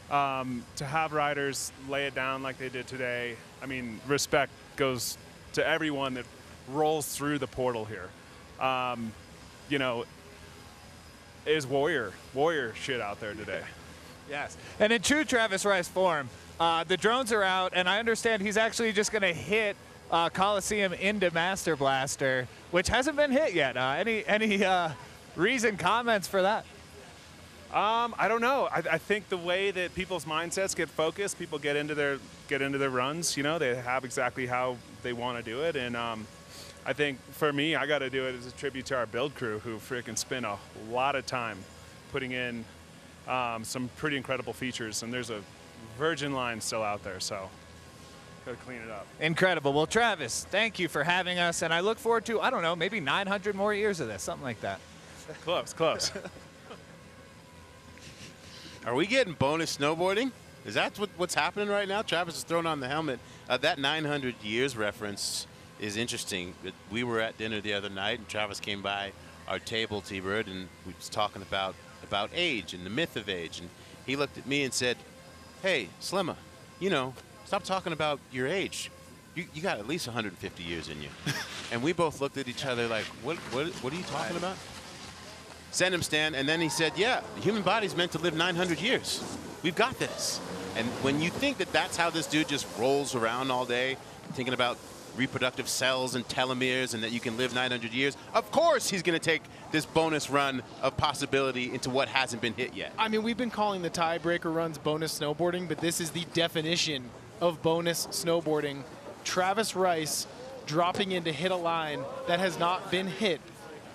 To have riders lay it down like they did today, I mean, respect goes to everyone that rolls through the portal here. You know, is warrior shit out there today. Yes, and in true Travis Rice form, the drones are out, and I understand he's actually just going to hit Coliseum into Master Blaster, which hasn't been hit yet. Any reason, comments for that? I don't know. I think the way that people's mindsets get focused, people get into their runs. You know, they have exactly how they want to do it, and I think for me, I got to do it as a tribute to our build crew, who freaking spent a lot of time putting in some pretty incredible features. And there's a virgin line still out there, so gotta clean it up. Incredible. Well, Travis, thank you for having us, and I look forward to, I don't know, maybe 900 more years of this, something like that. Close, close. Are we getting bonus snowboarding? Is that what's happening right now? Travis is throwing on the helmet. That 900 years reference is interesting. We were at dinner the other night, and Travis came by our table, T-Bird, and we was talking about age and the myth of age. And he looked at me and said, "Hey, Slimma, stop talking about your age. You got at least 150 years in you." And we both looked at each other like, what are you talking about? Send him, Stan. And then he said, yeah, the human body's meant to live 900 years. We've got this. And when you think that that's how this dude just rolls around all day, thinking about reproductive cells and telomeres and that you can live 900 years, of course he's going to take this bonus run of possibility into what hasn't been hit yet. I mean, we've been calling the tiebreaker runs bonus snowboarding, but this is the definition of bonus snowboarding. Travis Rice dropping in to hit a line that has not been hit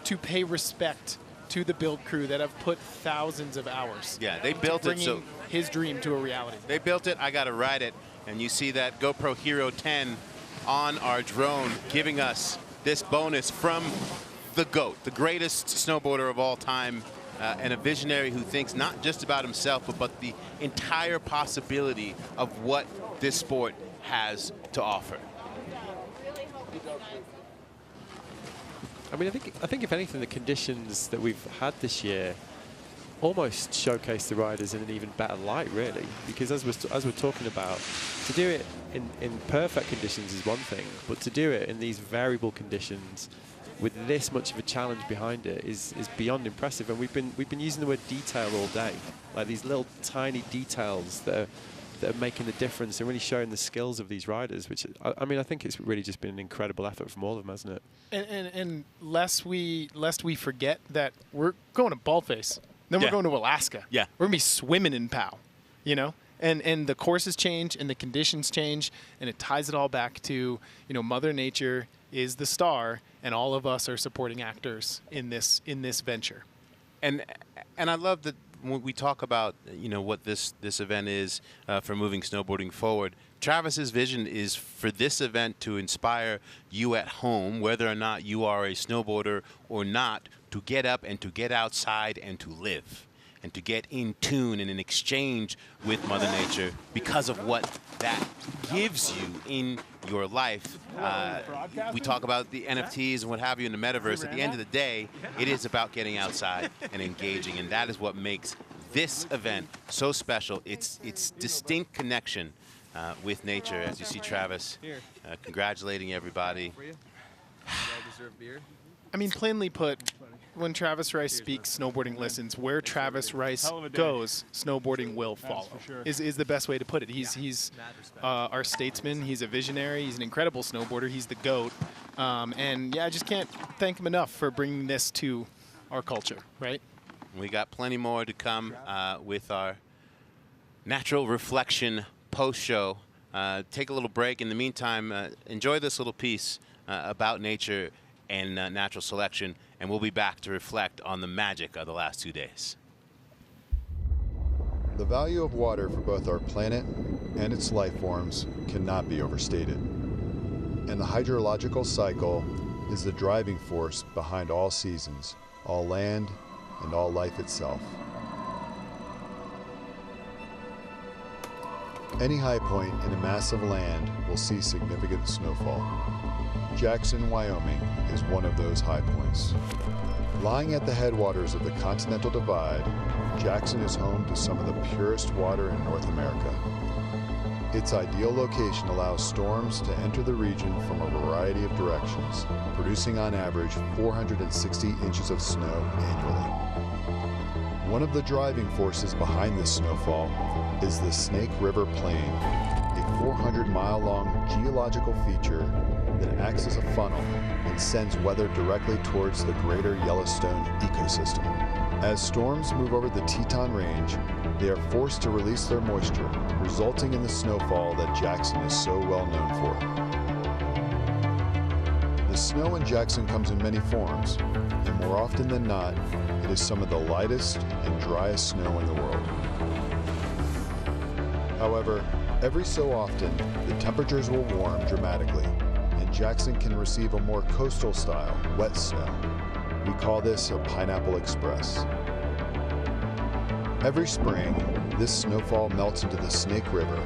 to pay respect to the build crew that have put thousands of hours. Yeah, they built it so his dream to a reality. They built it. I got to ride it. And you see that GoPro Hero 10 on our drone giving us this bonus from the GOAT, the greatest snowboarder of all time, and a visionary who thinks not just about himself, but the entire possibility of what this sport has to offer. I mean, I think if anything, the conditions that we've had this year almost showcase the riders in an even better light, really. Because as we're talking about, to do it in perfect conditions is one thing, but to do it in these variable conditions with this much of a challenge behind it is beyond impressive. And we've been using the word detail all day, like these little tiny details that are making the difference and really showing the skills of these riders, which, I mean, I think it's really just been an incredible effort from all of them, hasn't it? And lest we forget that we're going to Baldface, then we're going to Alaska. Yeah. We're going to be swimming in POW, And the courses change and the conditions change, and it ties it all back to, Mother Nature is the star, and all of us are supporting actors in this venture. And I love that when we talk about what this event is for moving snowboarding forward, Travis's vision is for this event to inspire you at home, whether or not you are a snowboarder or not, to get up and to get outside and to live and to get in tune and in exchange with Mother Nature because of what that gives you in your life. We talk about the NFTs and what have you in the metaverse. At the end of the day, it is about getting outside and engaging, and that is what makes this event so special. It's distinct connection with nature, as you see Travis congratulating everybody. I mean, plainly put, when Travis Rice speaks, snowboarding listens. Where Travis Rice goes, snowboarding will follow. Is the best way to put it. He's our statesman. He's a visionary. He's an incredible snowboarder. He's the GOAT. And yeah, I just can't thank him enough for bringing this to our culture, right? We got plenty more to come with our Natural Reflection post-show. Take a little break. In the meantime, enjoy this little piece about nature and natural selection, and we'll be back to reflect on the magic of the last 2 days. The value of water for both our planet and its life forms cannot be overstated. And the hydrological cycle is the driving force behind all seasons, all land, and all life itself. Any high point in a mass of land will see significant snowfall. Jackson, Wyoming is one of those high points. Lying at the headwaters of the Continental Divide, Jackson is home to some of the purest water in North America. Its ideal location allows storms to enter the region from a variety of directions, producing on average 460 inches of snow annually. One of the driving forces behind this snowfall is the Snake River Plain, a 400-mile-long geological feature that acts as a funnel and sends weather directly towards the greater Yellowstone ecosystem. As storms move over the Teton Range, they are forced to release their moisture, resulting in the snowfall that Jackson is so well known for. The snow in Jackson comes in many forms, and more often than not, it is some of the lightest and driest snow in the world. However, every so often, the temperatures will warm dramatically, and Jackson can receive a more coastal style, wet snow. We call this a Pineapple Express. Every spring, this snowfall melts into the Snake River,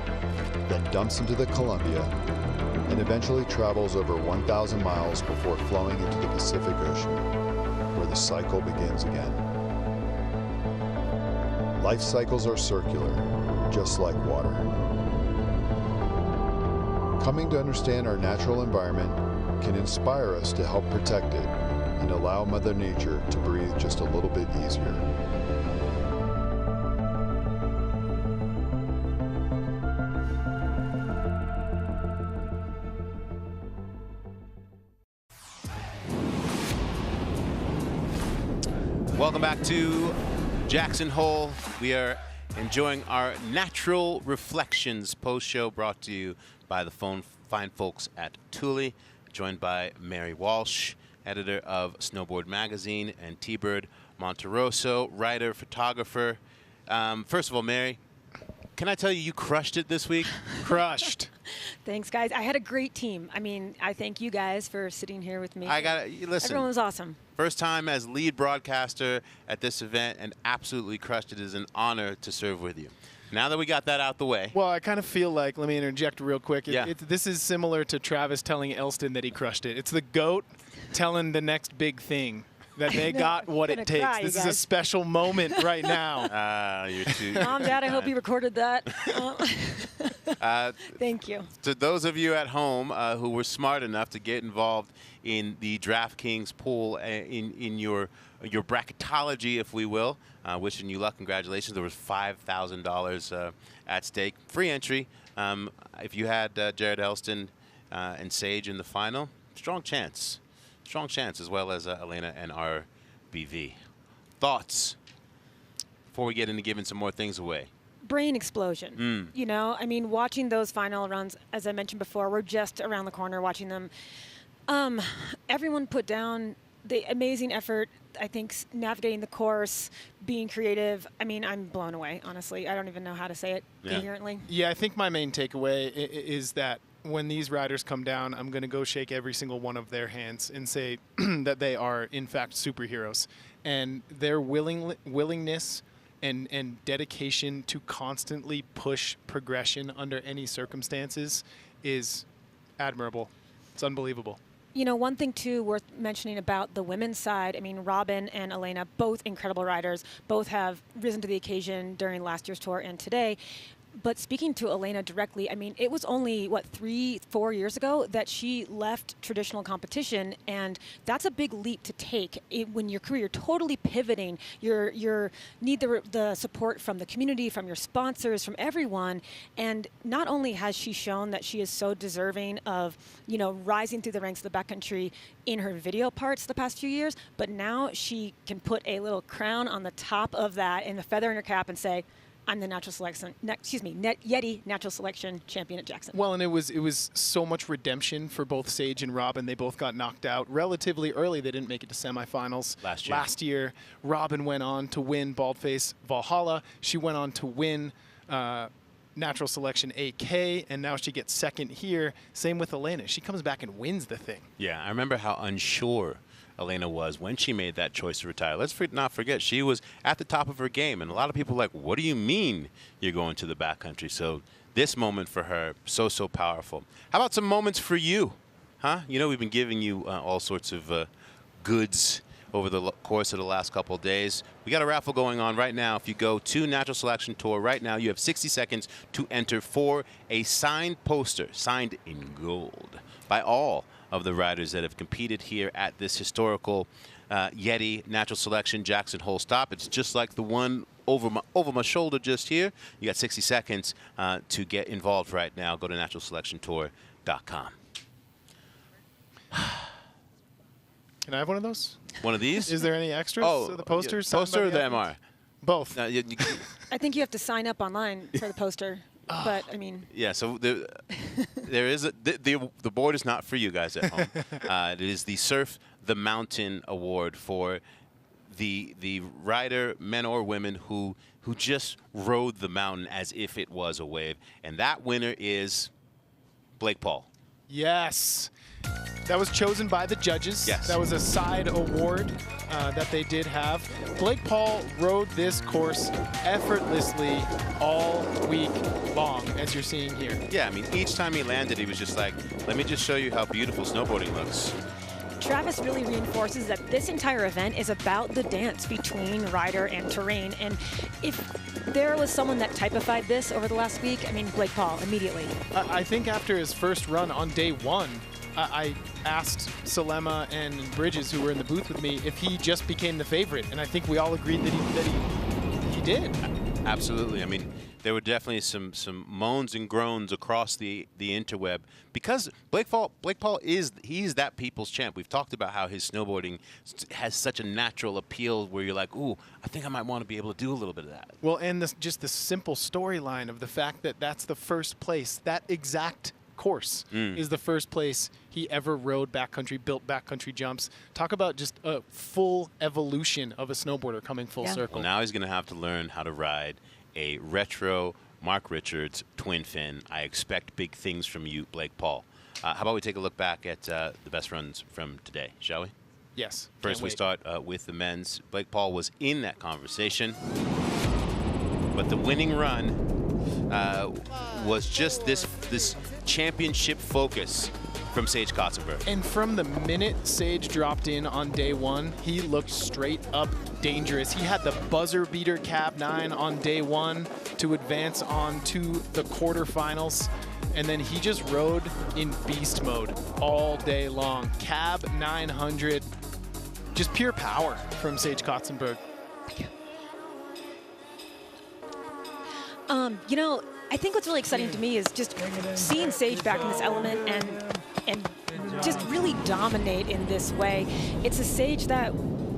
then dumps into the Columbia, and eventually travels over 1,000 miles before flowing into the Pacific Ocean, where the cycle begins again. Life cycles are circular, just like water. Coming to understand our natural environment can inspire us to help protect it and allow Mother Nature to breathe just a little bit easier. Welcome back to Jackson Hole. We are enjoying our Natural Reflections post-show brought to you by the fine folks at Thule, joined by Mary Walsh, editor of Snowboard Magazine, and T-Bird Monterosso, writer, photographer. First of all, Mary, can I tell you, you crushed it this week? Crushed. Thanks, guys. I had a great team. I mean, I thank you guys for sitting here with me. Listen. Everyone was awesome. First time as lead broadcaster at this event and absolutely crushed it. It is an honor to serve with you. Now that we got that out the way. Well, I kind of feel like, let me interject real quick. Yeah. This is similar to Travis telling Elston that he crushed it. It's the GOAT telling the next big thing that they got what it takes. Cry, this is a special moment right now. You're too Mom, Dad, I hope you recorded that. Thank you. To those of you at home who were smart enough to get involved in the DraftKings pool in your bracketology, if we will, wishing you luck. Congratulations. There was $5,000 at stake. Free entry. If you had Jared Elston and Sage in the final, strong chance. Strong chance, as well as Elena and RBV. Thoughts before we get into giving some more things away? Brain explosion. You know, I mean, watching those final runs, as I mentioned before, we're just around the corner watching them. Everyone put down the amazing effort, I think, navigating the course, being creative. I mean, I'm blown away, honestly. I don't even know how to say it coherently. Yeah, I think my main takeaway is that when these riders come down, I'm going to go shake every single one of their hands and say that they are, in fact, superheroes. And their willingness and dedication to constantly push progression under any circumstances is admirable. It's unbelievable. You know, one thing, too, worth mentioning about the women's side, I mean, Robin and Elena, both incredible riders, both have risen to the occasion during last year's tour and today. But speaking to Elena directly, I mean, it was only, 3-4 years ago that she left traditional competition, and that's a big leap to take. When your career, you're totally pivoting. You need the support from the community, from your sponsors, from everyone. And not only has she shown that she is so deserving of, you know, rising through the ranks of the backcountry in her video parts the past few years, but now she can put a little crown on the top of that and a feather in her cap and say, I'm the YETI Natural Selection champion at Jackson. Well, and it was so much redemption for both Sage and Robin. They both got knocked out relatively early. They didn't make it to semifinals last year. Robin went on to win Baldface Valhalla. She went on to win Natural Selection AK, and now she gets second here. Same with Elena. She comes back and wins the thing. Yeah, I remember how unsure Elena was when she made that choice to retire. Let's not forget, she was at the top of her game, and a lot of people were like, what do you mean you're going to the backcountry? So this moment for her, so powerful. How about some moments for you? Huh? You know, we've been giving you all sorts of goods over the course of the last couple of days. We got a raffle going on right now. If you go to Natural Selection Tour right now, you have 60 seconds to enter for a signed poster, signed in gold, by all of the riders that have competed here at this historical YETI Natural Selection Jackson Hole stop. It's just like the one over my shoulder just here. You got 60 seconds to get involved right now. Go to naturalselectiontour.com. Can I have one of those? One of these? Is there any extras? Oh, the posters? Poster or the MR? Both. I think you have to sign up online for the poster. But I mean, yeah. So there is the board is not for you guys at home. It is the Surf the Mountain Award for the rider, men or women, who just rode the mountain as if it was a wave. And that winner is Blake Paul. Yes. That was chosen by the judges. Yes. That was a side award that they did have. Blake Paul rode this course effortlessly all week long, as you're seeing here. Yeah, I mean, each time he landed, he was just like, let me just show you how beautiful snowboarding looks. Travis really reinforces that this entire event is about the dance between rider and terrain. And if there was someone that typified this over the last week, I mean, Blake Paul, immediately. I think after his first run on day one, I asked Salema and Bridges, who were in the booth with me, if he just became the favorite. And I think we all agreed that he did. Absolutely. I mean, there were definitely some moans and groans across the interweb because Blake Paul he's that people's champ. We've talked about how his snowboarding has such a natural appeal where you're like, ooh, I think I might want to be able to do a little bit of that. Well, and just the simple storyline of the fact that that's the first place, that exact course is the first place he ever rode backcountry, built backcountry jumps. Talk about just a full evolution of a snowboarder coming full circle. Well, now he's going to have to learn how to ride a retro Mark Richards twin fin. I expect big things from you, Blake Paul. How about we take a look back at the best runs from today, shall we? Yes. First, we start with the men's. Blake Paul was in that conversation, but the winning run was just this championship focus from Sage Kotzenberg. And from the minute Sage dropped in on day one, he looked straight up dangerous. He had the buzzer beater cab 9 on day one to advance on to the quarterfinals. And then he just rode in beast mode all day long. Cab 900, just pure power from Sage Kotzenberg. You know, I think what's really exciting to me is just seeing Sage back in this element and just really dominate in this way. It's a Sage that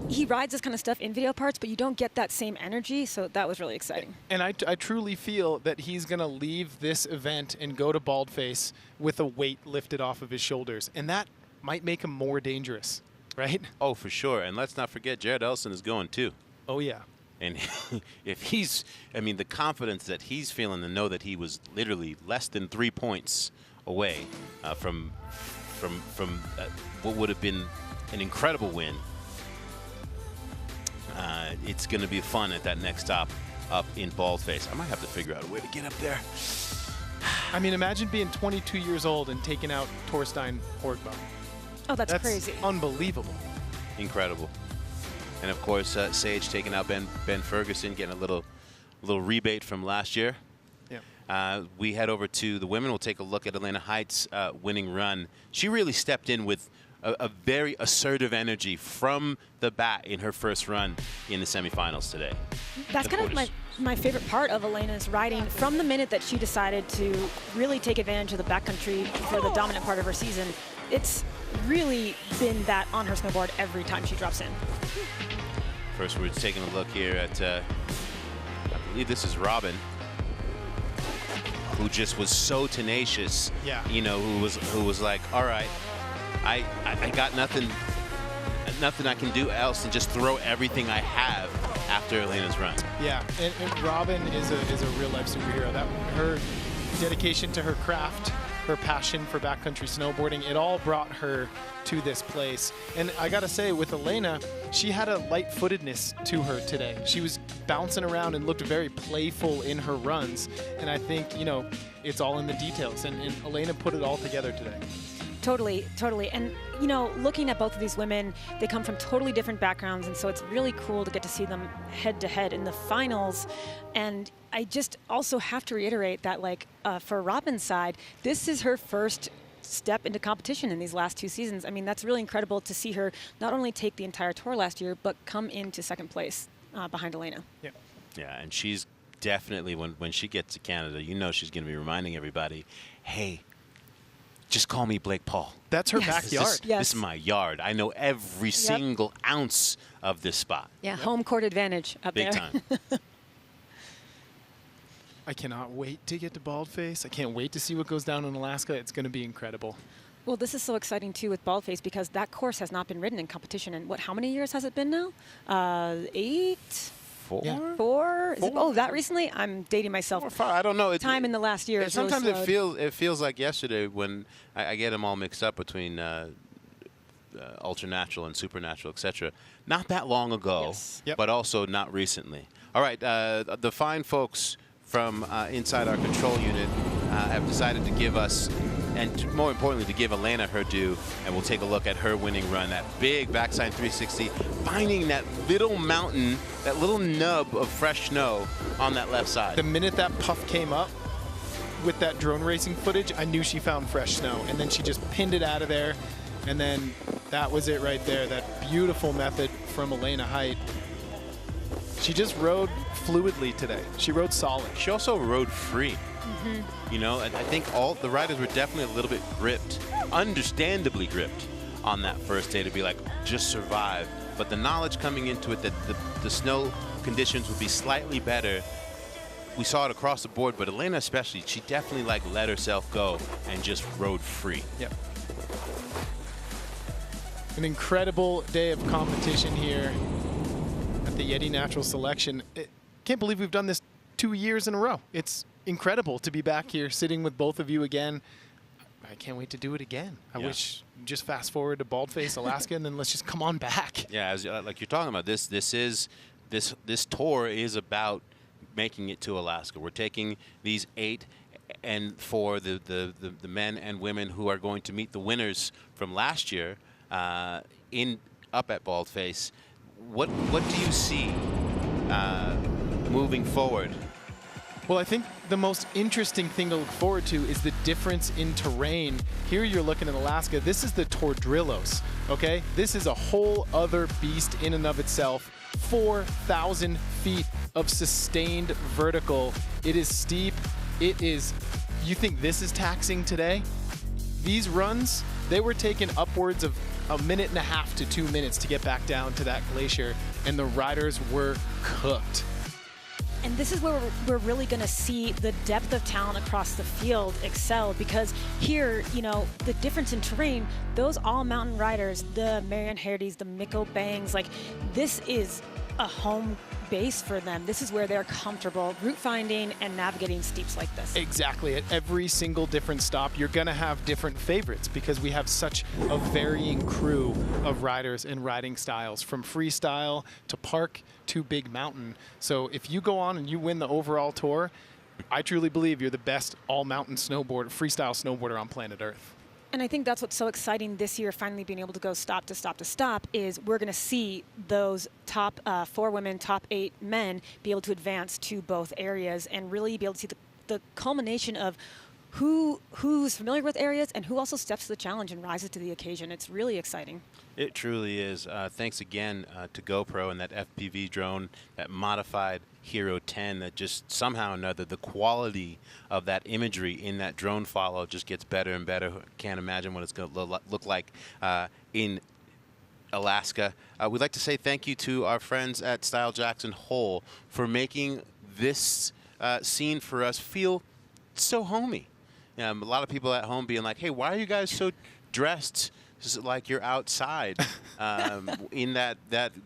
he rides this kind of stuff in video parts, but you don't get that same energy, so that was really exciting. And I truly feel that he's going to leave this event and go to Baldface with a weight lifted off of his shoulders, and that might make him more dangerous, right? Oh, for sure. And let's not forget, Jared Ellison is going too. Oh, yeah. And if he's, I mean, the confidence that he's feeling to know that he was literally less than 3 points away from what would have been an incredible win. It's going to be fun at that next stop up in Baldface. I might have to figure out a way to get up there. I mean, imagine being 22 years old and taking out Torstein Horgbaum. Oh, that's crazy. Unbelievable. Incredible. And of course, Sage taking out Ben Ferguson, getting a little rebate from last year. Yeah. We head over to the women. We'll take a look at Elena Height's winning run. She really stepped in with a very assertive energy from the bat in her first run in the semifinals today. That's kind of my favorite part of Elena's riding. From the minute that she decided to really take advantage of the backcountry for the dominant part of her season, it's really been that on her snowboard every time she drops in. First, we're taking a look here at, I believe this is Robin, who just was so tenacious. Yeah. You know, who was like, all right, I got nothing I can do else than just throw everything I have after Elena's run. Yeah, and Robin is a real life superhero. That her dedication to her craft, her passion for backcountry snowboarding, it all brought her to this place. And I gotta say, with Elena, she had a light-footedness to her today. She was bouncing around and looked very playful in her runs. And I think, you know, it's all in the details. And Elena put it all together today. Totally, totally. And, you know, looking at both of these women, they come from totally different backgrounds, and so it's really cool to get to see them head-to-head in the finals. And I just also have to reiterate that, like, for Robin's side, this is her first step into competition in these last 2 seasons. I mean, that's really incredible to see her not only take the entire tour last year, but come into second place behind Elena. Yeah. Yeah, and she's definitely, when she gets to Canada, you know she's going to be reminding everybody, hey, just call me Blake Paul. That's her backyard. This is my yard. I know every single ounce of this spot. Yeah, home court advantage up Big there. time. I cannot wait to get to Baldface. I can't wait to see what goes down in Alaska. It's going to be incredible. Well, this is so exciting too with Baldface because that course has not been ridden in competition in how many years has it been now? 8? 4? Yeah. 4? Is it, oh, that recently? I'm dating myself. 4 or 5. I don't know. Time in the last year. Is Sometimes really it feels like yesterday when I get them all mixed up between ultra natural and supernatural, etc. Not that long ago, Yes. but also not recently. All right, the fine folks from inside our control unit have decided to give us, and more importantly, to give Elena her due, and we'll take a look at her winning run. That big backside 360, finding that little mountain, that little nub of fresh snow on that left side. The minute that puff came up with that drone racing footage, I knew she found fresh snow, and then she just pinned it out of there, and then that was it right there. That beautiful method from Elena Height. She just rode fluidly today. She rode solid. She also rode free. You know, and I think all the riders were definitely a little bit gripped, understandably gripped on that first day to be like, just survive. But the knowledge coming into it that the snow conditions would be slightly better, we saw it across the board, but Elena especially, she definitely like let herself go and just rode free. Yep. An incredible day of competition here at the YETI Natural Selection. Can't believe we've done this 2 years in a row. It's incredible to be back here sitting with both of you again. I can't wait to do it again. I wish just fast forward to Baldface, Alaska, and then let's just come on back. Yeah, as like you're talking about, this tour is about making it to Alaska. We're taking these 8 and for the men and women who are going to meet the winners from last year up at Baldface. What do you see moving forward? Well, I think the most interesting thing to look forward to is the difference in terrain. Here you're looking at Alaska. This is the Tordrillos, okay? This is a whole other beast in and of itself. 4,000 feet of sustained vertical. It is steep. It is, you think this is taxing today? These runs, they were taking upwards of 1.5 minutes to 2 minutes to get back down to that glacier, and the riders were cooked. And this is where we're really going to see the depth of talent across the field excel, because here, you know, the difference in terrain, those all mountain riders, the Marianne Herdys, the Mikkel Bangs, like this is a home base for them. This is where they're comfortable route finding and navigating steeps like this. Exactly. At every single different stop, you're going to have different favorites because we have such a varying crew of riders and riding styles, from freestyle to park to big mountain. So if you go on and you win the overall tour, I truly believe you're the best all-mountain snowboarder, freestyle snowboarder on planet Earth. And I think that's what's so exciting this year, finally being able to go stop to stop to stop, is we're going to see those top 4 women, top 8 men be able to advance to both areas and really be able to see the culmination of who's familiar with areas and who also steps to the challenge and rises to the occasion. It's really exciting. It truly is. Thanks again to GoPro and that FPV drone, that modified Hero 10, that just somehow or another the quality of that imagery in that drone follow just gets better and better. Can't imagine what it's going to look like in Alaska. We'd like to say thank you to our friends at Style Jackson Hole for making this scene for us feel so homey. A lot of people at home being like, hey, why are you guys so dressed like you're outside in that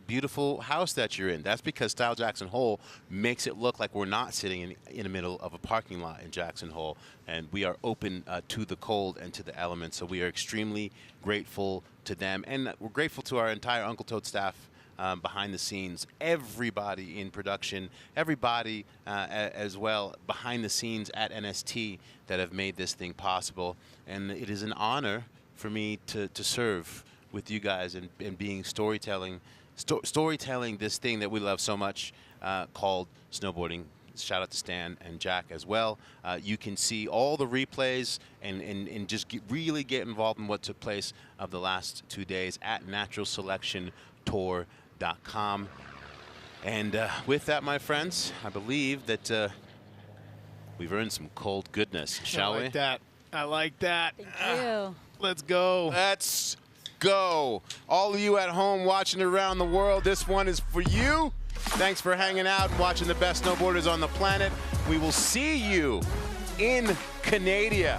beautiful house that you're in? That's because Style Jackson Hole makes it look like we're not sitting in the middle of a parking lot in Jackson Hole, and we are open to the cold and to the elements. So we are extremely grateful to them, and we're grateful to our entire Uncle Toad staff behind the scenes, everybody in production, everybody as well behind the scenes at NST that have made this thing possible. And it is an honor for me to serve with you guys and being storytelling this thing that we love so much called snowboarding. Shout out to Stan and Jack as well. You can see all the replays and just really get involved in what took place of the last 2 days at naturalselectiontour.com. And with that, my friends, I believe that we've earned some cold goodness, shall we? I like that. I like that. Thank you. Let's go. Let's go. All of you at home watching around the world, this one is for you. Thanks for hanging out and watching the best snowboarders on the planet. We will see you in Canada.